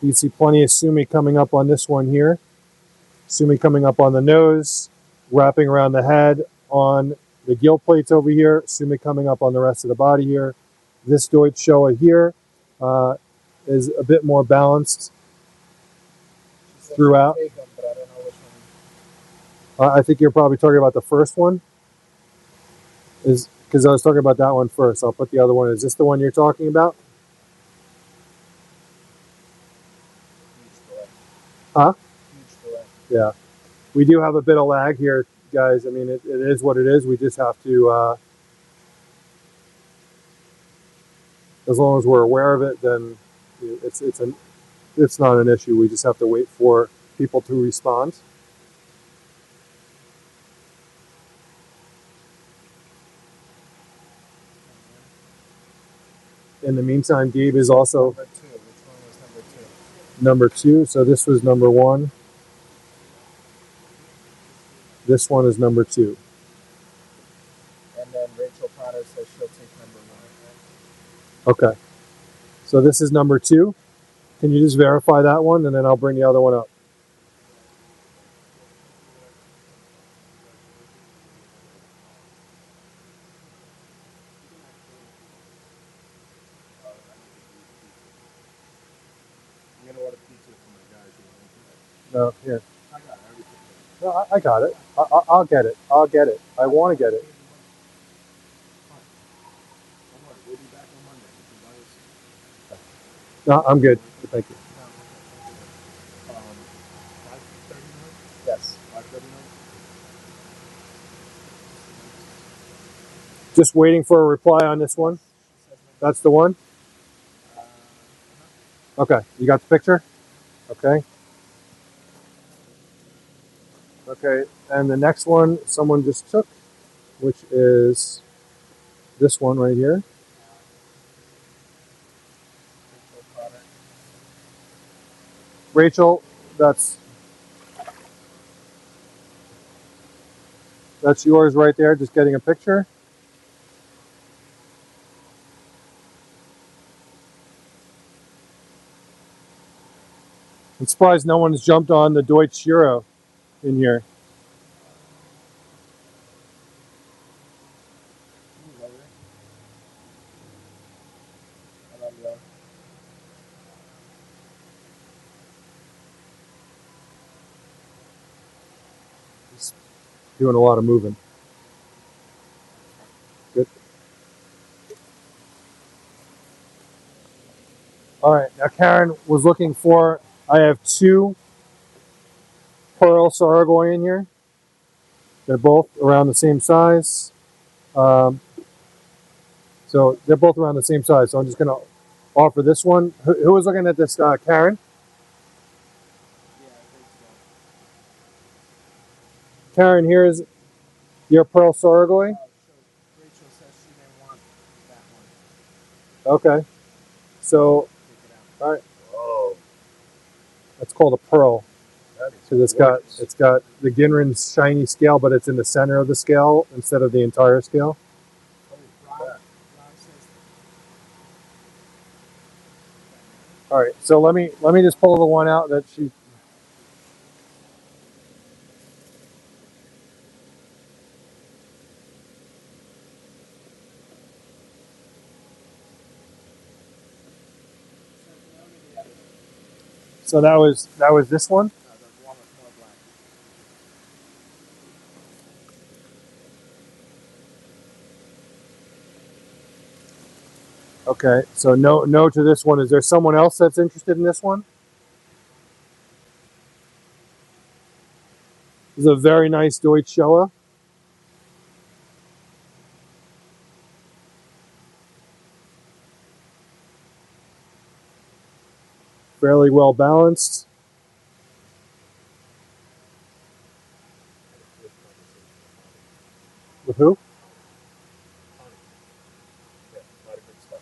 You can see plenty of sumi coming up on this one here. Sumi coming up on the nose, wrapping around the head on the gill plates over here. Sumi coming up on the rest of the body here. This Deutsch Showa here is a bit more balanced throughout. Take them, but I don't know which one. I think you're probably talking about the first one. Is because I was talking about that one first. I'll put the other one. Is this the one you're talking about? Huh? Yeah. We do have a bit of lag here, guys. I mean, it is what it is. We just have to, as long as we're aware of it, then it's not an issue. We just have to wait for people to respond. In the meantime, Gabe is also Number two. Which one was number two? number two. So this was number one. This one is number two. And then Rachel Potter says she'll take number one. Okay. So this is number two. Can you just verify that one, and then I'll bring the other one up. I'm gonna order pizza for my guys. No, here. I got everything. No, I got it. I'll get it. I'll get it. I want to get it. Don't worry, we'll be back on Monday. You can buy us. No, I'm good. Thank you. 5:39? Yes. 5:39? Just waiting for a reply on this one. That's the one? Okay. You got the picture? Okay. Okay. And the next one someone just took, which is this one right here. Rachel, that's yours right there, just getting a picture. I'm surprised no one's jumped on the Deutsch Euro in here. He's doing a lot of moving. Good. All right, now Karen was looking for, I have 2 Pearl Saragoi in here. They're both around the same size. So they're both around the same size. So I'm just going to offer this one. Who was looking at this, Karen? Yeah, I think so. Karen, here's your Pearl Saragoi. So Rachel says she didn't want that one. Okay. So, Take it out. all right, Oh, that's called a Pearl. that is Because gorgeous. it's got the Ginrin's shiny scale, but it's in the center of the scale instead of the entire scale. Rob says All right, so let me just pull the one out that she. So that was this one. no, the one with more black. Okay, so no to this one. Is there someone else that's interested in this one? This is a very nice Deutsch Showa. Fairly well balanced. With who? Yeah, a lot of good stuff.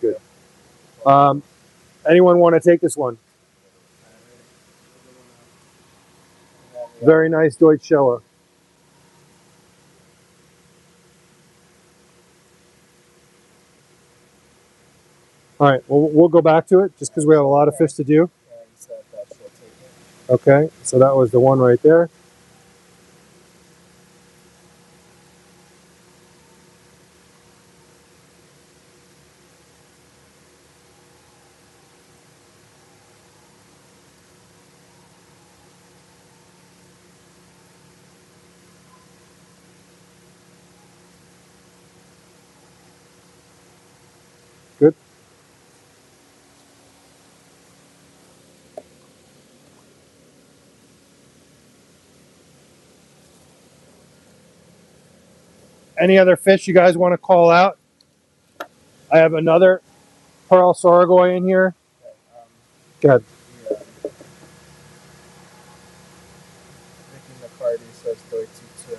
Good. Anyone want to take this one? Very nice Deutsch Showa. All right, well, we'll go back to it just because we have a lot of fish to do. Karen said that she'll take it. Okay, so that was the one right there. Good. Any other fish you guys want to call out? I have another Pearl Saragoi in here. Go ahead. Yeah. Vicky McCarty says Deutsche too.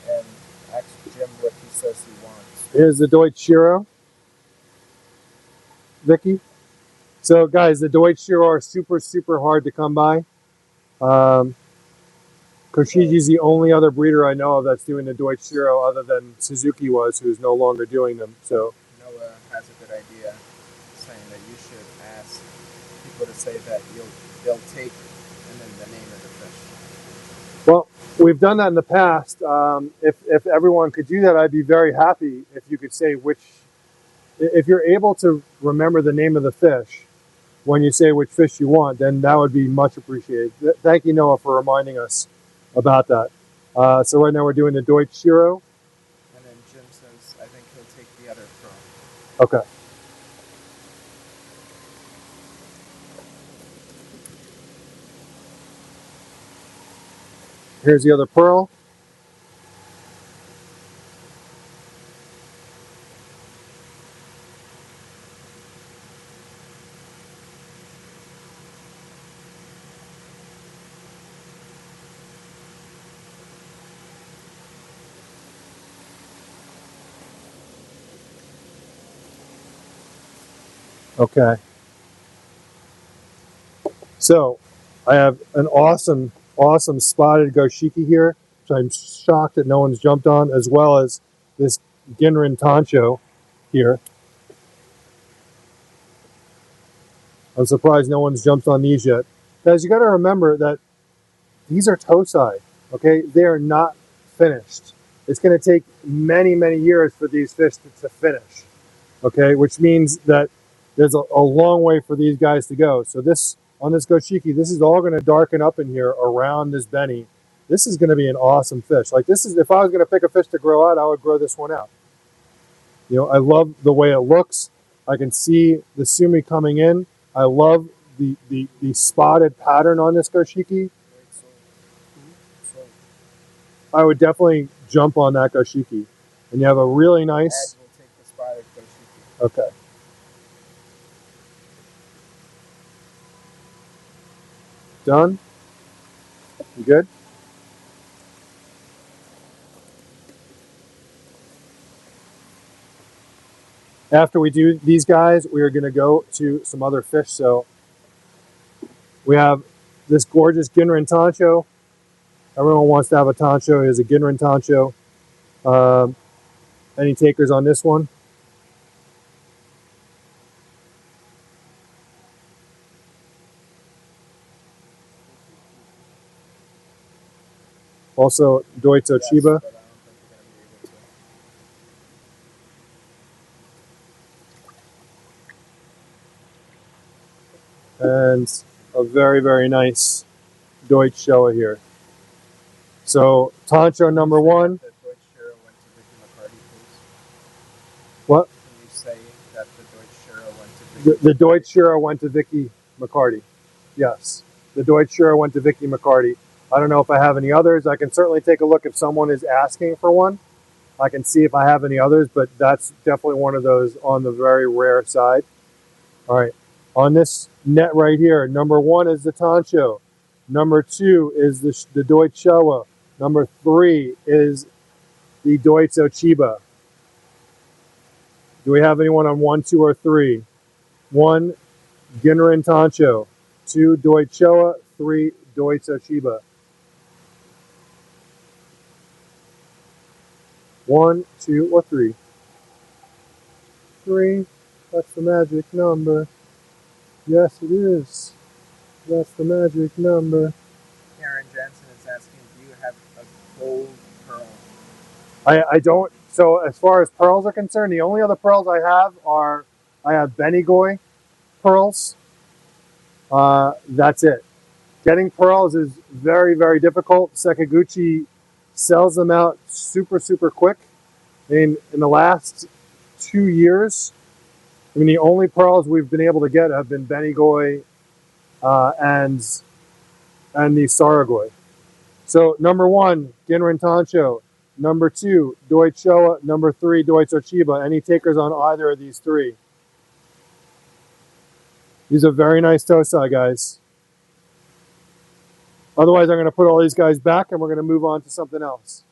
And ask Jim what he says he wants. Here's the Deutsch Shiro. Vicky. So guys, the Deutsch Shiro are super hard to come by. Koshiji's the only other breeder I know of that's doing the Deutsch Shiro other than Suzuki was, who's no longer doing them. So Noah has a good idea, saying that you should ask people to say that they'll take and then the name of the fish. well, we've done that in the past. If everyone could do that, I'd be very happy if you could say which. If you're able to remember the name of the fish when you say which fish you want, then that would be much appreciated. Thank you, Noah, for reminding us about that. So right now we're doing the Deutsch Shiro. And then Jim says, I think he'll take the other pro. Okay. Here's the other pearl. Okay. So I have an awesome spotted Goshiki here, which I'm shocked that no one's jumped on, as well as this Ginrin Tancho here. I'm surprised no one's jumped on these yet. Guys, you got to remember that these are tosai, okay? They are not finished. It's going to take many, many years for these fish to finish, okay? Which means that there's a long way for these guys to go. So this, on this goshiki, this is all going to darken up in here around this beni. This is going to be an awesome fish. Like this is, if I was going to pick a fish to grow out, I would grow this one out. You know, I love the way it looks. I can see the sumi coming in. I love the spotted pattern on this goshiki. I would definitely jump on that goshiki. And you have a really nice... We'll take the spotted goshiki. Okay. Done? You good? After we do these guys, we are going to go to some other fish. So we have this gorgeous Ginrin Tancho. Everyone wants to have a Tancho. Here's a Ginrin Tancho. Any takers on this one? Also, Doito Chiba. Yes, And a very, very nice Deutsch Showa here. So, Tancho number one. The Deutsch Shiro went to Vicky McCarty, please. What? Can you say that the Deutsch Shiro went to Vicky? The Deutsch Shiro went to Vicky McCarty. Yes. The Deutsch Shiro went to Vicky McCarty. I don't know if I have any others. I can certainly take a look if someone is asking for one. I can see if I have any others, but that's definitely one of those on the very rare side. All right. On this net right here, number one is the Tancho. Number two is the Deutsch Showa. Number three is the Deutsch Chiba. Do we have anyone on 1, 2, or 3? 1, Ginrin Tancho. 2, Deutsch Showa. 3, Deutsch Chiba. 1, 2, or 3? 3. That's the magic number. Yes, it is. That's the magic number. Karen Jensen is asking, do you have a gold pearl? I don't. So as far as pearls are concerned, the only other pearls I have Benigoi pearls. That's it. Getting pearls is very, very difficult. Sakaguchi sells them out super, super quick. I mean, in the last 2 years, I mean, the only pearls we've been able to get have been Benigoi and the Saragoi. So number one, Ginrin Tancho. Number two, Deutsch Showa. Number three, Deutsch Chiba. Any takers on either of these three? These are very nice tosai, guys. Otherwise, I'm going to put all these guys back and we're going to move on to something else.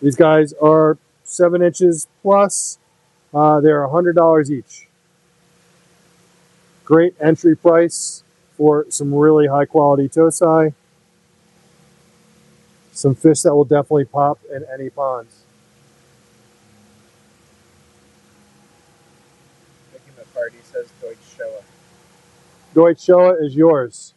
These guys are 7 inches plus. They're $100 each. Great entry price for some really high quality tosai. Some fish that will definitely pop in any ponds. Vicky McCarty says Deutsch Showa. Deutsch Showa is yours.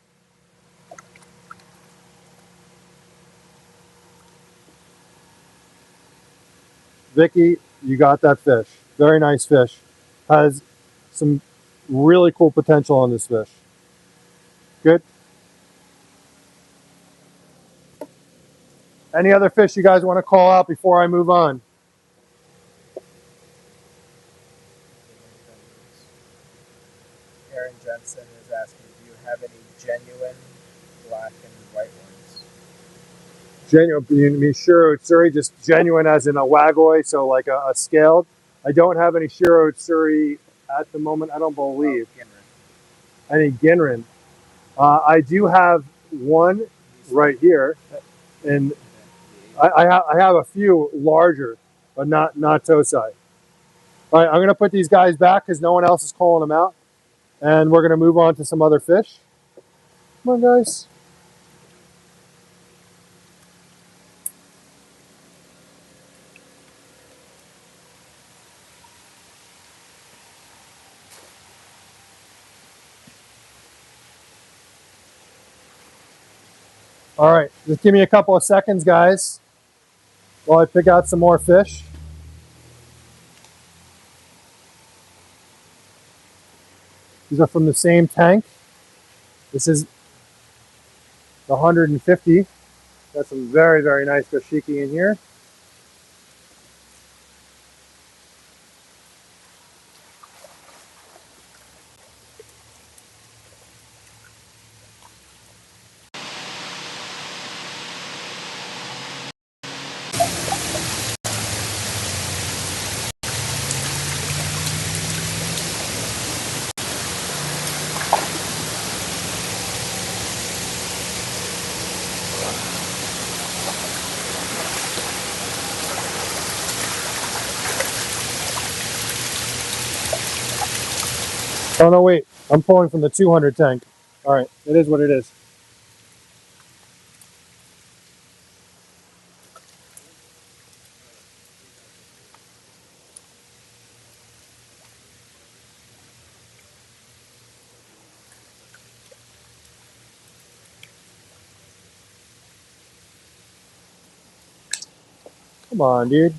Vicky, you got that fish. Very nice fish. Has some really cool potential on this fish. Good. Any other fish you guys want to call out before I move on? Karen Jensen is asking, do you have any genuine black and white ones? Genuine, you mean Shiro Utsuri, just genuine as in a wagoi, so like a scaled. I don't have any Shiro Utsuri at the moment, I don't believe. Oh, Any Ginrin. I do have one right here, and I have a few larger, but not tosai. All right, I'm going to put these guys back because no one else is calling them out, and we're going to move on to some other fish. Come on, guys. All right, just give me a couple of seconds, guys, while I pick out some more fish. These are from the same tank. This is the 150. Got some very, very nice goshiki in here. Oh no, wait, I'm pulling from the 200 tank. All right, it is what it is. Come on, dude.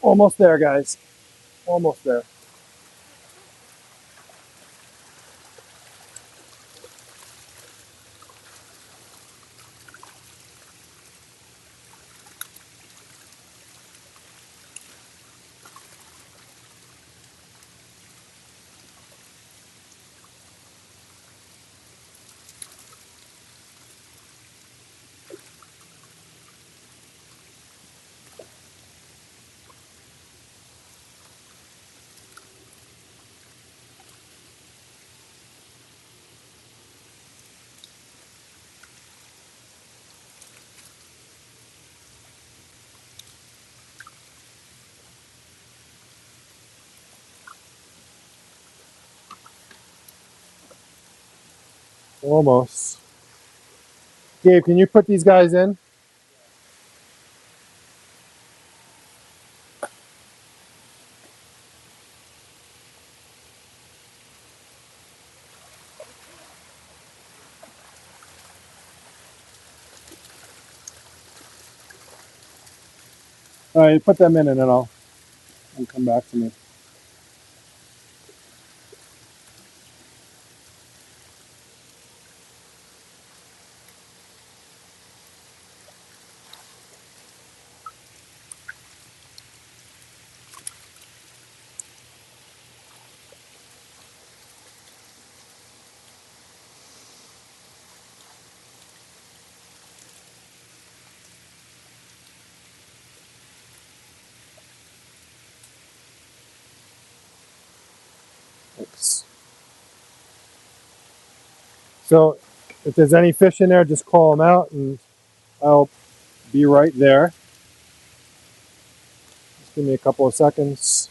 Almost there, guys. Almost there. Almost. Gabe, can you put these guys in? All right, put them in and then I'll come back to me. Thanks. So if there's any fish in there, just call them out and I'll be right there. Just give me a couple of seconds.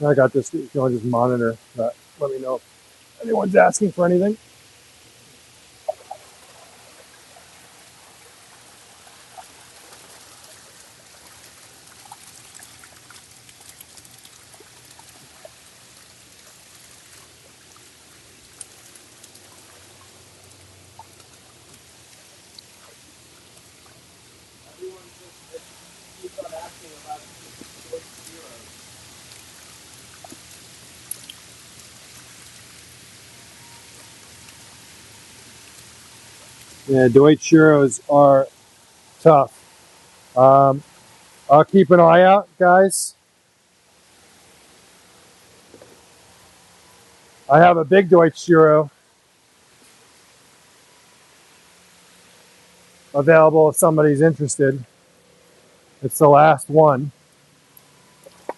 I got this. If you want to just monitor that, let me know if anyone's asking for anything. Everyone just keeps on asking about Deutsch Zeros. Yeah, Deutsch churros are tough. I'll keep an eye out, guys. I have a big Deutsch churro available if somebody's interested. It's the last one.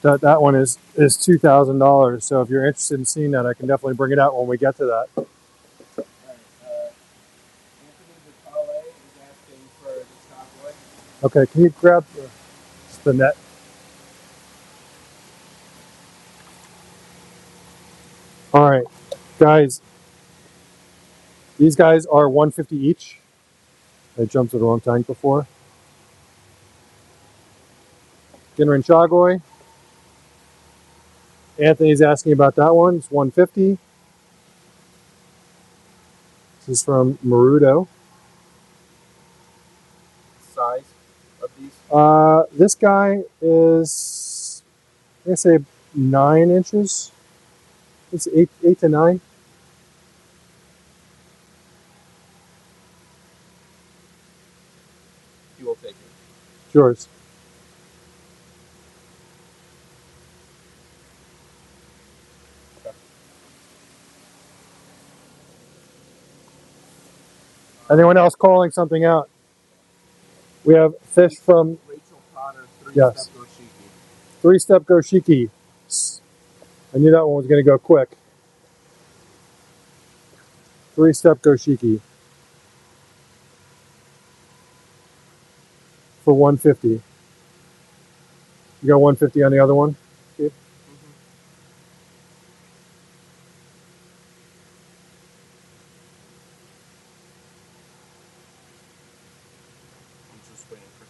That one is $2,000. So if you're interested in seeing that, I can definitely bring it out when we get to that. All right. Anthony Vitale is asking for the chocolate. Okay, can you grab the net? All right, guys. These guys are $150 each. I jumped to the wrong tank before. Ginrin Chagoy. Anthony's asking about that one. It's $150. This is from Marudo. Size of these? This guy is, I'm gonna say 9 inches. It's 8 to 9. You will take it. It's yours. Okay. Anyone else calling something out? We have fish from Rachel Potter, Yes. 3-step goshiki. 3-step goshiki. I knew that one was going to go quick. 3-step goshiki for $150. You got $150 on the other one? Mm-hmm. I'm just waiting for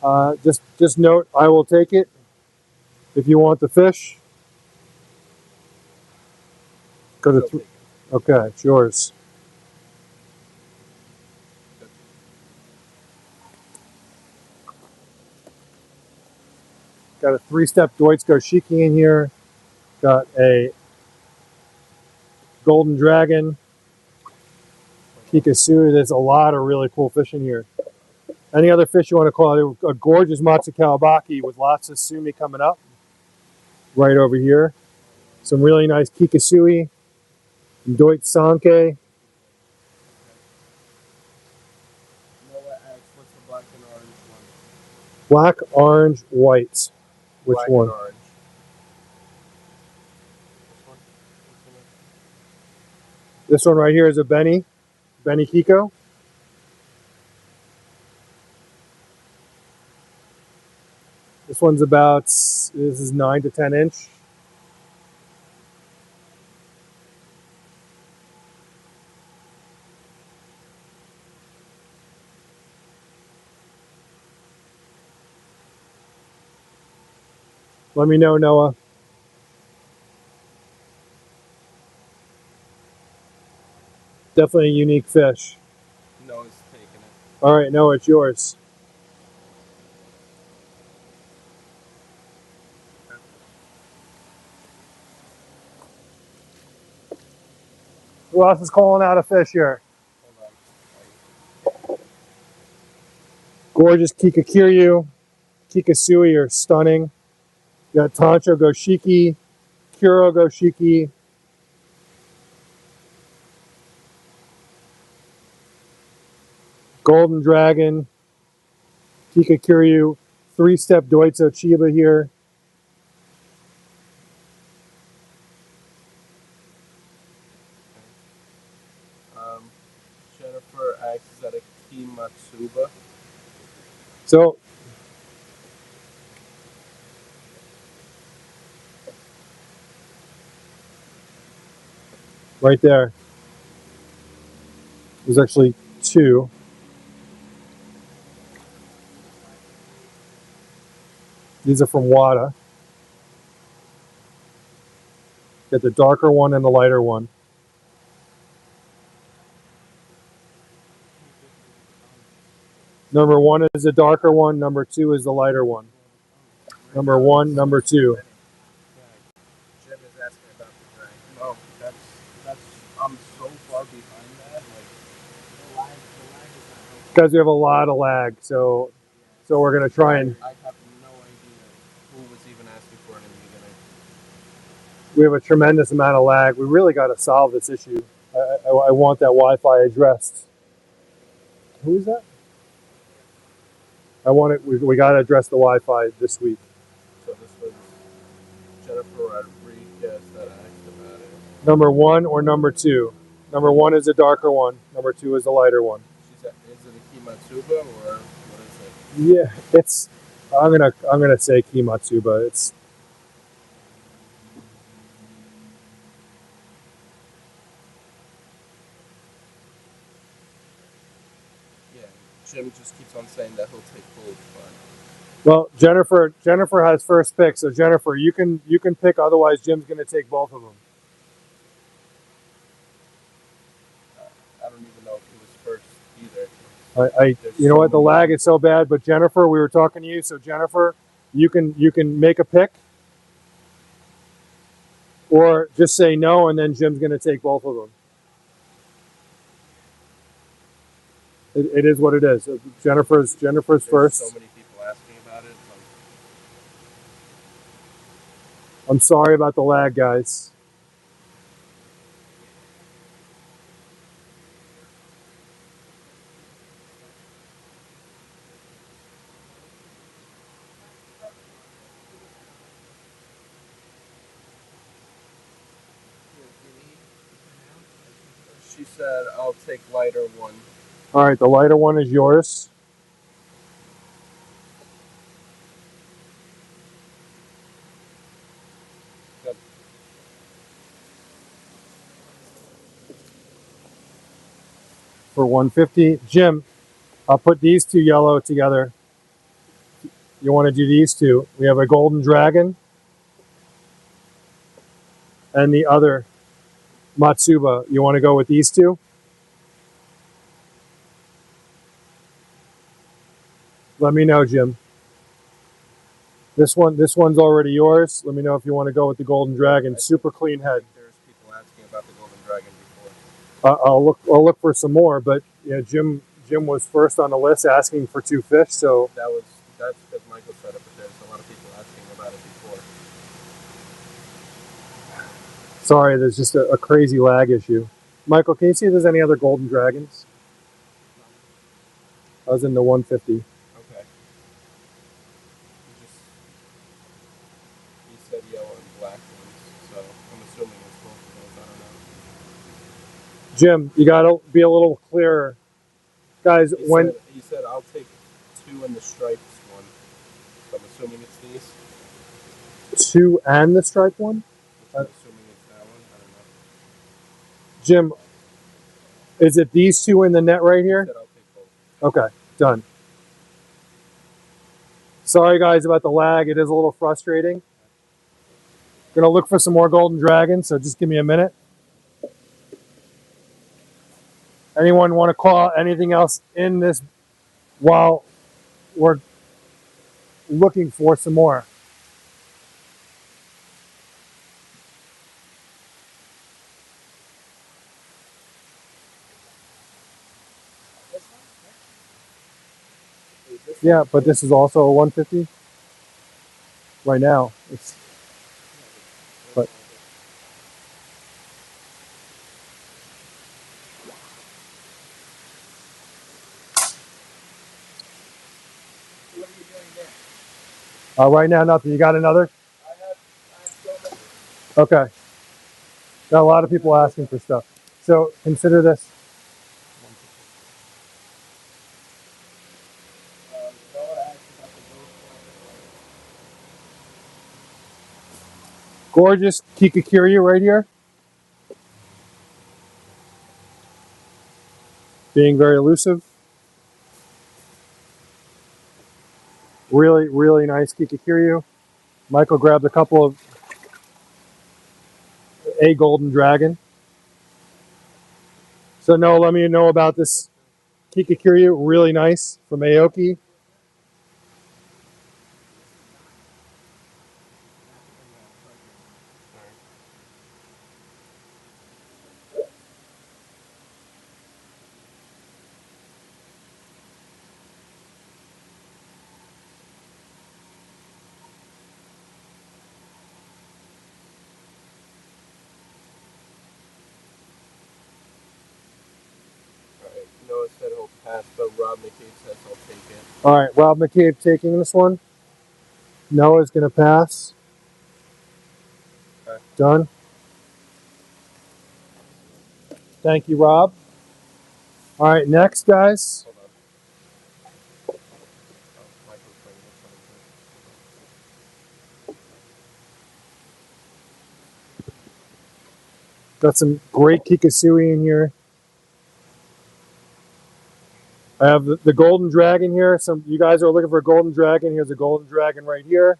confirmation. Just note, I will take it if you want the fish. Go to okay, it's yours. Got a 3-step Deutsch goshiki in here. Got a golden dragon, kikasui. There's a lot of really cool fish in here. Any other fish you want to call it? A gorgeous matsukalabaki with lots of sumi coming up right over here. Some really nice kikasui, Deutsch sanke. Noah asks, what's the black and orange one? Black, orange, white. Which Black one? and orange. This one right here is a Benny Kiko. This one's about, this is 9 to 10 inch. Let me know, Noah. Definitely a unique fish. Noah's taking it. All right, Noah, it's yours. Who else is calling out a fish here? Hold on. Gorgeous Kikakiryu, Kikasui are stunning. You got Tancho Goshiki, Kuro Goshiki. Golden Dragon, Kikakiryu, 3-step Doitzo Chiba here. Jennifer asks, is that a Kimatsuba? So right there. There's actually two. These are from Wada. Get the darker one and the lighter one. Number one is the darker one. Number two is the lighter one. Number one, number two. Jim is asking about the drag. Oh, that's I'm so far behind that. Like the lag is not helping. Because we have a lot of lag, so we're gonna try and. I have no idea who was even asking for it in the beginning. We have a tremendous amount of lag. We really got to solve this issue. I want that Wi-Fi addressed. Who is that? I want it. We got to address the Wi-Fi this week. So this was Jennifer Rodriguez that asked about it. Number one or number two? Number one is the darker one. Number two is the lighter one. Is it a Kimatsuba or what is it? Yeah, it's. I'm gonna say Kimatsuba. It's. Yeah, Jim just keeps on saying that he'll take both, but Well, Jennifer has first pick, so Jennifer, you can pick. Otherwise, Jim's gonna take both of them. I don't even know if he was first either. You know what? The lag is so bad. But Jennifer, we were talking to you, so Jennifer, you can make a pick, or just say no, and then Jim's gonna take both of them. It is what it is. Jennifer's There's first. so many people asking about it. I'm sorry about the lag, guys. She said, "I'll take lighter one." All right, the lighter one is yours. Good. For 150. Jim, I'll put these two yellow together. You want to do these two? We have a golden dragon and the other Matsuba. You want to go with these two? Let me know, Jim. This one's already yours. Let me know if you want to go with the golden dragon. Super clean head. There's people asking about the Golden Dragon before. I'll look for some more, but yeah, Jim was first on the list asking for two fish. So That's because Michael set up, but there's a lot of people asking about it before. sorry, there's just a crazy lag issue. Michael, can you see if there's any other golden dragons? I was in the 150. Okay. He said yellow and black ones, so I'm assuming it's both of those. I don't know. Jim, you gotta be a little clearer, guys. He said I'll take two in the stripes one. So I'm assuming it's these. Two and the striped one. I'm assuming it's that one. I don't know. Jim, is it these two in the net right here? He said I'll take both. Okay, done. Sorry, guys, about the lag. It is a little frustrating. Gonna look for some more golden dragons, so just give me a minute. Anyone want to call anything else in this while we're looking for some more? Yeah, but this is also a 150 right now. But What are you doing there? right now, nothing. You got another? I have so many. Okay. Got a lot of people asking for stuff. So consider this. Noah asked about the ghost Gorgeous Kikakiryu right here. being very elusive. Really, really nice Kikakiryu. Michael grabbed a couple of a golden dragon. So no, let me know about this Kikakiryu. Really nice from Aoki. Noah said he'll pass, but Rob McCabe says he'll take it. All right, Rob McCabe taking this one. Noah's going to pass. Okay. Done. Thank you, Rob. All right, next, guys. Hold on. Oh, Michael's bringing this Got some great Kikasui in here. I have the golden dragon here. Some you guys are looking for a golden dragon. Here's a golden dragon right here.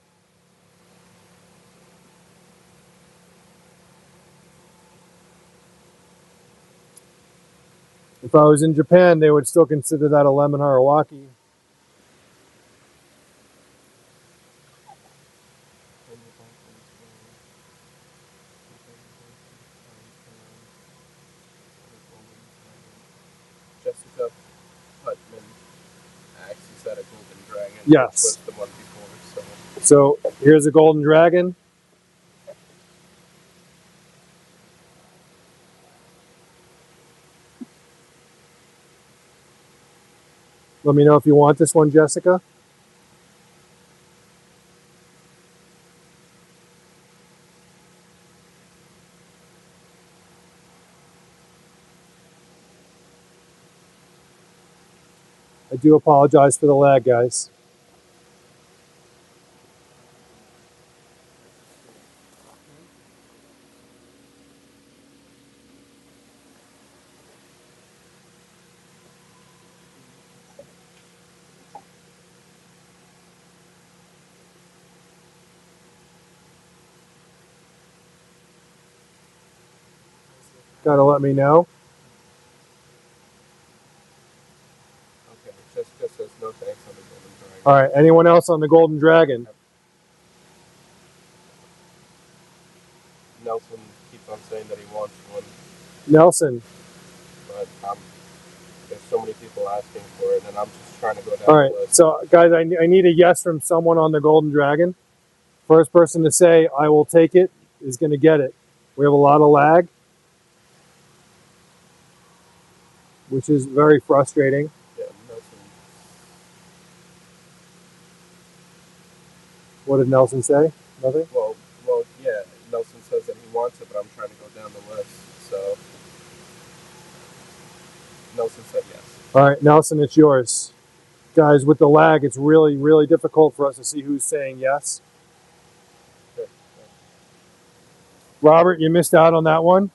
If I was in Japan, they would still consider that a lemon harawaki. Jessica Putman asked, is that a golden dragon? Yes. Which was the one before, so. So here's a golden dragon. Let me know if you want this one, Jessica. I do apologize for the lag, guys. Gotta let me know. Okay, Jessica says no thanks on the golden dragon. All right, anyone else on the golden dragon? Nelson keeps on saying that he wants one, Nelson. but there's so many people asking for it, and I'm just trying to go down All right, the list. so guys, I need a yes from someone on the golden dragon. First person to say, I will take it, is going to get it. We have a lot of lag, which is very frustrating. Yeah, Nelson. What did Nelson say? Nothing? Well, yeah, Nelson says that he wants it, but I'm trying to go down the list, so. Nelson said yes. All right, Nelson, it's yours. Guys, with the lag, it's really, really difficult for us to see who's saying yes. Sure. Robert, you missed out on that one.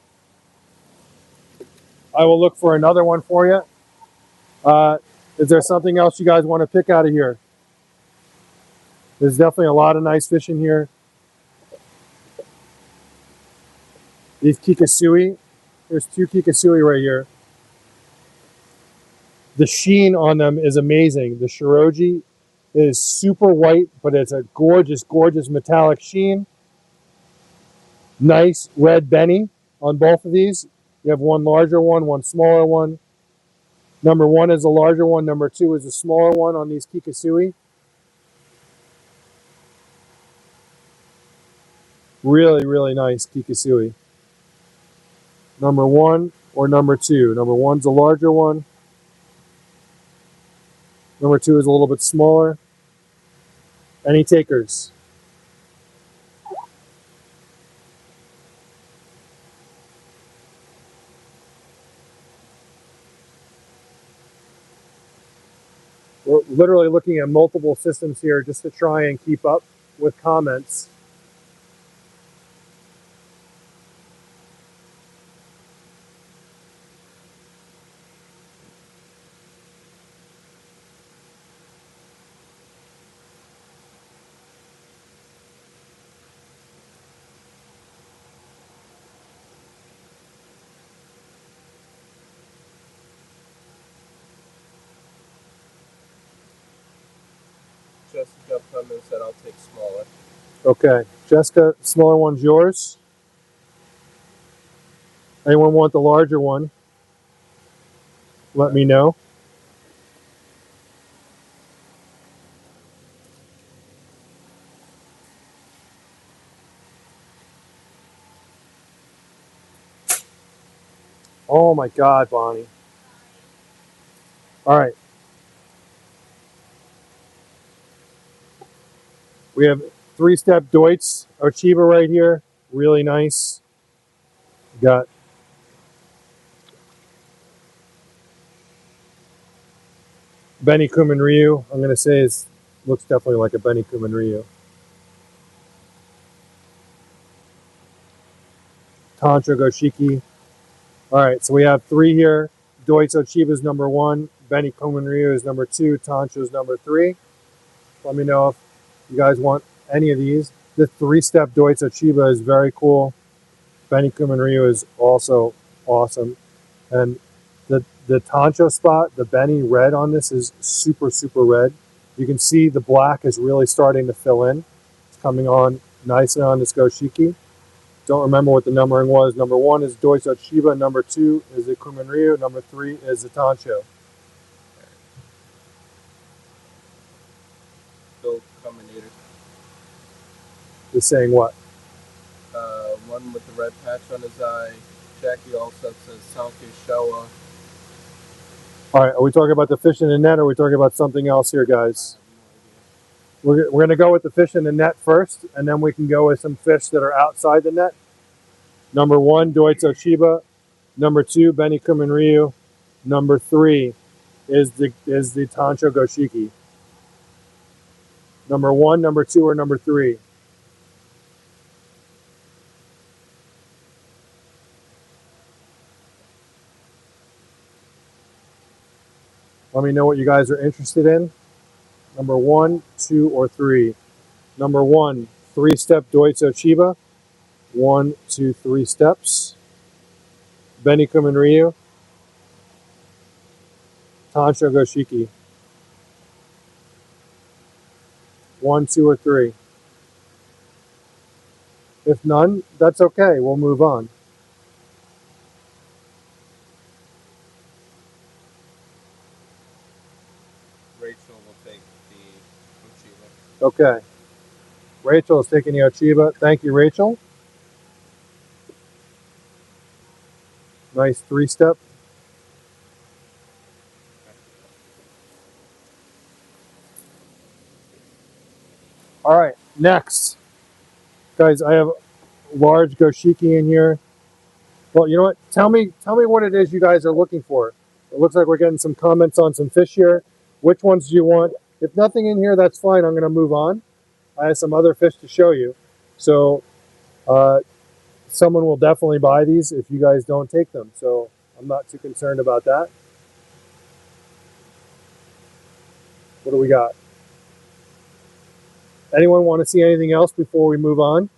I will look for another one for you. Is there something else you guys want to pick out of here? There's definitely a lot of nice fish in here. These Kikasui, there's 2 Kikasui right here. The sheen on them is amazing. The Shiroji is super white, but it's a gorgeous, gorgeous metallic sheen. Nice red Benny on both of these. You have one larger one, one smaller one. Number 1 is a larger one. Number 2 is a smaller one on these Kikasui. Really, really nice Kikasui. Number 1 or number 2. Number 1's a larger one. Number 2 is a little bit smaller. Any takers? We're literally looking at multiple systems here just to try and keep up with comments. Jessica come and said I'll take smaller. Okay, Jessica, smaller one's yours. Anyone want the larger one? Let me know. Oh my God, Bonnie. All right. We have 3-step Deutz Archiva right here. Really nice. Got Benny Kumin Ryu. I'm going to say it looks definitely like a Benny Kumin Ryu. Tantra Goshiki. All right, so we have 3 here. Deutz Archiva is number 1. Benny Kumin Ryu is number 2. Tantra is number 3. Let me know if you guys want any of these. The 3-step Deutz Archiva is very cool. Benny Kumin Ryu is also awesome. And the Tancho spot, the Benny red on this is super, super red. You can see the black is really starting to fill in. It's coming on nicely on this Goshiki. Don't remember what the numbering was. Number 1 is Deutz Archiva. Number 2 is the Kumin Ryu. Number 3 is the Tancho. Bill Combinator. Is saying what? One with the red patch on his eye. Jackie also says Sanke Showa. All right, are we talking about the fish in the net, or are we talking about something else here, guys? We're going to go with the fish in the net first, and then we can go with some fish that are outside the net. Number 1, Deutz Archiva. Number 2, Benny Kumin Ryu. Number 3 is the Tancho Goshiki. Number 1, number 2, or number 3? Let me know what you guys are interested in. Number 1, 2, or 3. Number 1, 3-step Deutz Archiva. 1, 2, 3 steps. Benny Kumin Ryu. Tancho Goshiki. 1, 2, or 3. If none, that's okay. We'll move on. Rachel will take the Uchiwa. Okay. Rachel is taking the Archiva. Thank you, Rachel. Nice 3-step. All right, next. Guys, I have large Goshiki in here. Well, you know what? Tell me what it is you guys are looking for. It looks like we're getting some comments on some fish here. Which ones do you want? If nothing in here, that's fine. I'm going to move on. I have some other fish to show you. So someone will definitely buy these if you guys don't take them. So I'm not too concerned about that. What do we got? Anyone want to see anything else before we move on?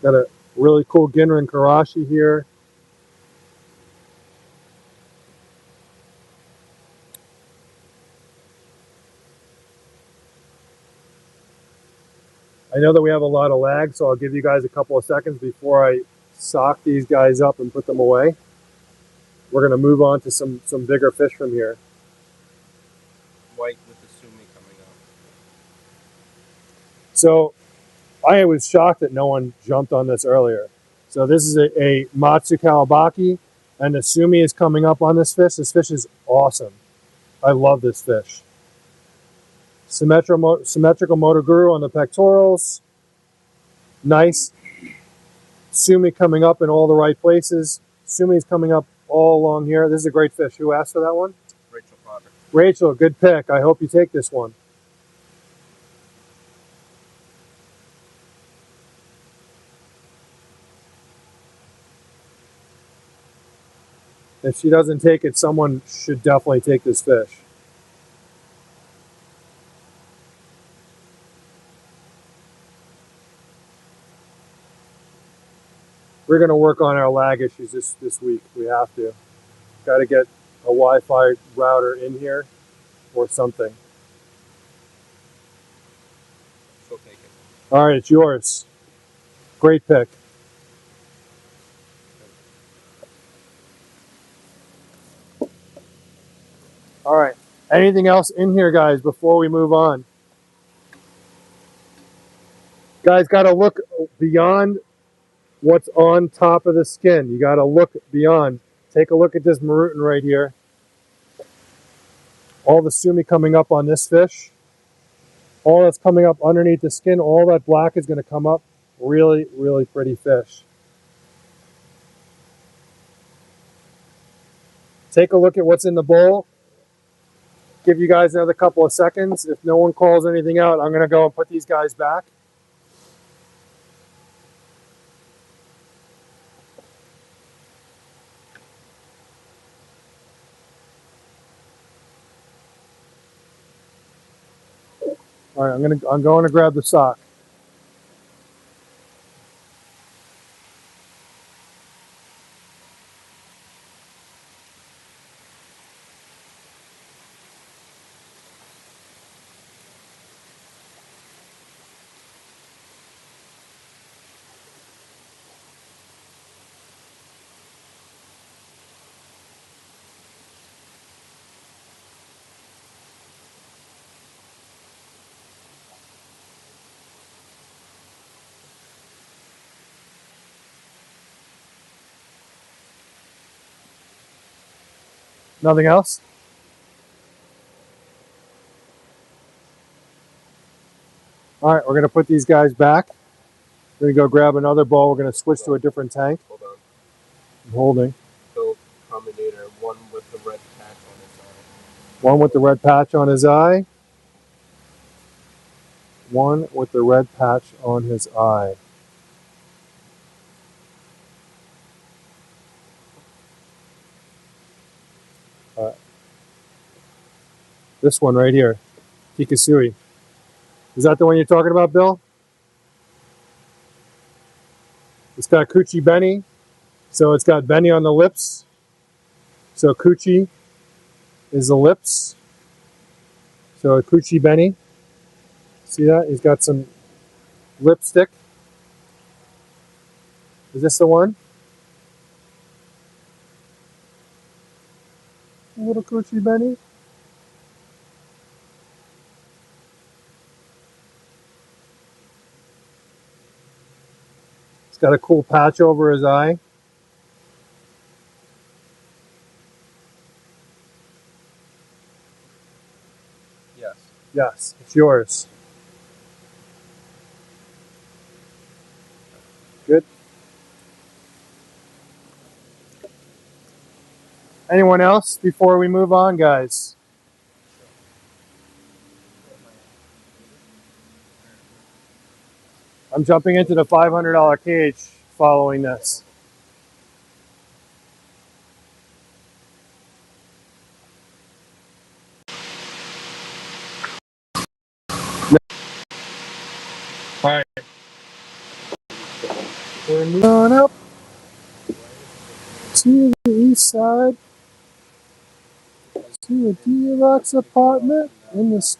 Got a really cool Ginrin Karashi here. I know that we have a lot of lag, so I'll give you guys a couple of seconds before I sock these guys up and put them away. We're going to move on to some bigger fish from here. White with the Sumi coming up. So I was shocked that no one jumped on this earlier. So this is a Matsu Kawabaki, and the Sumi is coming up on this fish. This fish is awesome. I love this fish. Symmetrical Motoguru on the pectorals. Nice. Sumi coming up in all the right places. Sumi is coming up all along here. This is a great fish. Who asked for that one? Rachel Potter. Rachel, good pick. I hope you take this one. If she doesn't take it, someone should definitely take this fish. We're going to work on our lag issues this week. We have to. Got to get a Wi-Fi router in here or something. She'll take it. All right, it's yours. Great pick. All right. Anything else in here, guys, before we move on? Guys, got to look beyond what's on top of the skin. You got to look beyond. Take a look at this marutin right here. All the sumi coming up on this fish. All that's coming up underneath the skin, all that black is going to come up. Really, really pretty fish. Take a look at what's in the bowl. Give you guys another couple of seconds. If no one calls anything out, I'm going to go and put these guys back. All right, I'm going to grab the sock. Nothing else? All right, we're going to put these guys back. We're going to go grab another bowl. We're going to switch to a different tank. Hold on. I'm holding. Build combinator, one with the red patch on his eye. One with the red patch on his eye. One with the red patch on his eye. This one right here, Kikasui. Is that the one you're talking about, Bill? It's got Kuchi Beni. So it's got Beni on the lips. So Kuchi is the lips. So Kuchi Beni. See that? He's got some lipstick. Is this the one? A little Kuchi Beni. He's got a cool patch over his eye. Yes. Yes, it's yours. Good. Anyone else before we move on, guys? I'm jumping into the $500 cage following this. All right. We're moving on up to the east side to a deluxe apartment in the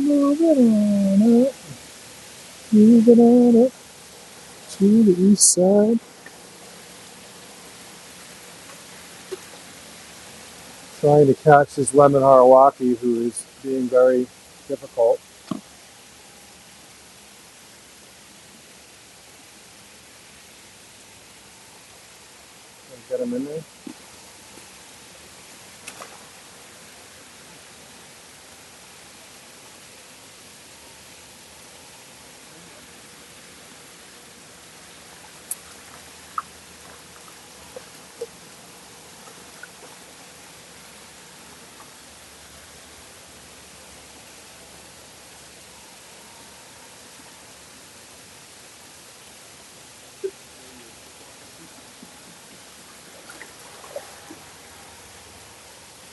Move it on up. Move it on up to the east side. Trying to catch this lemon harawaki who is being very difficult. Get him in there.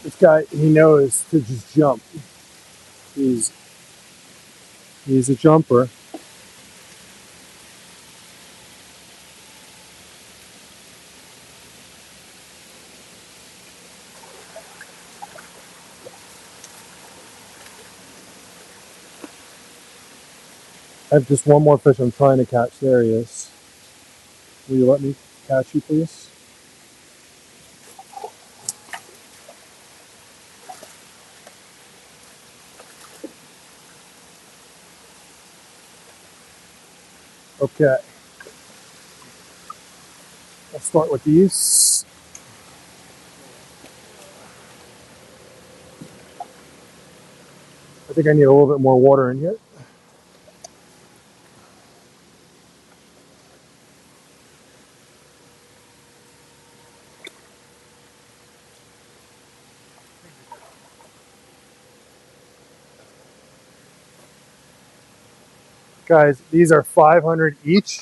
This guy, he knows to just jump. He's a jumper. I have just one more fish I'm trying to catch. There he is. Will you let me catch you, please? Okay. I'll start with these. I think I need a little bit more water in here. Guys, these are 500 each.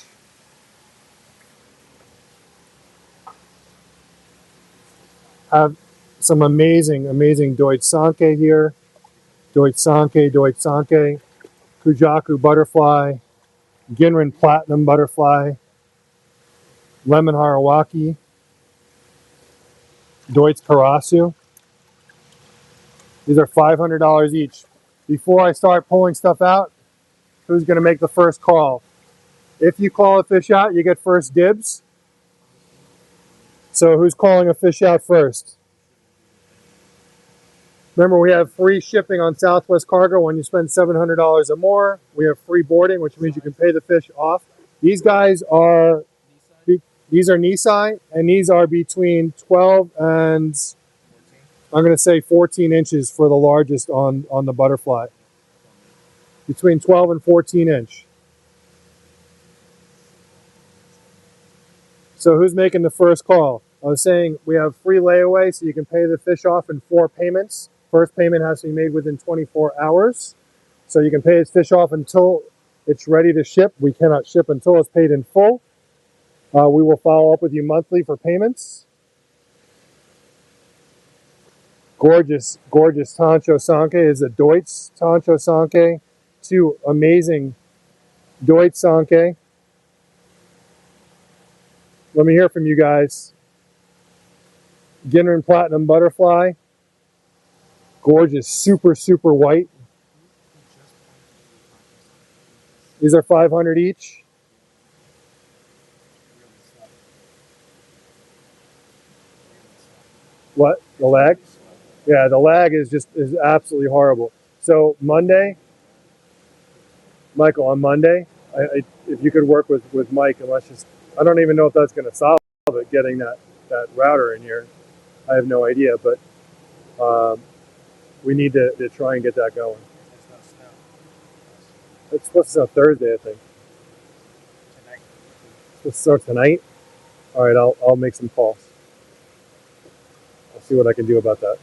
Have some amazing, amazing Deutsch Sanke here. Deutsch Sanke, Kujaku butterfly, Ginrin platinum butterfly, lemon harawaki, Deutsch karasu. These are $500 each. Before I start pulling stuff out, who's going to make the first call? If you call a fish out, you get first dibs. So who's calling a fish out first? Remember, we have free shipping on Southwest Cargo when you spend $700 or more. We have free boarding, which means you can pay the fish off. These guys are, these are Nisai, and these are between 12 and, I'm going to say 14 inches for the largest on the butterfly. Between 12 and 14 inch. So who's making the first call? I was saying we have free layaway, so you can pay the fish off in 4 payments. First payment has to be made within 24 hours. So you can pay this fish off until it's ready to ship. We cannot ship until it's paid in full. We will follow up with you monthly for payments. Gorgeous, gorgeous Tancho Sanke is a Deutsch Tancho Sanke. 2 amazing Deutsch Sanke. Let me hear from you guys. Ginrin Platinum Butterfly. Gorgeous, super, super white. These are 500 each. What? The lag? Yeah, the lag is absolutely horrible. So Monday, Michael, on Monday, if you could work with Mike, and let's just, I don't even know if that's going to solve it, getting that router in here. I have no idea, but we need to try and get that going. It's supposed to start Thursday, I think. It's supposed to start tonight? All right, I'll make some calls. I'll see what I can do about that.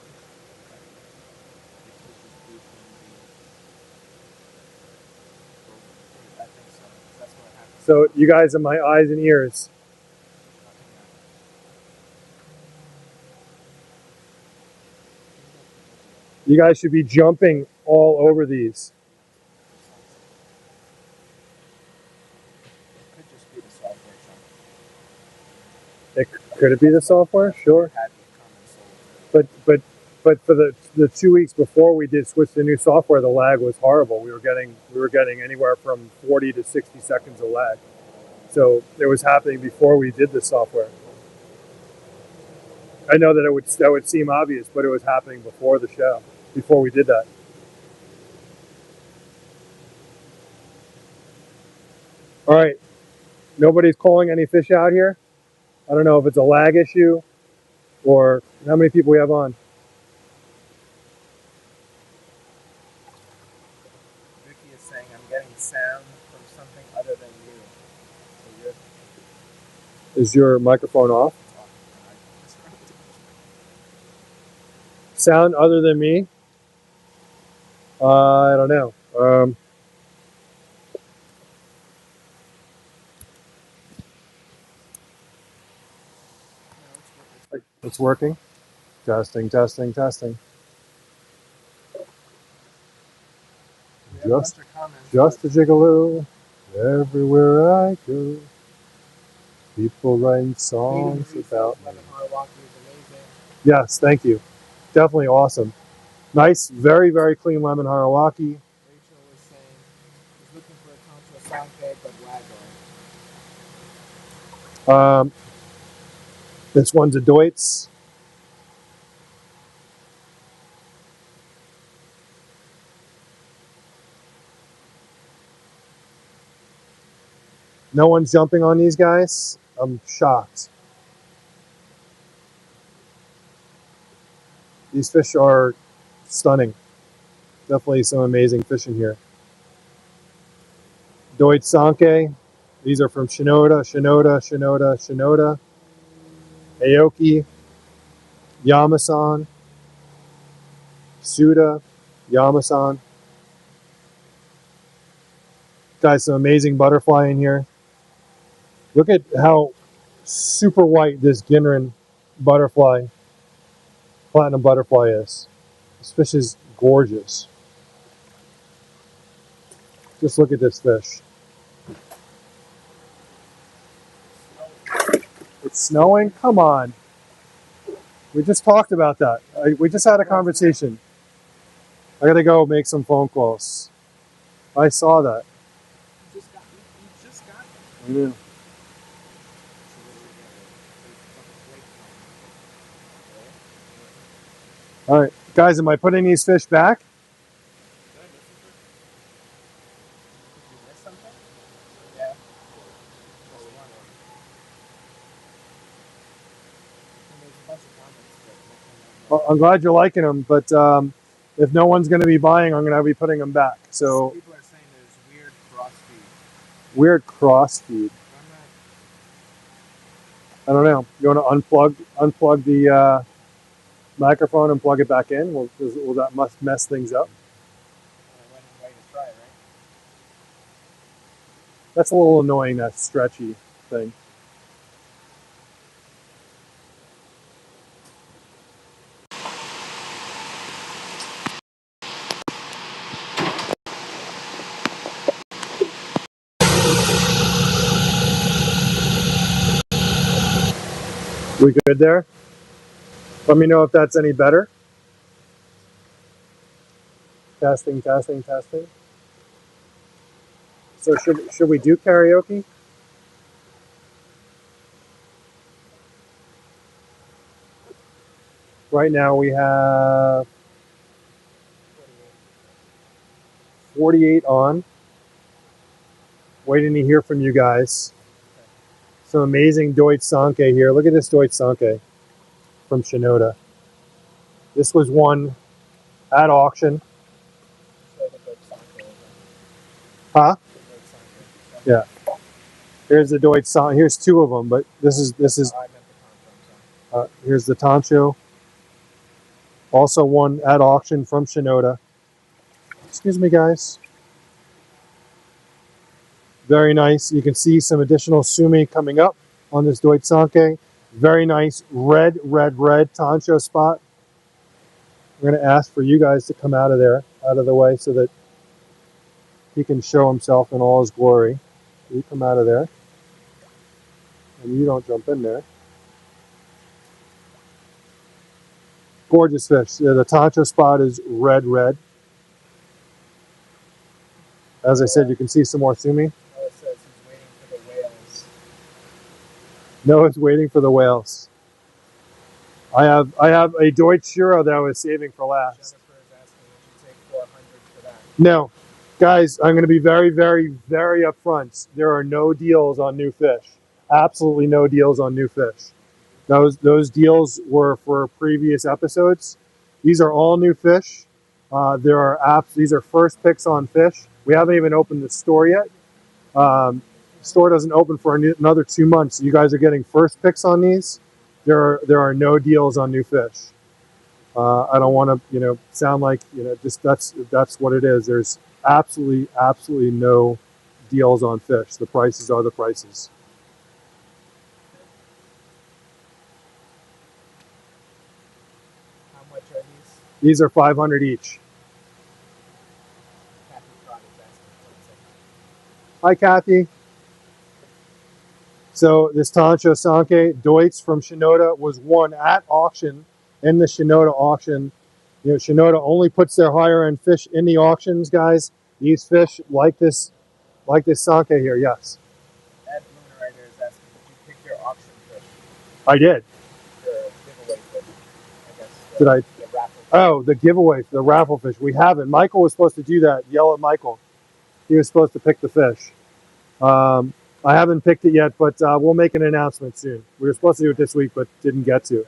So you guys are my eyes and ears. You guys should be jumping all over these. Could it be the software? Sure. But But for the 2 weeks before we did switch to new software, the lag was horrible. We were getting anywhere from 40 to 60 seconds of lag. So it was happening before we did the software. I know that that would seem obvious, but it was happening before the show, before we did that. All right, nobody's calling any fish out here. I don't know if it's a lag issue or how many people we have on. Vicky is saying I'm getting sound from something other than you. So you're Is your microphone off? Sound other than me? I don't know. It's working. Testing, testing, testing. Just a gigolo. Everywhere I go, people writing songs about me. Yes, thank you. Definitely awesome. Nice, very, very clean lemon Harawaki. Rachel was saying he's looking for a Tantra Sanke but Wagor. This one's a Deutz. No one's jumping on these guys. I'm shocked. These fish are stunning. Definitely some amazing fish in here. Deutz Sanke. These are from Shinoda, Shinoda, Shinoda, Shinoda. Aoki, Yamasan, Suda, Yamasan. Got some amazing butterfly in here. Look at how super white this Ginrin butterfly, platinum butterfly is. This fish is gorgeous. Just look at this fish. It's snowing? Come on. We just talked about that. We just had a conversation. I gotta go make some phone calls. I saw that. You just got I know. All right, guys, am I putting these fish back? Yeah. Well, I'm glad you're liking them, but if no one's going to be buying, I'm going to be putting them back. So people are saying there's weird cross feed. Weird cross feed. I don't know. You want to unplug the microphone and plug it back in? Will that must mess things up? That's a little annoying, that stretchy thing. We good there? Let me know if that's any better. Testing, testing, testing. So should we do karaoke? Right now we have 48 on. Waiting to hear from you guys. Some amazing Deutsch Sanke here. Look at this Deutsch Sanke from Shinoda. This was one at auction. Huh? Yeah. Here's the Deutsch Sanke. Here's two of them, but this is here's the Tancho. Also one at auction from Shinoda. Excuse me, guys. Very nice. You can see some additional sumi coming up on this Deutsch Sanke. Very nice red, red, red Tancho spot. We're going to ask for you guys to come out of there, out of the way, so that he can show himself in all his glory. You come out of there, and you don't jump in there. Gorgeous fish. Yeah, the tancho spot is red, red. As I said, you can see some more sumi. Noah says he's waiting for the whales. Noah's waiting for the whales. I have a Deutsch Euro that I was saving for last. Jennifer is asking if you take 400 for that. No, guys, I'm going to be very, very, very upfront. There are no deals on new fish. Absolutely no deals on new fish. Those deals were for previous episodes. These are all new fish. There are apps. These are first picks on fish. We haven't even opened the store yet. The store doesn't open for another 2 months. You guys are getting first picks on these. There are no deals on new fish. I don't want to sound like just that's what it is. There's absolutely no deals on fish. The prices are the prices. How much are these? These are 500 each. Kathy Trot is asking. Hi, Kathy. So this Tancho Sanke Deutz from Shinoda was won at auction in the Shinoda auction. Shinoda only puts their higher end fish in the auctions, guys. These fish like this Sanke here, yes. Ed Luminarider is asking if you pick your auction fish. I did. Your giveaway fish. I guess. Did I? The raffle fish. Oh, the giveaway, the raffle fish. We haven't. Michael was supposed to do that. Yell at Michael. He was supposed to pick the fish. I haven't picked it yet, but we'll make an announcement soon. We were supposed to do it this week, but didn't get to.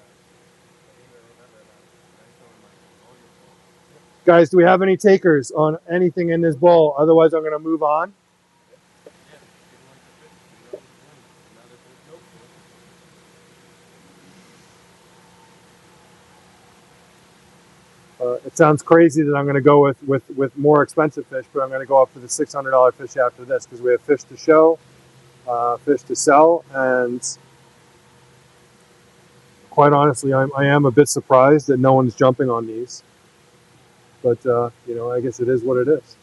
Guys, do we have any takers on anything in this bowl? Otherwise, I'm going to move on. It sounds crazy that I'm going to go with more expensive fish, but I'm going to go up for the $600 fish after this because we have fish to show, fish to sell, and quite honestly, I am a bit surprised that no one's jumping on these. But, I guess it is what it is.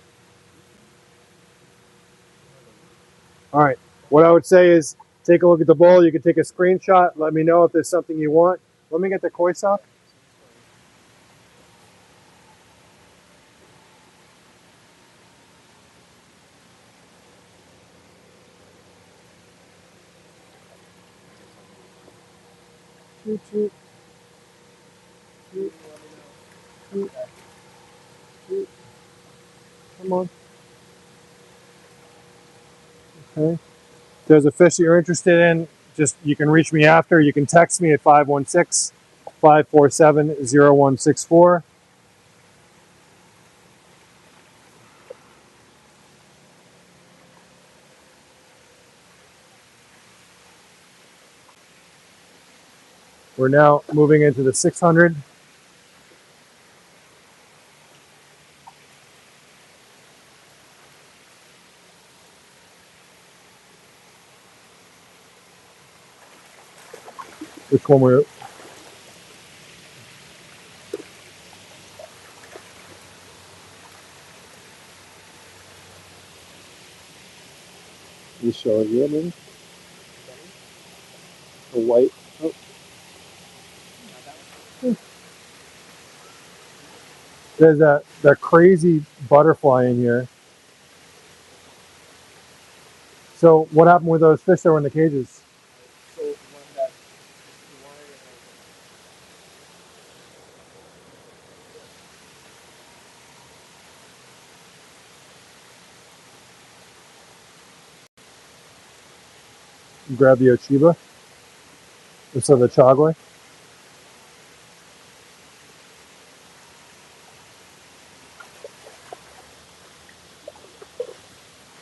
All right. What I would say is take a look at the bowl. You can take a screenshot. Let me know if there's something you want. Let me get the koi sock. Toot, toot. Toot. Toot. Toot. Come on. Okay. If there's a fish that you're interested in, you can reach me after. You can text me at 516-547-0164. We're now moving into the 600. Which one we're... You show it here, maybe? The white. Oh. There's that crazy butterfly in here. So what happened with those fish that were in the cages? So one that you wanted Grab the Ochiba. So the Chagwe.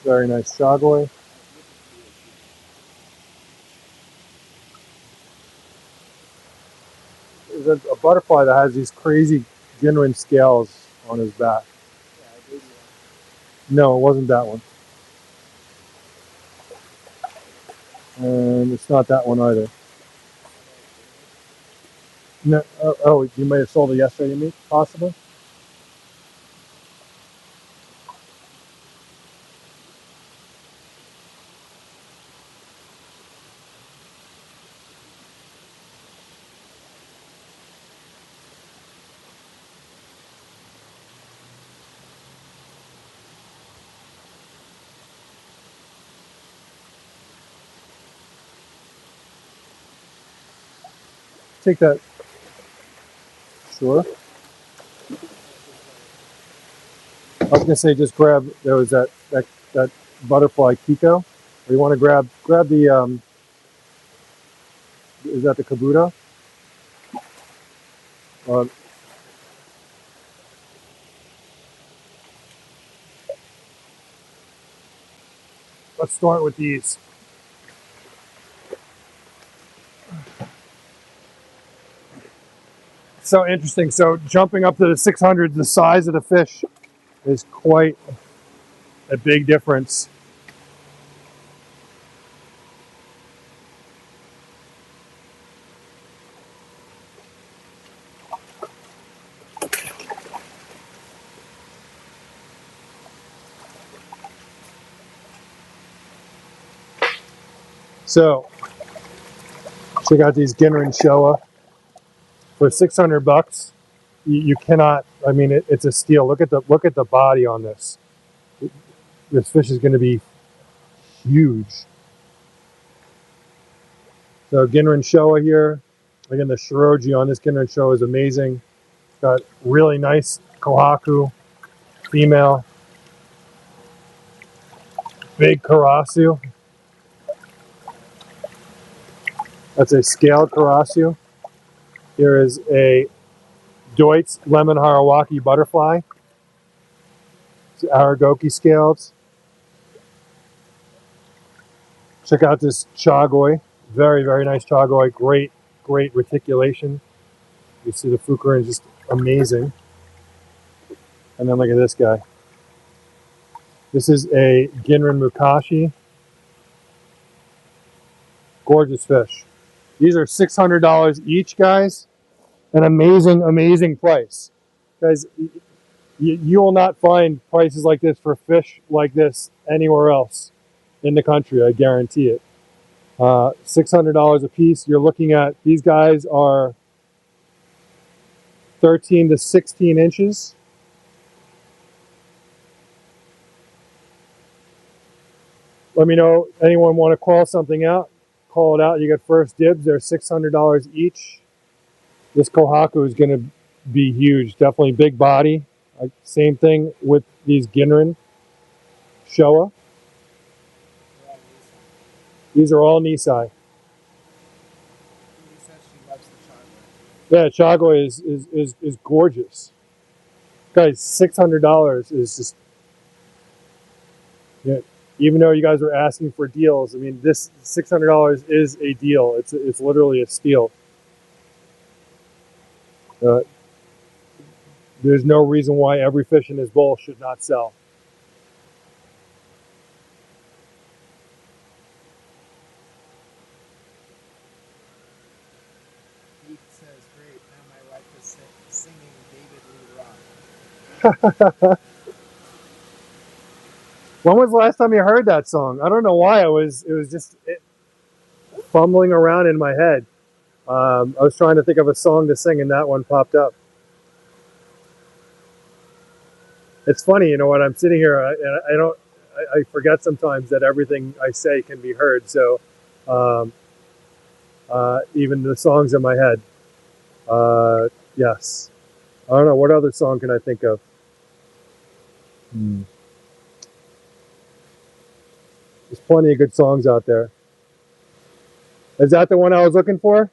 Very nice Chagwe. There's a butterfly that has these crazy Ginrin scales on his back. No, it wasn't that one. And it's not that one either. No, oh, you may have sold it yesterday, you mean? Possibly? take that. Sure. I was gonna say just grab. There was that butterfly Kiko. Or you want to grab the. Is that the Kabuto? Uh, let's start with these. So interesting. So jumping up to the 600, the size of the fish is quite a big difference. So check out these Ginrin Showa for 600 bucks. You cannot. I mean, it's a steal. Look at the body on this. This fish is going to be huge. So Ginrin Showa here. Again, the Shiroji on this Ginrin Showa is amazing. It's got really nice kohaku, female, big karasu. That's a scaled karasu. Here is a Deutz lemon harawaki butterfly. It's Aragoki scaled. Check out this chagoi. Very, very nice chagoi. Great reticulation. You see the fukurin is just amazing. And then look at this guy. This is a Ginrin Mukashi. Gorgeous fish. These are $600 each, guys. An amazing price. Guys, you will not find prices like this for fish like this anywhere else in the country, I guarantee it. $600 a piece. You're looking at, these guys are 13 to 16 inches. Let me know, anyone want to call something out? Call it out. You get first dibs. They're $600 each. This kohaku is going to be huge. Definitely big body. Same thing with these Ginrin Showa. These are all Nisai. She said she loves the chocolate. Yeah, chagoi is gorgeous. Guys, $600 is just, yeah, even though you guys are asking for deals, I mean, this $600 is a deal. It's literally a steal. There's no reason why every fish in this bowl should not sell. He says, great, now my wife is singing David Lee Roth. When was the last time you heard that song? I don't know why it was just fumbling around in my head. I was trying to think of a song to sing, and that one popped up. It's funny, you know what? I'm sitting here, and I forget sometimes that everything I say can be heard. So, even the songs in my head. Yes. I don't know. What other song can I think of? There's plenty of good songs out there. Is that the one I was looking for?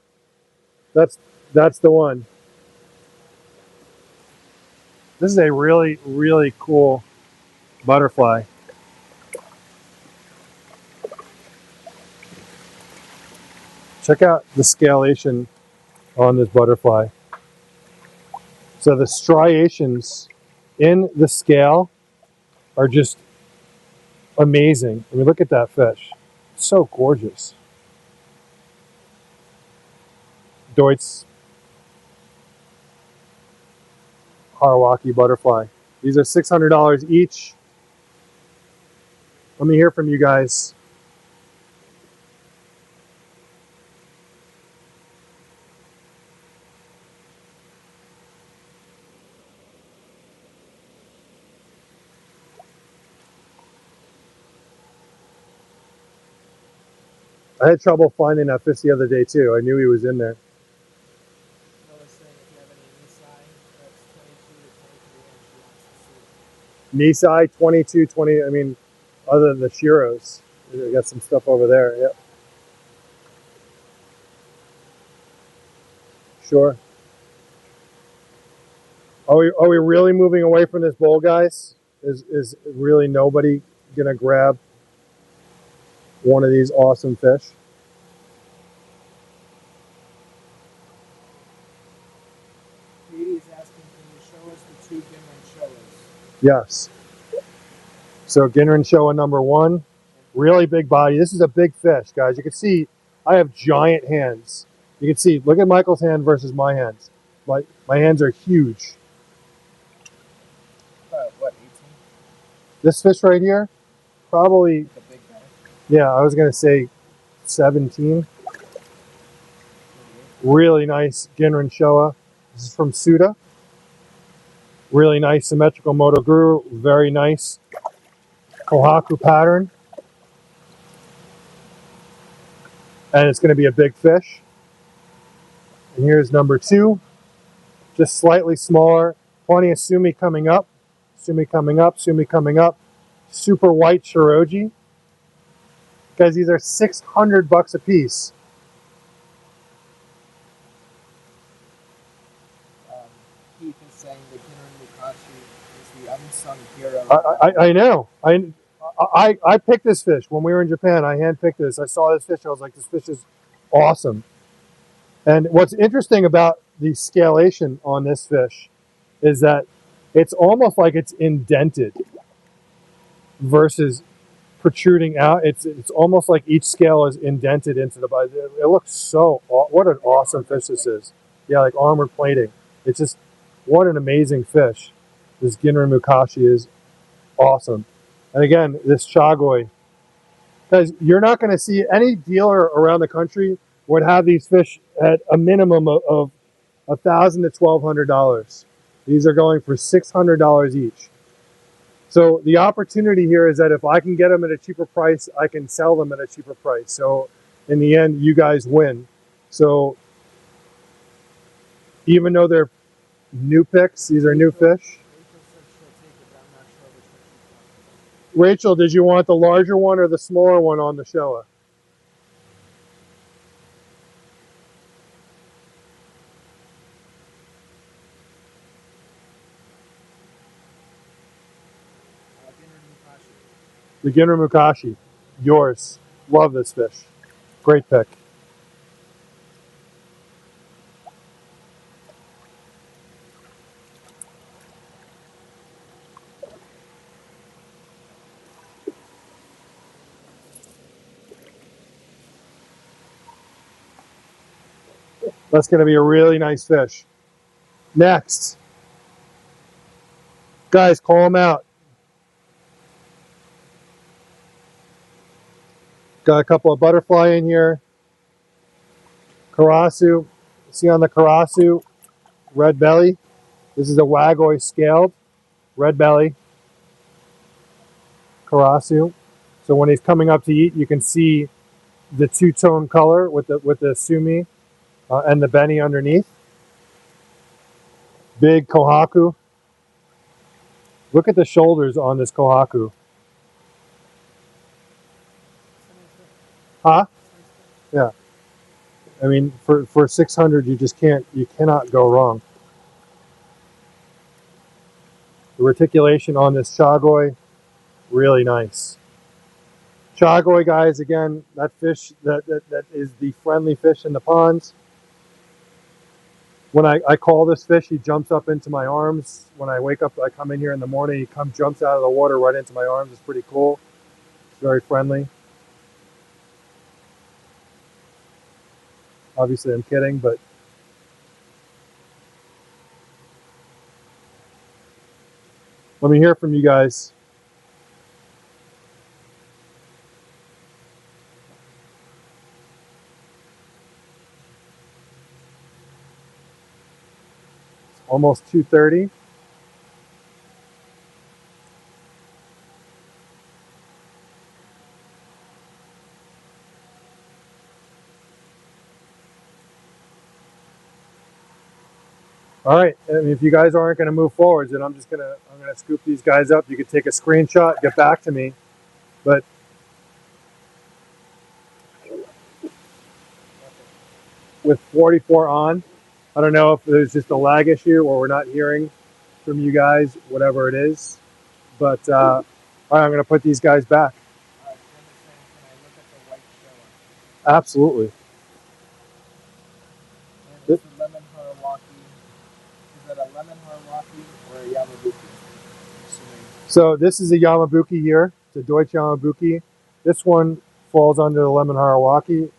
That's the one. This is a really cool butterfly. Check out the scalation on this butterfly. So the striations in the scale are just amazing. I mean, look at that fish. It's so gorgeous. Deutz Harawaki butterfly. These are $600 each. Let me hear from you guys. I had trouble finding that fish the other day too. I knew he was in there. Nisai 22, 20. I mean, other than the Shiros, I got some stuff over there. Yeah, sure. Are we really moving away from this bowl, guys? Is really nobody gonna grab one of these awesome fish? Katie is asking, can you show us the two Gimlin shows? Yes. So Ginrin Showa number 1, really big body. This is a big fish, guys. You can see I have giant hands. You can see, look at Michael's hand versus my hands. My hands are huge. What, 18? This fish right here, probably, The big guy? yeah, I was gonna say 17. Really nice Ginrin Showa. This is from Suda. Really nice symmetrical Motoguru. Very nice Kohaku pattern. And it's gonna be a big fish. And here's number 2. Just slightly smaller. Plenty of sumi coming up. Sumi coming up, sumi coming up. Super white shiroji. Guys, these are $600 a piece. Keith is saying that Gimlin Mukashi is the unsung hero. I know. I picked this fish when we were in Japan. I handpicked this. I saw this fish. I was like, this fish is awesome. And what's interesting about the scalation on this fish is that it's almost like it's indented versus protruding out. It's almost like each scale is indented into the body. It looks so, what an awesome fish this is. Yeah, like armored plating. It's just, what an amazing fish. This Ginrin Mukashi is awesome. And again, this Chagoi. Guys, you're not going to see any dealer around the country would have these fish at a minimum of $1,000 to $1,200. These are going for $600 each. So the opportunity here is that if I can get them at a cheaper price, I can sell them at a cheaper price. So in the end, you guys win. So even though they're new picks, these are new fish. Rachel, did you want the larger one or the smaller one on the Showa? The Ginrin Mukashi. Yours. Love this fish. Great pick. That's going to be a really nice fish. Next. Guys, call them out. Got a couple of butterfly in here. Karasu. See on the Karasu, red belly. This is a Wagoi scaled, red belly, Karasu. So when he's coming up to eat, you can see the two-tone color with the sumi and the beni underneath. Big Kohaku. Look at the shoulders on this Kohaku. Huh? Yeah. I mean, for 600, you cannot go wrong. The reticulation on this Chagoi, really nice. Chagoi, guys, again, that fish that is the friendly fish in the ponds. When I call this fish, he jumps up into my arms. When I wake up, I come in here in the morning, he jumps out of the water right into my arms. It's pretty cool. It's very friendly. Obviously, I'm kidding, but let me hear from you guys. It's almost 2:30. All right, and if you guys aren't going to move forwards, then I'm gonna scoop these guys up. You can take a screenshot, get back to me. But with 44 on, I don't know if there's just a lag issue or we're not hearing from you guys, whatever it is. But all right, I'm going to put these guys back. Jim is saying, can I look at the white shower? Absolutely. And it's the lemon Harawaki. Is that a lemon Harawaki or a Yamabuki? So this is a Yamabuki here. It's a Deutsche Yamabuki. This one falls under the lemon Harawaki.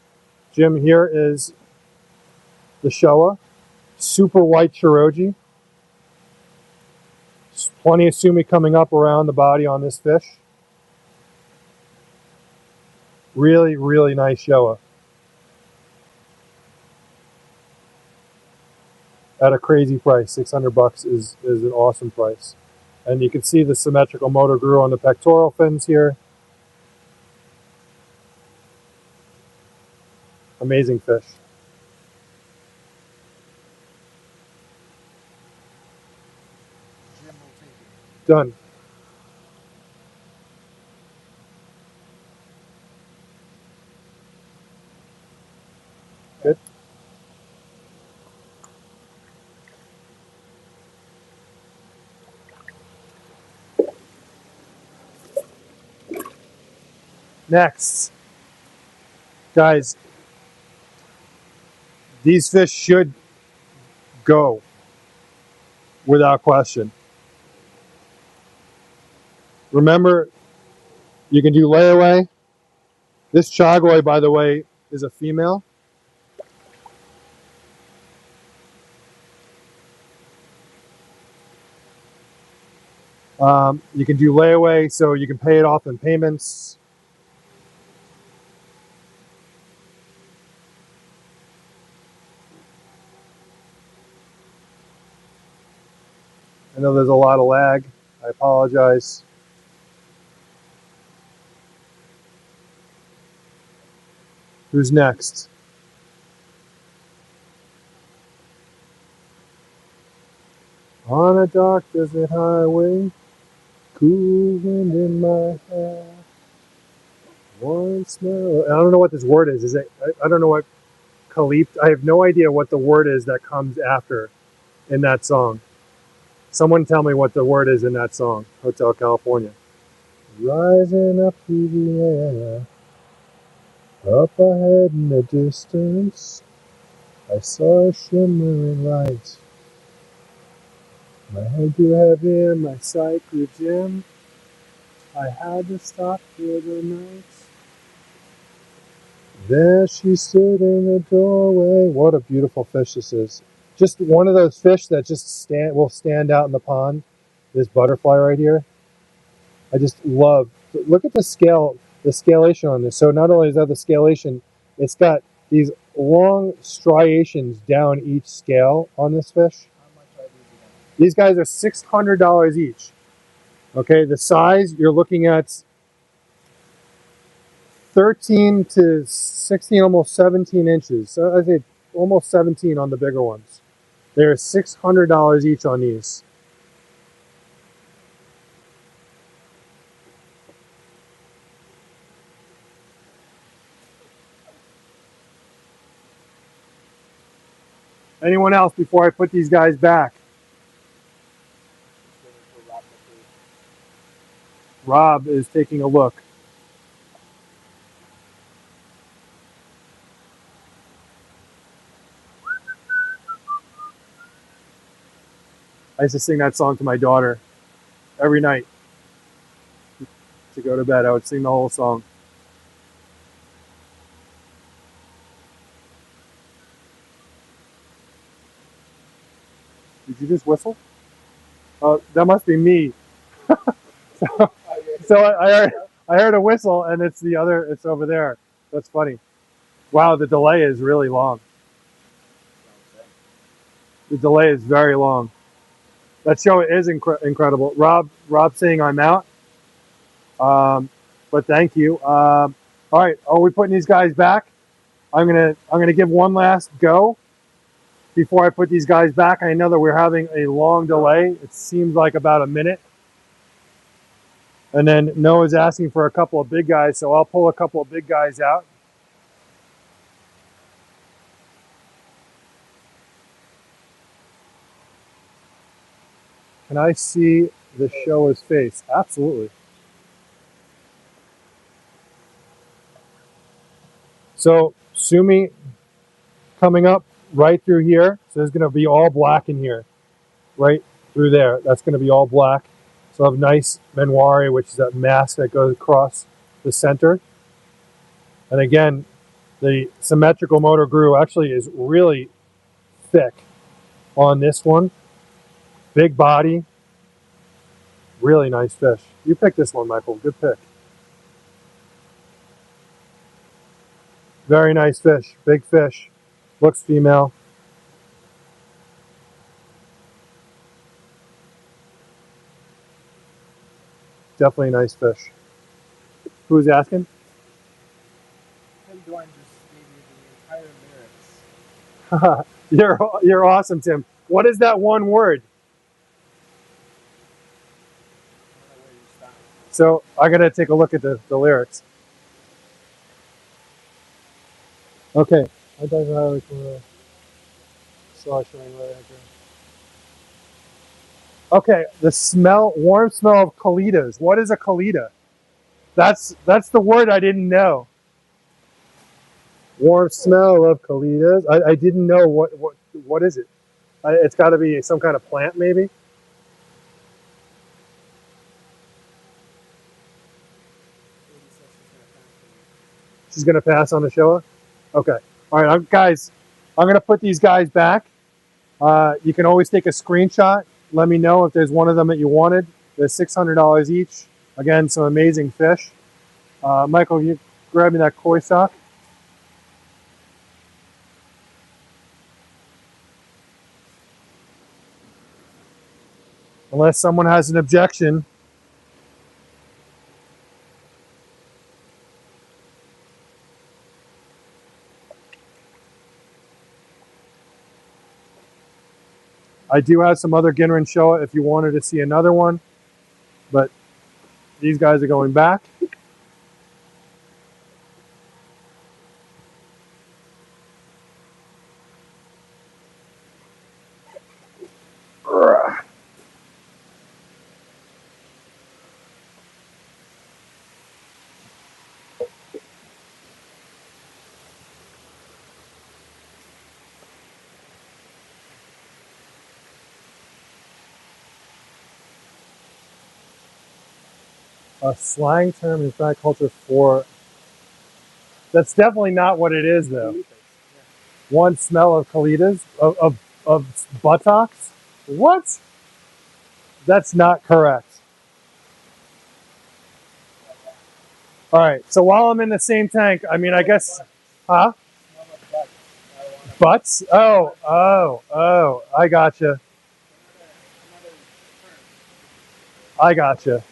Jim, here is the Showa. Super white Shiroji. Plenty of sumi coming up around the body on this fish. Really, really nice Showa. At a crazy price. 600 bucks is an awesome price. And you can see the symmetrical motor grue on the pectoral fins here. Amazing fish. Jim will take it. Done. Good. Next, guys, these fish should go without question. Remember, you can do layaway. This Chagoi, by the way, is a female. You can do layaway, so you can pay it off in payments. I know there's a lot of lag. I apologize. Who's next? On a dark desert highway, cool wind in my hair. One smell. I don't know what this word is. Is it? I don't know what Kalipt. I have no idea what the word is that comes after in that song. Someone tell me what the word is in that song, Hotel California. Rising up through the air, up ahead in the distance, I saw a shimmering light. My head grew heavy and my sight grew dim. I had to stop for the night. There she stood in the doorway. What a beautiful fish this is. Just one of those fish that just will stand out in the pond. This butterfly right here. I just love. Look at the scale, the scalation on this. So not only is that the scalation, it's got these long striations down each scale on this fish. How much are these again? These guys are $600 each. Okay, the size you're looking at 13 to 16, almost 17 inches. So I say almost 17 on the bigger ones. They're $600 each on these. Anyone else before I put these guys back? Rob is taking a look. I used to sing that song to my daughter every night to go to bed. I would sing the whole song. Did you just whistle? That must be me. So I heard a whistle, and it's the other. It's over there. That's funny. Wow, the delay is really long. The delay is very long. That show is incredible. Rob saying I'm out. But thank you. All right, are we putting these guys back? I'm gonna give one last go. before I put these guys back. I know that we're having a long delay. It seems like about a minute. And then Noah's asking for a couple of big guys, so I'll pull a couple of big guys out. Can I see the shower's face? Absolutely. So Sumi coming up right through here. So there's going to be all black in here, right through there. That's going to be all black. So I have nice Menwari, which is that mask that goes across the center. And again, the symmetrical motor groove actually is really thick on this one. Big body. Really nice fish. You picked this one, Michael. Good pick. Very nice fish. Big fish. Looks female. Definitely a nice fish. Who's asking? Tim Doyne just gave you the entire lyrics. You're awesome, Tim. What is that one word? I don't know where you stopped. So I gotta take a look at the lyrics. Okay. I don't know how saw showing right after. Okay, the smell, warm smell of colitas. What is a colita? That's the word I didn't know. Warm smell of colitas. I didn't know what is it. It's got to be some kind of plant, maybe. Katie says she's She's gonna pass on the show. Okay. All right, guys. I'm gonna put these guys back. You can always take a screenshot. Let me know if there's one of them that you wanted. They're $600 each. Again, some amazing fish. Michael, you grab me that koi sock. Unless someone has an objection. I do have some other Ginrin Showa if you wanted to see another one, but these guys are going back. A slang term in fact culture for. That's definitely not what it is, though. One smell of colitas of buttocks. What? That's not correct. All right. So while I'm in the same tank, I mean, I guess, huh? Smell of butts. Marijuana Butts? Oh. I gotcha. Another term. I gotcha.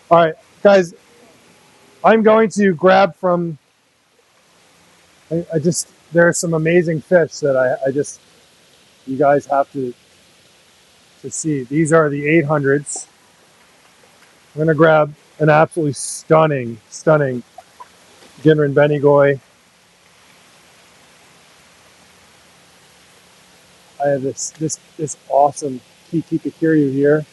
All right, guys. I'm going to grab from. I just there are some amazing fish that I just you guys have to see. These are the 800s. I'm gonna grab an absolutely stunning Ginrin Benigoi. I have this awesome Kikikiryu here.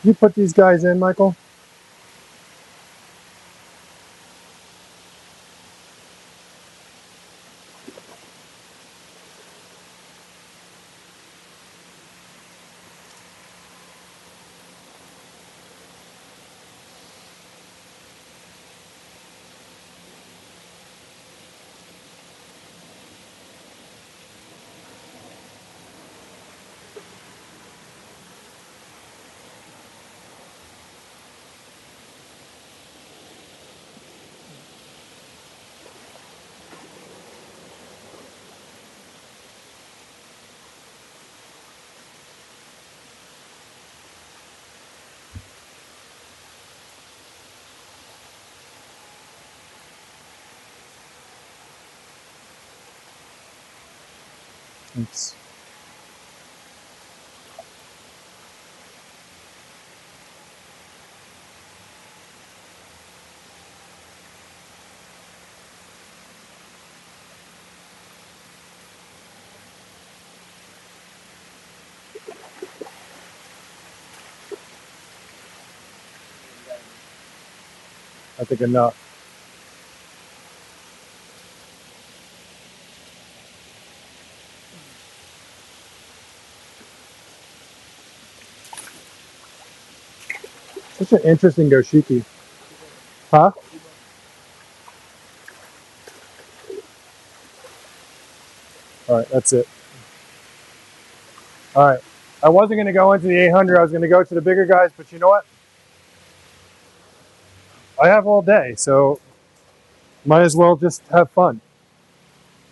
You put these guys in, Michael? Oops. I think enough. Such an interesting goshiki. Huh? All right, that's it. All right. I wasn't going to go into the 800. I was going to go to the bigger guys, but you know what? I have all day, so might as well just have fun.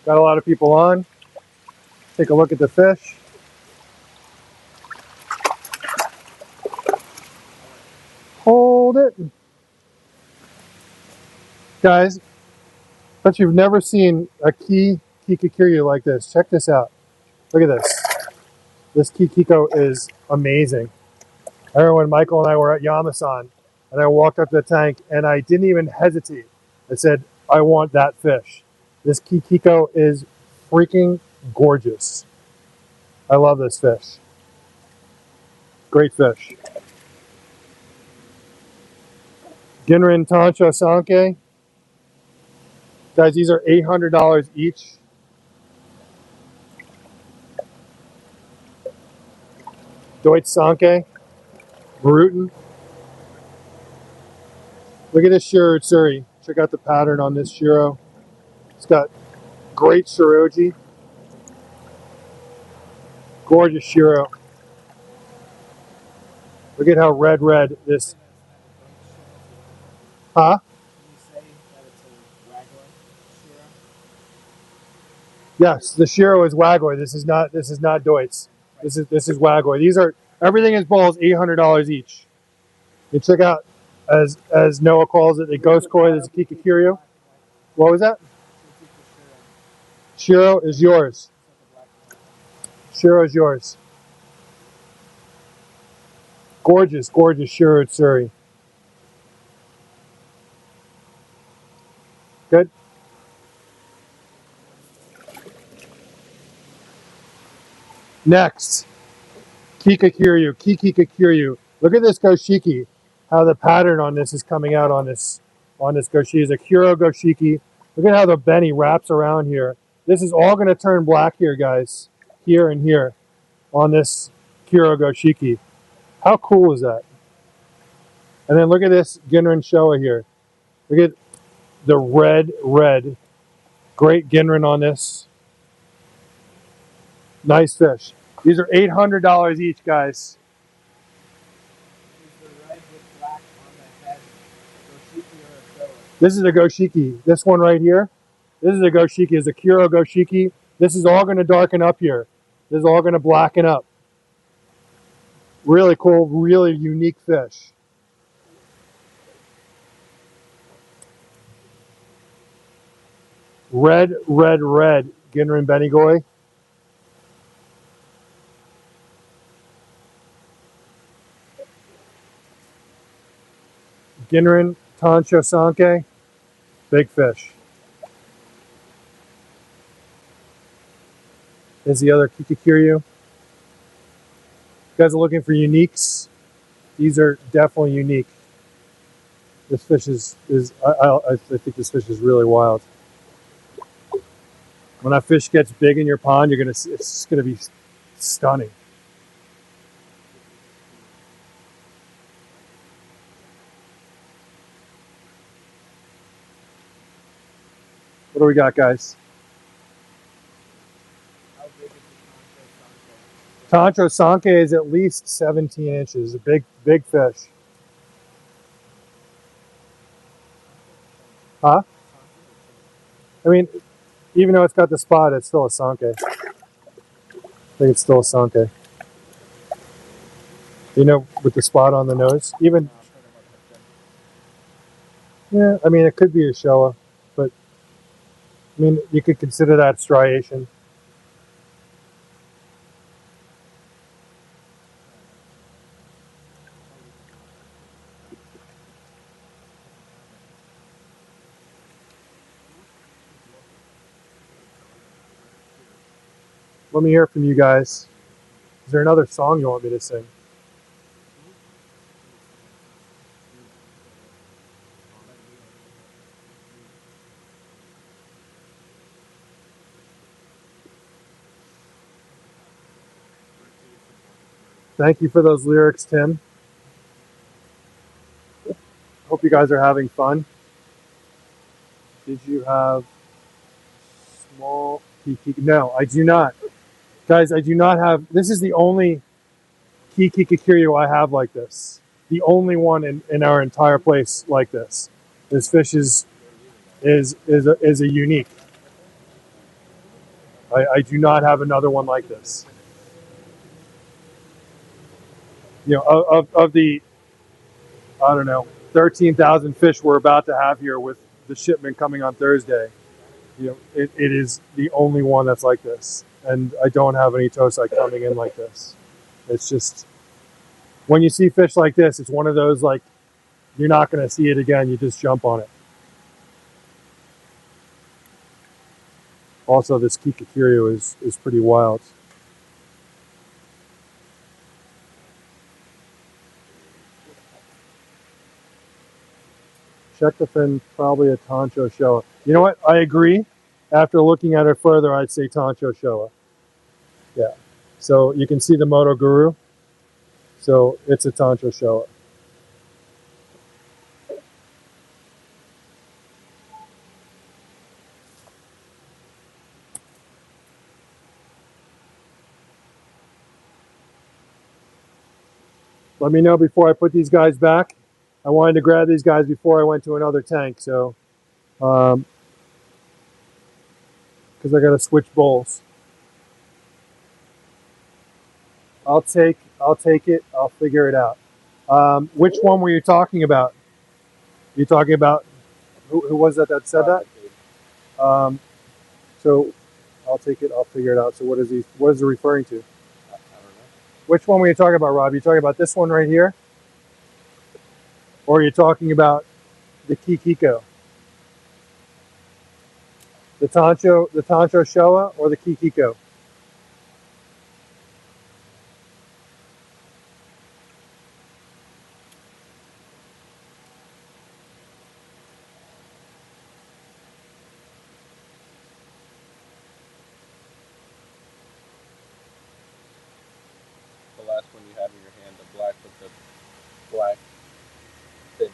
Got a lot of people on. Take a look at the fish. Hold it. Guys, but you've never seen a kikikiryu like this. Check this out. Look at this. This kikiko is amazing. I remember when Michael and I were at Yamasan, and I walked up to the tank, and I didn't even hesitate. I said, I want that fish. This kikiko is freaking gorgeous. I love this fish. Great fish. Ginrin Tancho Sanke. Guys, these are $800 each. Deutsch Sanke. Marutin. Look at this Shiro Utsuri. Check out the pattern on this Shiro. It's got great Shiroji. Gorgeous Shiro. Look at how red this. Huh? Yes, the Shiro is Wagoi. This is not Deutsch. This is Wagoi. These are everything is balls $800 each. You check out as Noah calls it, the ghost koi. There's a kikikiryu. What was that? Shiro is yours. Shiro is yours. Gorgeous, gorgeous Shiro Utsuri. Good. Next, Kikikiryu. Look at this goshiki. How the pattern on this is coming out on this goshiki. It's a Kuro goshiki. Look at how the beni wraps around here. This is all going to turn black here, guys. Here and here on this Kuro goshiki. How cool is that? And then look at this Ginrin Showa here. Look at the red. Great Ginrin on this. Nice fish. These are $800 each, guys. This is a goshiki. This one right here. This is a goshiki. It's a Kuro goshiki. This is all going to darken up here. This is all going to blacken up. Really cool, really unique fish. Red Ginrin Benigoi. Ginrin Tancho Sanke. Big fish. Here's the other Kikikiryu. You guys are looking for uniques. These are definitely unique. This fish I think this fish is really wild. When that fish gets big in your pond, it's gonna be stunning. What do we got, guys? Tancho Sanke is at least 17 inches. A big fish. Huh? I mean, even though it's got the spot, it's still a Sanke. I think it's still a Sanke. You know, with the spot on the nose. Even, yeah, I mean, it could be a Showa, but I mean, you could consider that striation. Let me hear from you guys. Is there another song you want me to sing? Thank you for those lyrics, Tim. Hope you guys are having fun. Did you have small kiki? No, I do not. Guys, I do not have. This is the only kiki kikiryu I have like this. The only one in our entire place like this. This fish is a unique. I do not have another one like this. You know, of the, I don't know, 13,000 fish we're about to have here with the shipment coming on Thursday. You know, it is the only one that's like this. And I don't have any tosai coming in like this. It's just, when you see fish like this, it's one of those, like, you're not going to see it again. You just jump on it. Also, this kikakiryu is pretty wild. Check the fin, probably a Tancho Showa. You know what? I agree. After looking at it further, I'd say Tancho Showa. Yeah. So you can see the Moto Guru. So it's a Tancho Showa. Let me know before I put these guys back. I wanted to grab these guys before I went to another tank. So, because I got to switch bowls. I'll take it. I'll figure it out. Which one were you talking about? You talking about who was that said that? So I'll take it. I'll figure it out. So what is he? What is it referring to? I don't know. Which one were you talking about, Rob? You talking about this one right here, or are you talking about the Kikiko, the Tancho Showa, or the Kikiko? The last one you have in your hand, the black with the black thin.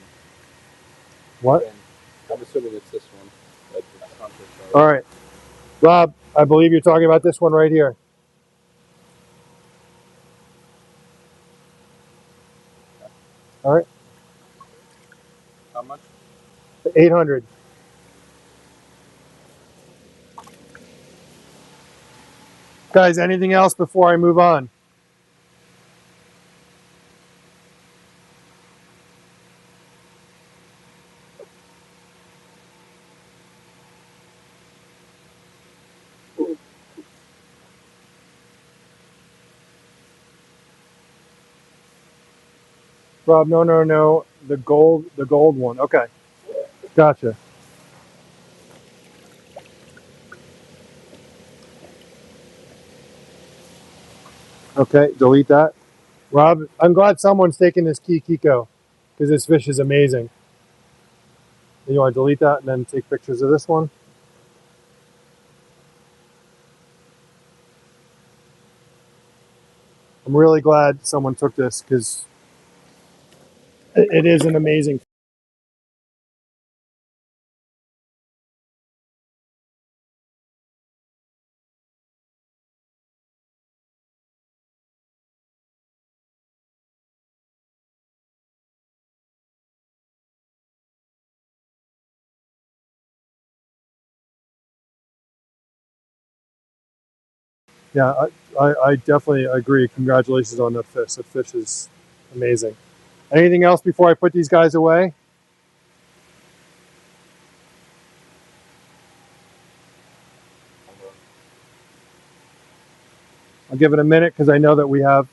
What? Fin. I'm assuming it's this one. All right, Rob. I believe you're talking about this one right here. All right. How much? 800. Guys, anything else before I move on? Rob, no. The gold one. Okay. Gotcha. Okay, delete that. Rob, I'm glad someone's taking this Kikiko because this fish is amazing. And you want to delete that and then take pictures of this one? I'm really glad someone took this because it is an amazing. Yeah, I definitely agree. Congratulations on that fish. That fish is amazing. Anything else before I put these guys away? I'll give it a minute because I know that we have.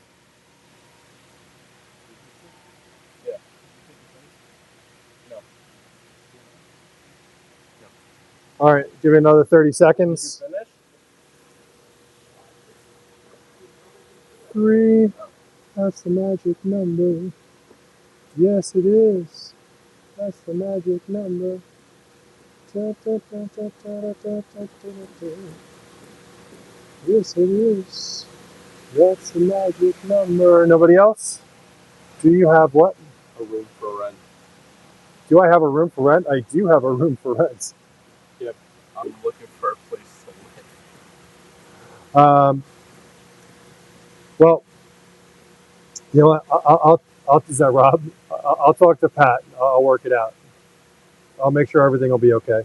Yeah. No. All right, give it another 30 seconds. Did you finish? 3. That's the magic number. Yes, it is. That's the magic number. Yes, it is. That's the magic number. Nobody else? Do you have what? A room for rent. Do I have a room for rent? I do have a room for rent. Yep. I'm looking for a place to live. Well, you know what? I'll is that Rob? I'll talk to Pat. I'll work it out. I'll make sure everything will be okay.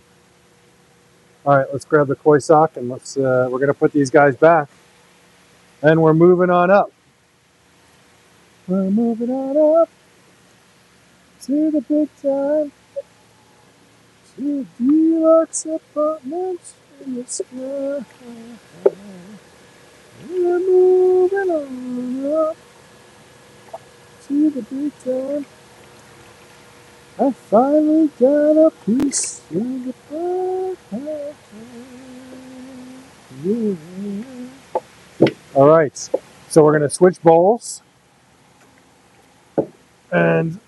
All right, let's grab the koi sock and let's. We're gonna put these guys back, and we're moving on up. We're moving on up to the big time, to deluxe apartments in the sky. We're moving on up to the big time. I finally got a piece of the pie. Yeah. All right, so we're gonna switch bowls, and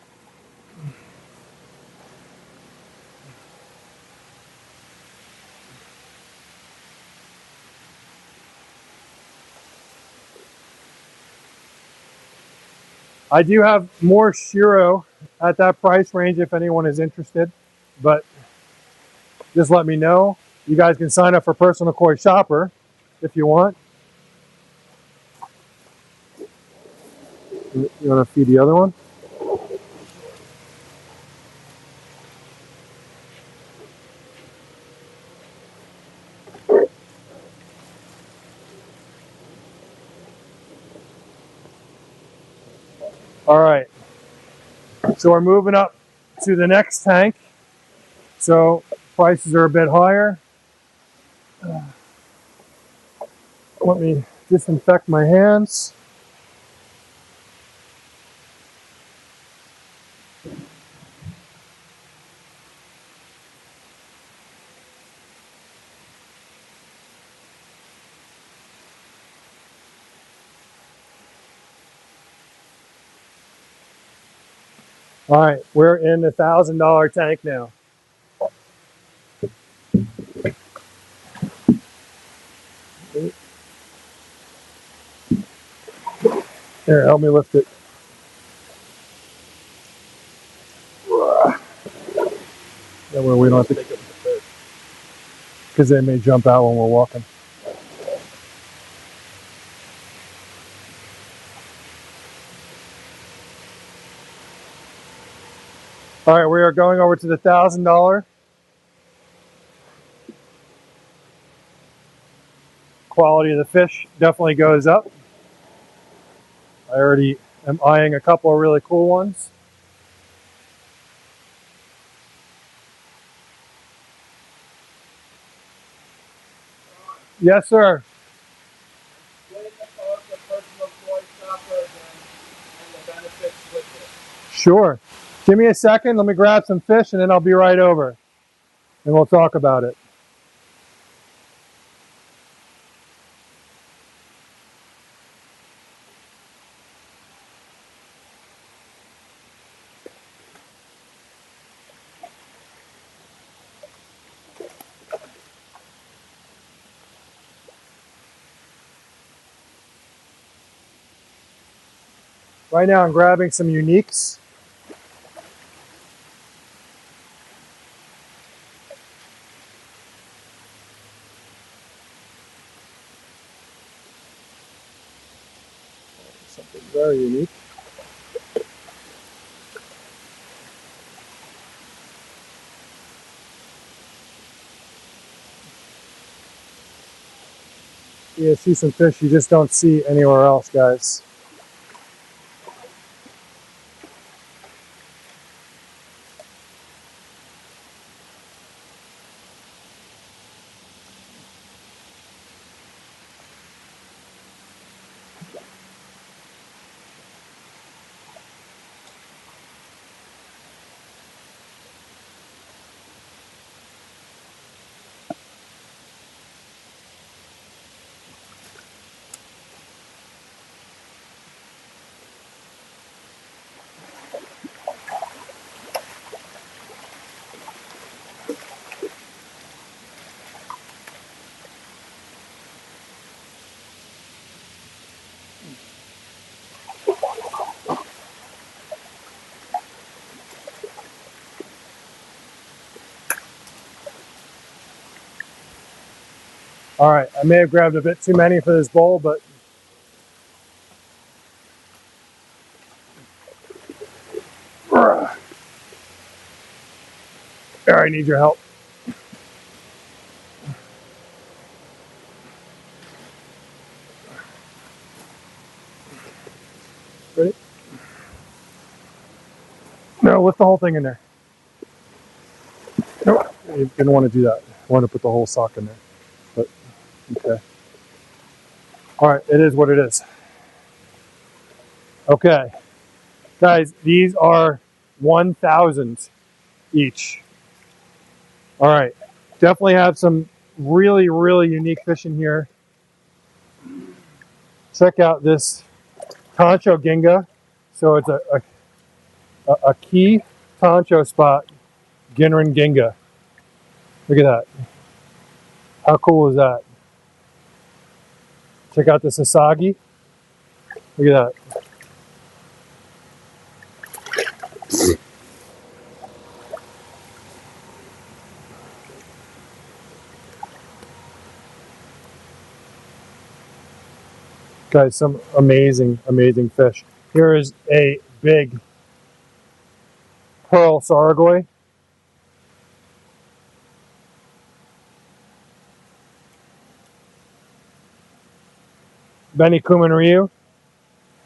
I do have more Shiro at that price range if anyone is interested, but just let me know. You guys can sign up for Personal Koi Shopper if you want. You want to feed the other one? All right. So we're moving up to the next tank. So prices are a bit higher. Let me disinfect my hands. All right, we're in the $1,000 tank now. Here, help me lift it. That way we don't have to, because they may jump out when we're walking. All right, we are going over to the $1,000. Quality of the fish definitely goes up. I already am eyeing a couple of really cool ones. Yes, sir. Explain the cost of personal koi shopper again and the benefits with it. Sure. Give me a second. Let me grab some fish and then I'll be right over and we'll talk about it. Right now I'm grabbing some uniques. Something very unique. You see some fish you just don't see anywhere else, guys. All right, I may have grabbed a bit too many for this bowl, but I need your help. Ready? No, lift the whole thing in there. Nope, you didn't want to do that. I wanted to put the whole sock in there, but okay. All right, it is what it is. Okay, guys, these are 1,000 each. All right, definitely have some really, really unique fish in here. Check out this Tancho Ginga. So it's a key Tancho spot, Ginrin Ginga. Look at that. How cool is that? Check out the Sasagi. Look at that. Guys, some amazing, amazing fish. Here is a big pearl sargoy. Benny Kuman Ryu.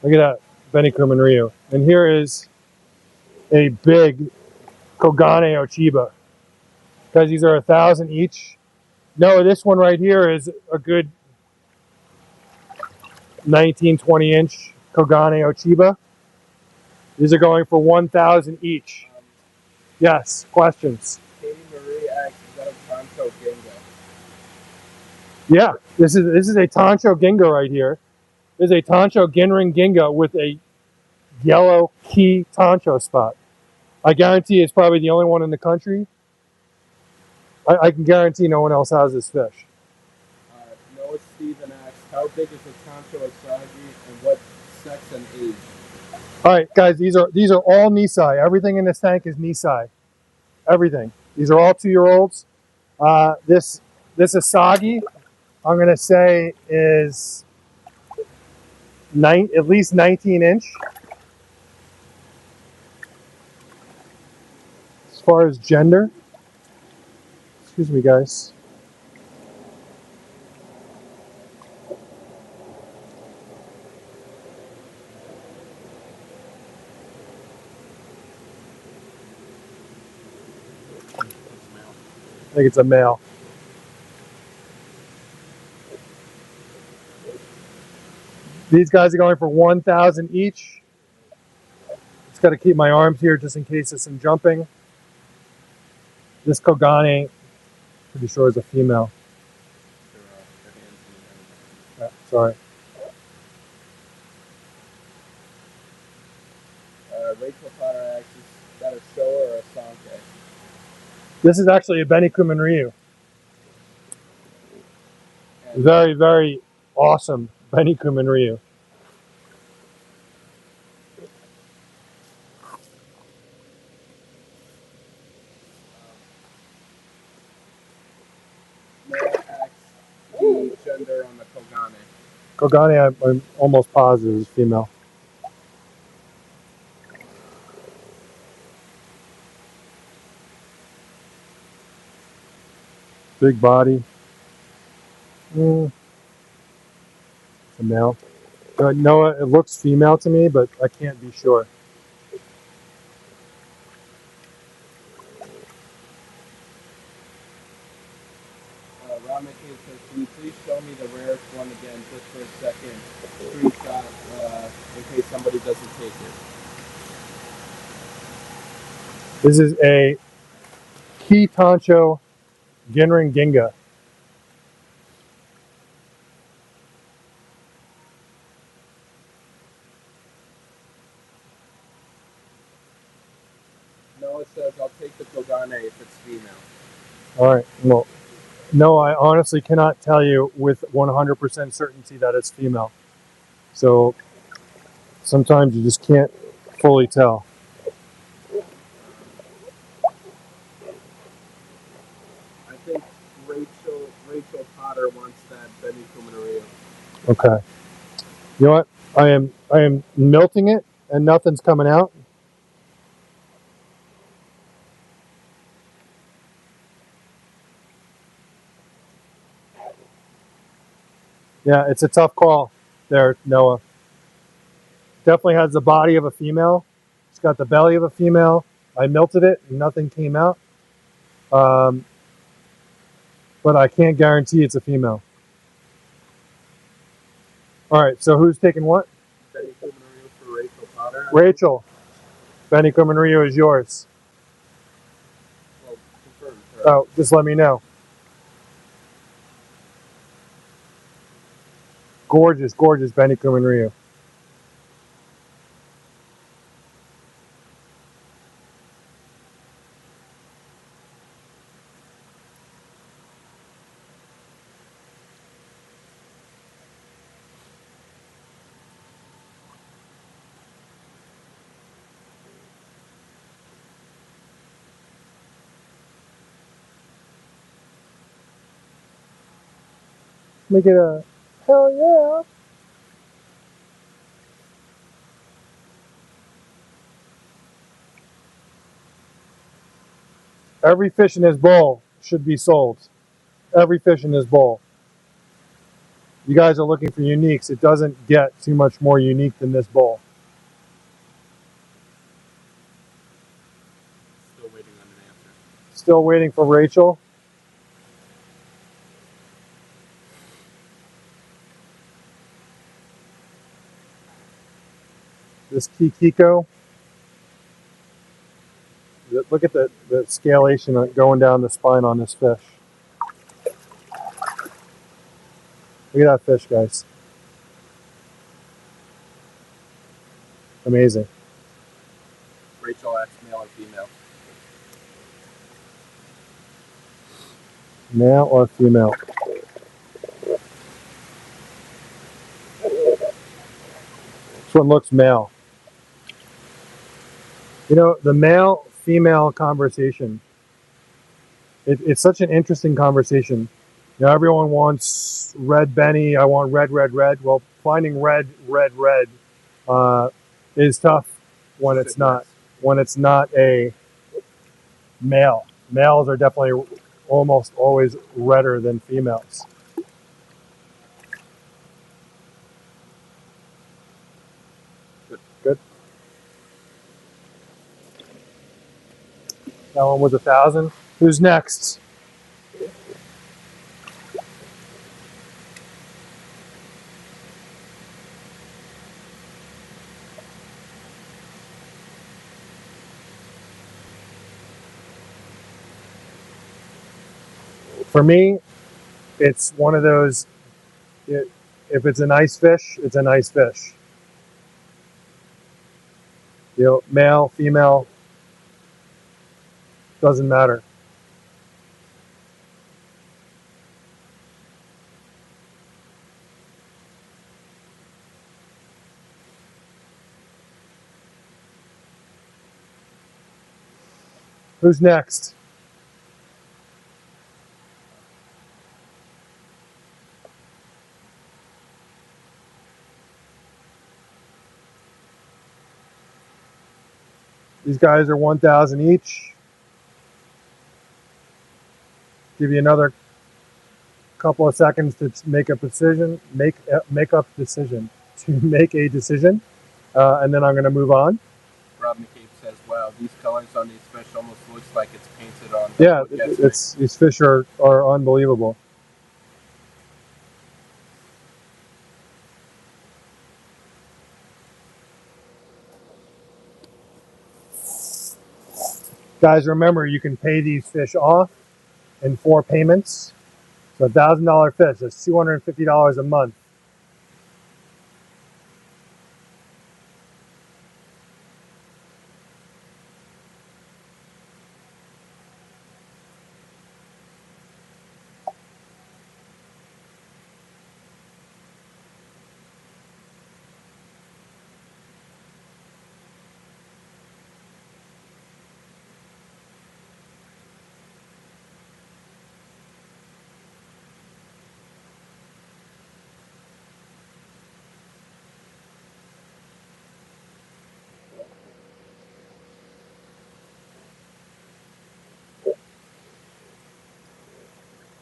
Look at that, Benny Kuman Ryu. And here is a big Kogane Ochiba. Guys, these are 1,000 each. No, this one right here is a good 19, 20 inch Kogane Ochiba. These are going for 1,000 each. Yes, questions? Katie Marie asks, is that a Tonto Ginga? Yeah, this is a Tancho Ginga right here. This is a Tancho Ginring Ginga with a yellow key Tancho spot. I guarantee it's probably the only one in the country. I can guarantee no one else has this fish. Noah Steven asks, how big is the Tonto Asagi and what sex and age? All right, guys, these are all Nisai. Everything in this tank is Nisai. Everything. These are all 2-year-olds. This Asagi, I'm gonna say is at least 19 inch. As far as gender, excuse me, guys. I think it's a male. These guys are going for 1,000 each. Just got to keep my arms here just in case there's some jumping. This Kogane, pretty sure is a female. Yeah, sorry. Rachel Potter asks, is that a show or a sanke? This is actually a Benny Kuman Ryu. Very, very awesome Benny Kuman Ryu. Noah asks the gender on the Kogane. Kogane, I'm almost positive is female. Big body. It's a male. Noah, it looks female to me, but I can't be sure. Ron McCain says, can you please show me the rarest one again just for a second? Screenshot in case somebody doesn't take it. This is a Key Tancho Ginring Ginga. Noah says, I'll take the Kogane if it's female. All right. Well, no, I honestly cannot tell you with 100% certainty that it's female. So sometimes you just can't fully tell. I think Rachel Potter wants that Benny Kuminario. Okay. You know what? I am melting it and nothing's coming out. Yeah, it's a tough call there, Noah. Definitely has the body of a female. It's got the belly of a female. I melted it and nothing came out. But I can't guarantee it's a female. All right, so who's taking what? Benny Kuminario for Rachel Potter. Rachel. Benny Rio is yours. Well, confirmed. Oh, just let me know. Gorgeous, gorgeous Benny Rio. Make it a hell yeah. Every fish in this bowl should be sold. Every fish in this bowl. You guys are looking for uniques. It doesn't get too much more unique than this bowl. Still waiting on an answer. Still waiting for Rachel. This Kikiko. Look at the scalation going down the spine on this fish. Look at that fish, guys. Amazing. Rachel asks male or female. Male or female? This one looks male. You know, the male-female conversation, it's such an interesting conversation. You know, everyone wants red Benny. I want red, red, red. Well, finding red, red, red is tough when it's not a male. Males are definitely almost always redder than females. Good. That one was 1,000. Who's next? For me, it's one of those. If it's a nice fish, it's a nice fish. You know, male, female, doesn't matter. Who's next? These guys are 1,000 each. Give you another couple of seconds to make a decision. Make up decision to make a decision, and then I'm going to move on. Rob McCabe says, "Wow, these colors on these fish almost looks like it's painted on." Yeah, these fish are unbelievable. Guys, remember you can pay these fish off in 4 payments. So $1,000 fish, that's $250 a month.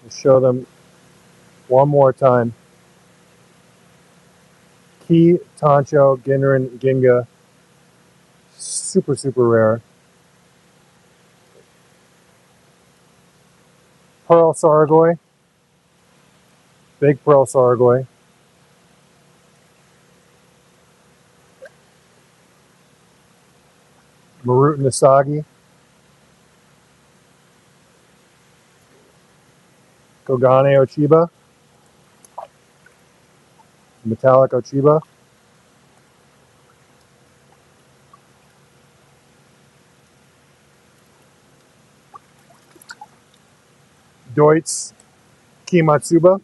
Let's show them one more time. Key, Tancho, Ginrin, Ginga. Super, super rare. Pearl Sargoy. Big Pearl Sargoy. Marut Nasagi. Kogane Ochiba. Metallic Ochiba. Deutz Kimatsuba.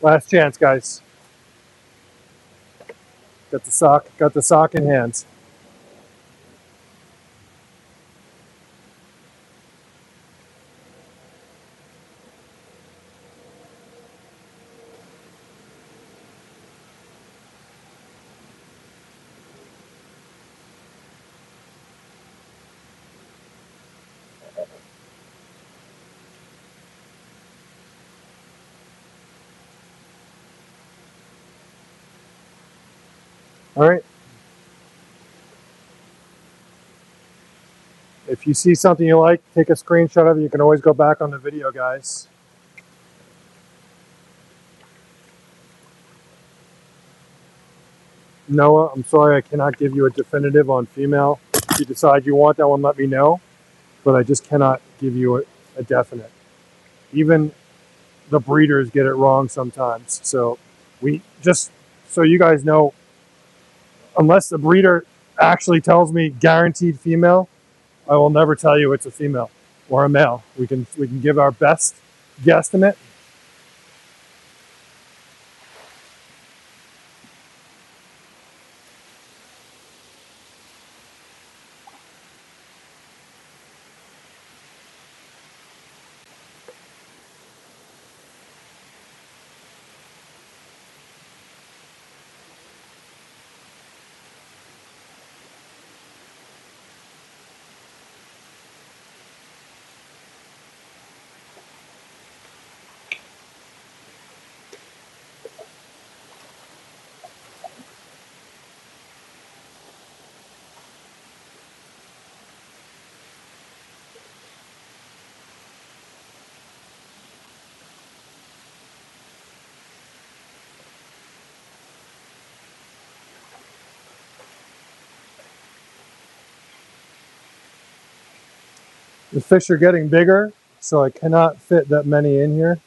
Last chance, guys. Got the sock in hands. All right. If you see something you like, take a screenshot of it. You can always go back on the video, guys. Noah, I'm sorry I cannot give you a definitive on female. If you decide you want that one, let me know. But I just cannot give you a definite. Even the breeders get it wrong sometimes. So we just, so you guys know, unless the breeder actually tells me guaranteed female, I will never tell you it's a female or a male. We can give our best guesstimate. The fish are getting bigger, so I cannot fit that many in here.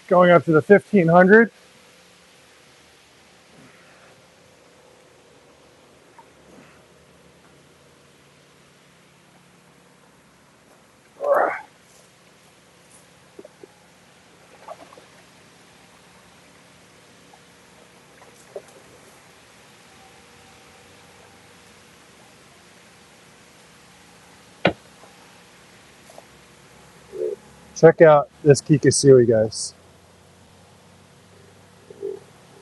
Going up to the 1500. Check out this Kikasui, guys.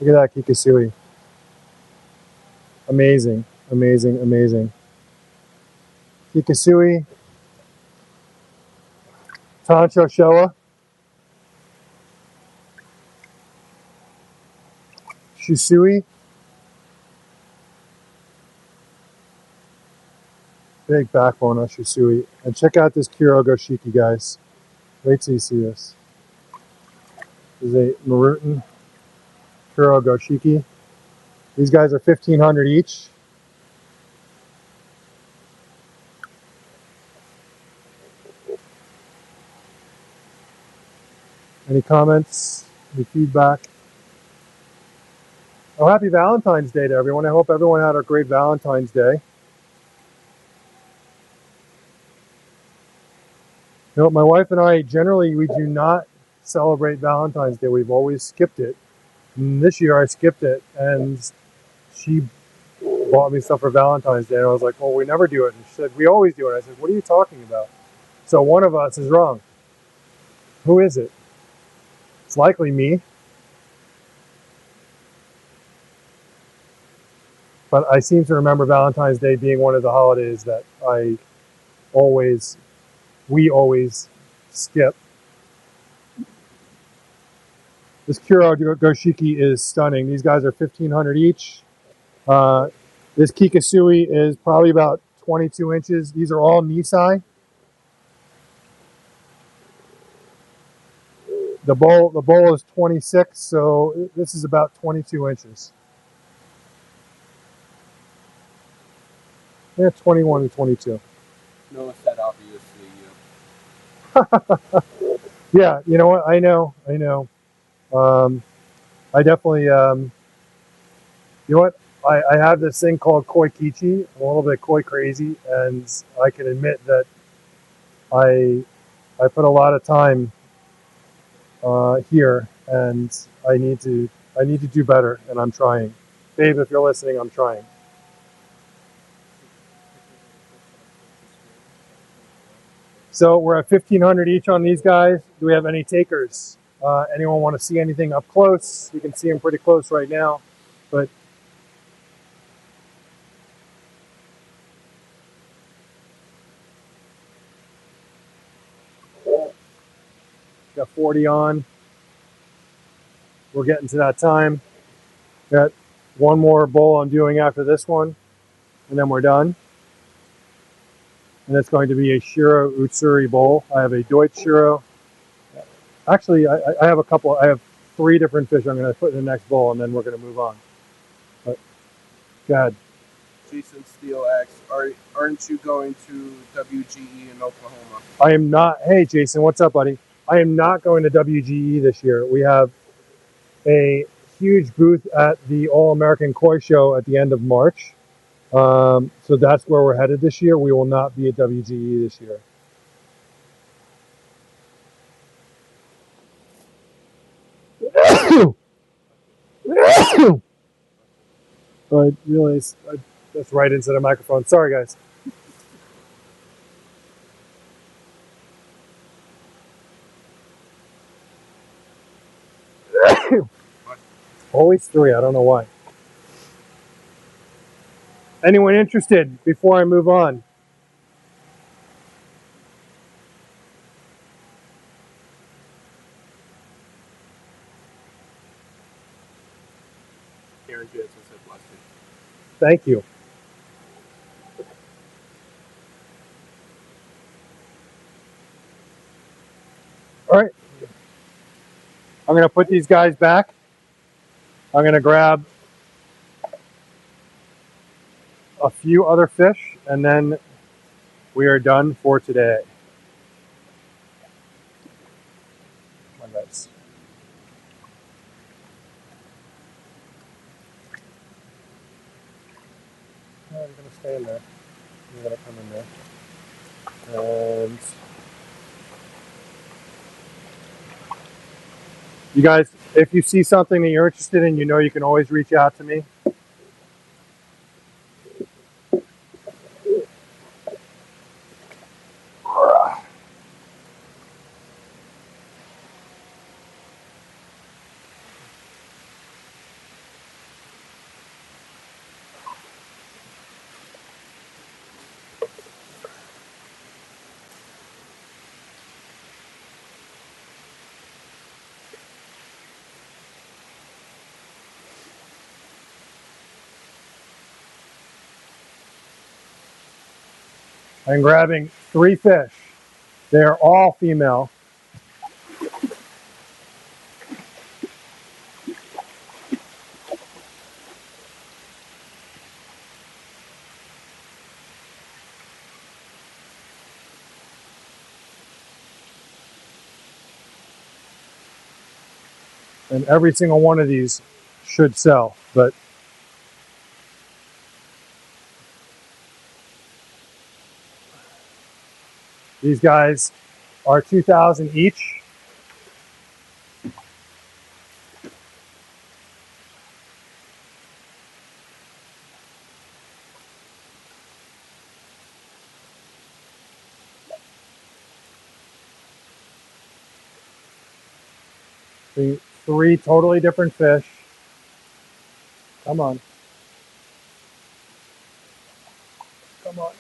Look at that Kikasui. Amazing, amazing, amazing. Kikasui, Tancho Showa, Shisui, big backbone on Shisui. And check out this Kuro Goshiki, guys. Wait till you see this. This is a Marutan Kuro Goshiki. These guys are 1,500 each. Any comments? Any feedback? Oh, happy Valentine's Day to everyone. I hope everyone had a great Valentine's Day. You know, my wife and I, generally, we do not celebrate Valentine's Day. We've always skipped it. And this year I skipped it, and she bought me stuff for Valentine's Day. And I was like, well, we never do it. And she said, we always do it. I said, what are you talking about? So one of us is wrong. Who is it? It's likely me. But I seem to remember Valentine's Day being one of the holidays that we always skip. This Kuro Goshiki is stunning. These guys are 1,500 each. This Kikasui is probably about 22 inches. These are all Nisai. The bowl is 26, so this is about 22 inches. Yeah, 21 and 22. Notice that obviously you. Yeah, you know what? I know. I definitely, you know what? I have this thing called koi kichi. I'm a little bit koi crazy, and I can admit that I put a lot of time here, and I need to do better, and I'm trying. Babe, if you're listening, I'm trying. So we're at 1,500 each on these guys. Do we have any takers? Anyone want to see anything up close? You can see them pretty close right now, but got 40 on. We're getting to that time. Got one more bowl I'm doing after this one, and then we're done. And it's going to be a Shiro Utsuri bowl. I have a Deutsch Shiro. Actually, I have a couple. I have 3 different fish I'm going to put in the next bowl, and then we're going to move on. But go ahead. Jason Steele asks, aren't you going to WGE in Oklahoma? I am not. Hey, Jason, what's up, buddy? I am not going to WGE this year. We have a huge booth at the All American Koi Show at the end of March. So that's where we're headed this year. We will not be at WGE this year. I realized that's right into the microphone. Sorry, guys. Always 3. I don't know why. Anyone interested before I move on? Aaron Jensen said bless you. Thank you. All right. I'm going to put these guys back. I'm going to grab a few other fish, and then we are done for today. My guys. Oh, you're going to stay in there. You're going to come in there. And you guys, if you see something that you're interested in, you know you can always reach out to me. I'm grabbing 3 fish. They're all female. And every single one of these should sell, but these guys are 2,000 each. Three totally different fish. Come on. Come on.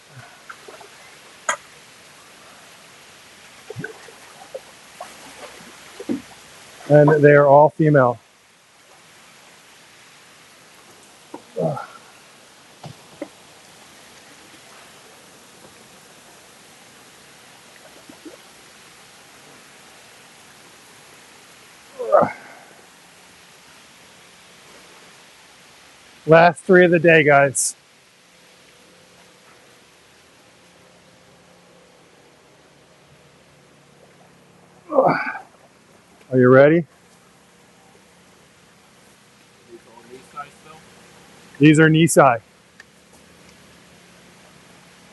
And they are all female. Last 3 of the day, guys. Are you ready? These are Nisai.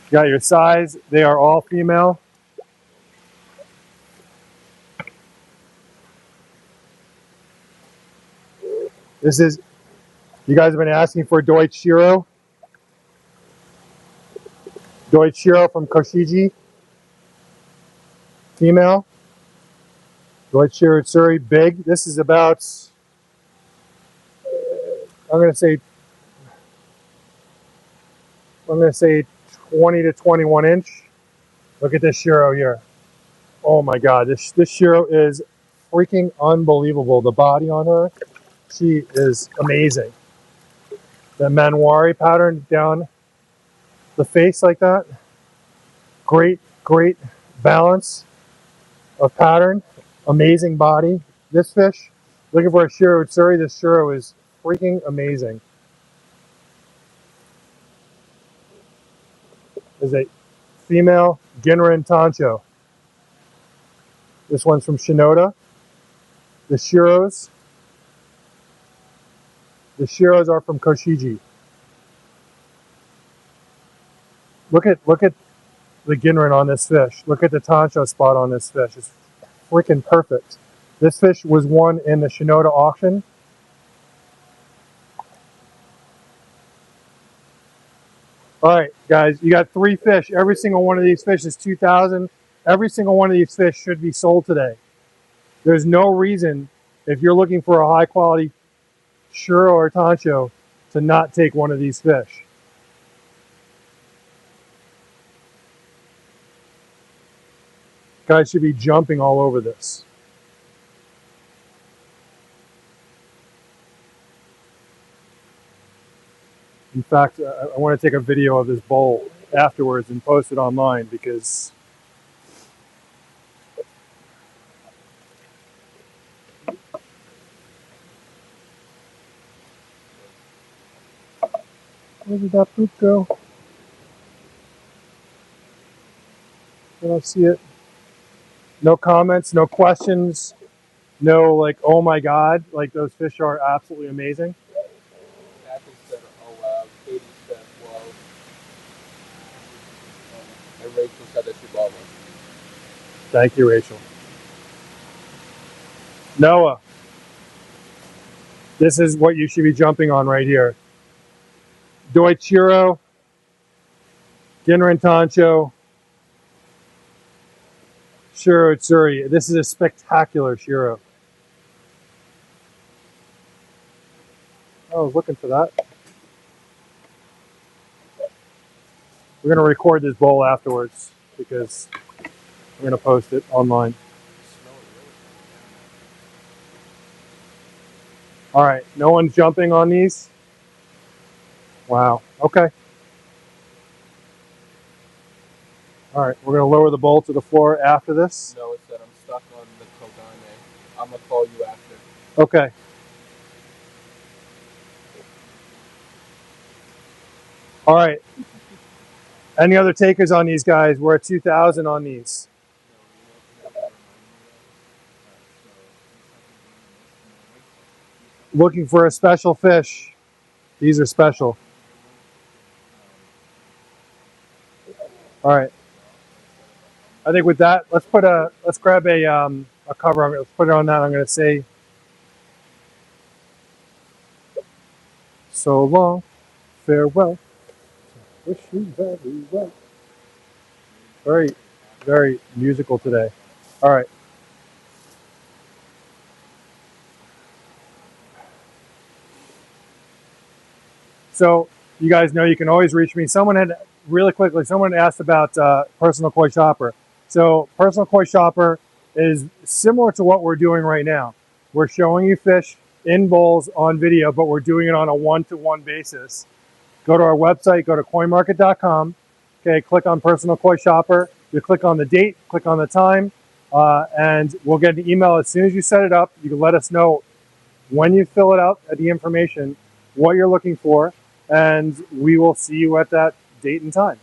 You got your size. They are all female. This is, you guys have been asking for Deutsch Shiro. Deutsch Shiro from Koshiji. Female. Deutsch Shiro Tsuri, big. This is about, I'm going to say 20 to 21 inch. Look at this Shiro here. Oh my God, this Shiro is freaking unbelievable. The body on her, she is amazing. The Manwari pattern down the face like that. Great balance of pattern. Amazing body. This fish, looking for a Shiro Utsuri, this Shiro is freaking amazing. Is a female Ginrin Tancho. This one's from Shinoda. The Shiros are from Koshiji. Look at the Ginrin on this fish. Look at the Tancho spot on this fish. It's freaking perfect. This fish was won in the Shinoda auction. All right, guys, you got 3 fish. Every single one of these fish is 2,000. Every single one of these fish should be sold today. There's no reason, if you're looking for a high quality Shiro or Tancho, to not take one of these fish. Guys should be jumping all over this. In fact, I want to take a video of this bowl afterwards and post it online because where did that poop go? I don't see it. No comments, no questions, no like, oh my God, like those fish are absolutely amazing. Kathy said, oh wow. Katie said, wow. And Rachel said that she bought one. Thank you, Rachel. Noah, this is what you should be jumping on right here. Deutsch Shiro, Ginrin Tancho, Shiro Utsuri. This is a spectacular Shiro. I was looking for that. We're going to record this bowl afterwards because we're going to post it online. All right, no one's jumping on these? Wow, okay. All right, we're going to lower the bowl to the floor after this. No, it said I'm stuck on the Kogane. I'm gonna call you after. Okay. All right. Any other takers on these guys? We're at 2,000 on these. Looking for a special fish. These are special. All right. I think with that, let's grab a cover. Let's put it on that. I'm going to say so long, farewell. Wish you very well. Very, very musical today. All right. So you guys know you can always reach me. Someone asked about Personal Koi Shopper. So Personal Koi Shopper is similar to what we're doing right now. We're showing you fish in bowls on video, but we're doing it on a one-to-one basis. Go to our website, go to coinmarket.com. Okay, click on Personal Koi Shopper. You click on the date, click on the time, and we'll get an email as soon as you set it up. You can let us know when you fill it out, the information, what you're looking for, and we will see you at that date and time.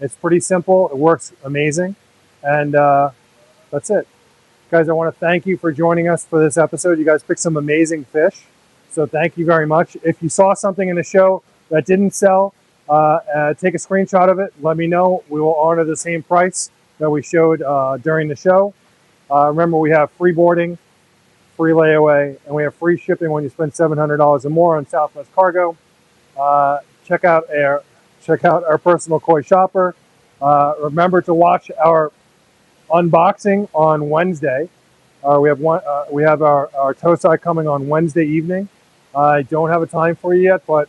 It's pretty simple. It works amazing. And that's it. Guys, I want to thank you for joining us for this episode. You guys picked some amazing fish. So thank you very much. If you saw something in the show that didn't sell, take a screenshot of it. Let me know. We will honor the same price that we showed during the show. Remember, we have free boarding, free layaway, and we have free shipping when you spend $700 or more on Southwest Cargo. Check out our Personal Koi Shopper. Remember to watch our unboxing on Wednesday. We have our Tosai coming on Wednesday evening. I don't have a time for you yet, but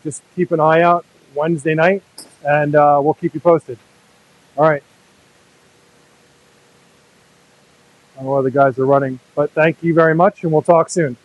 just keep an eye out Wednesday night, and we'll keep you posted. All right. I don't know where the guys are running, but thank you very much, and we'll talk soon.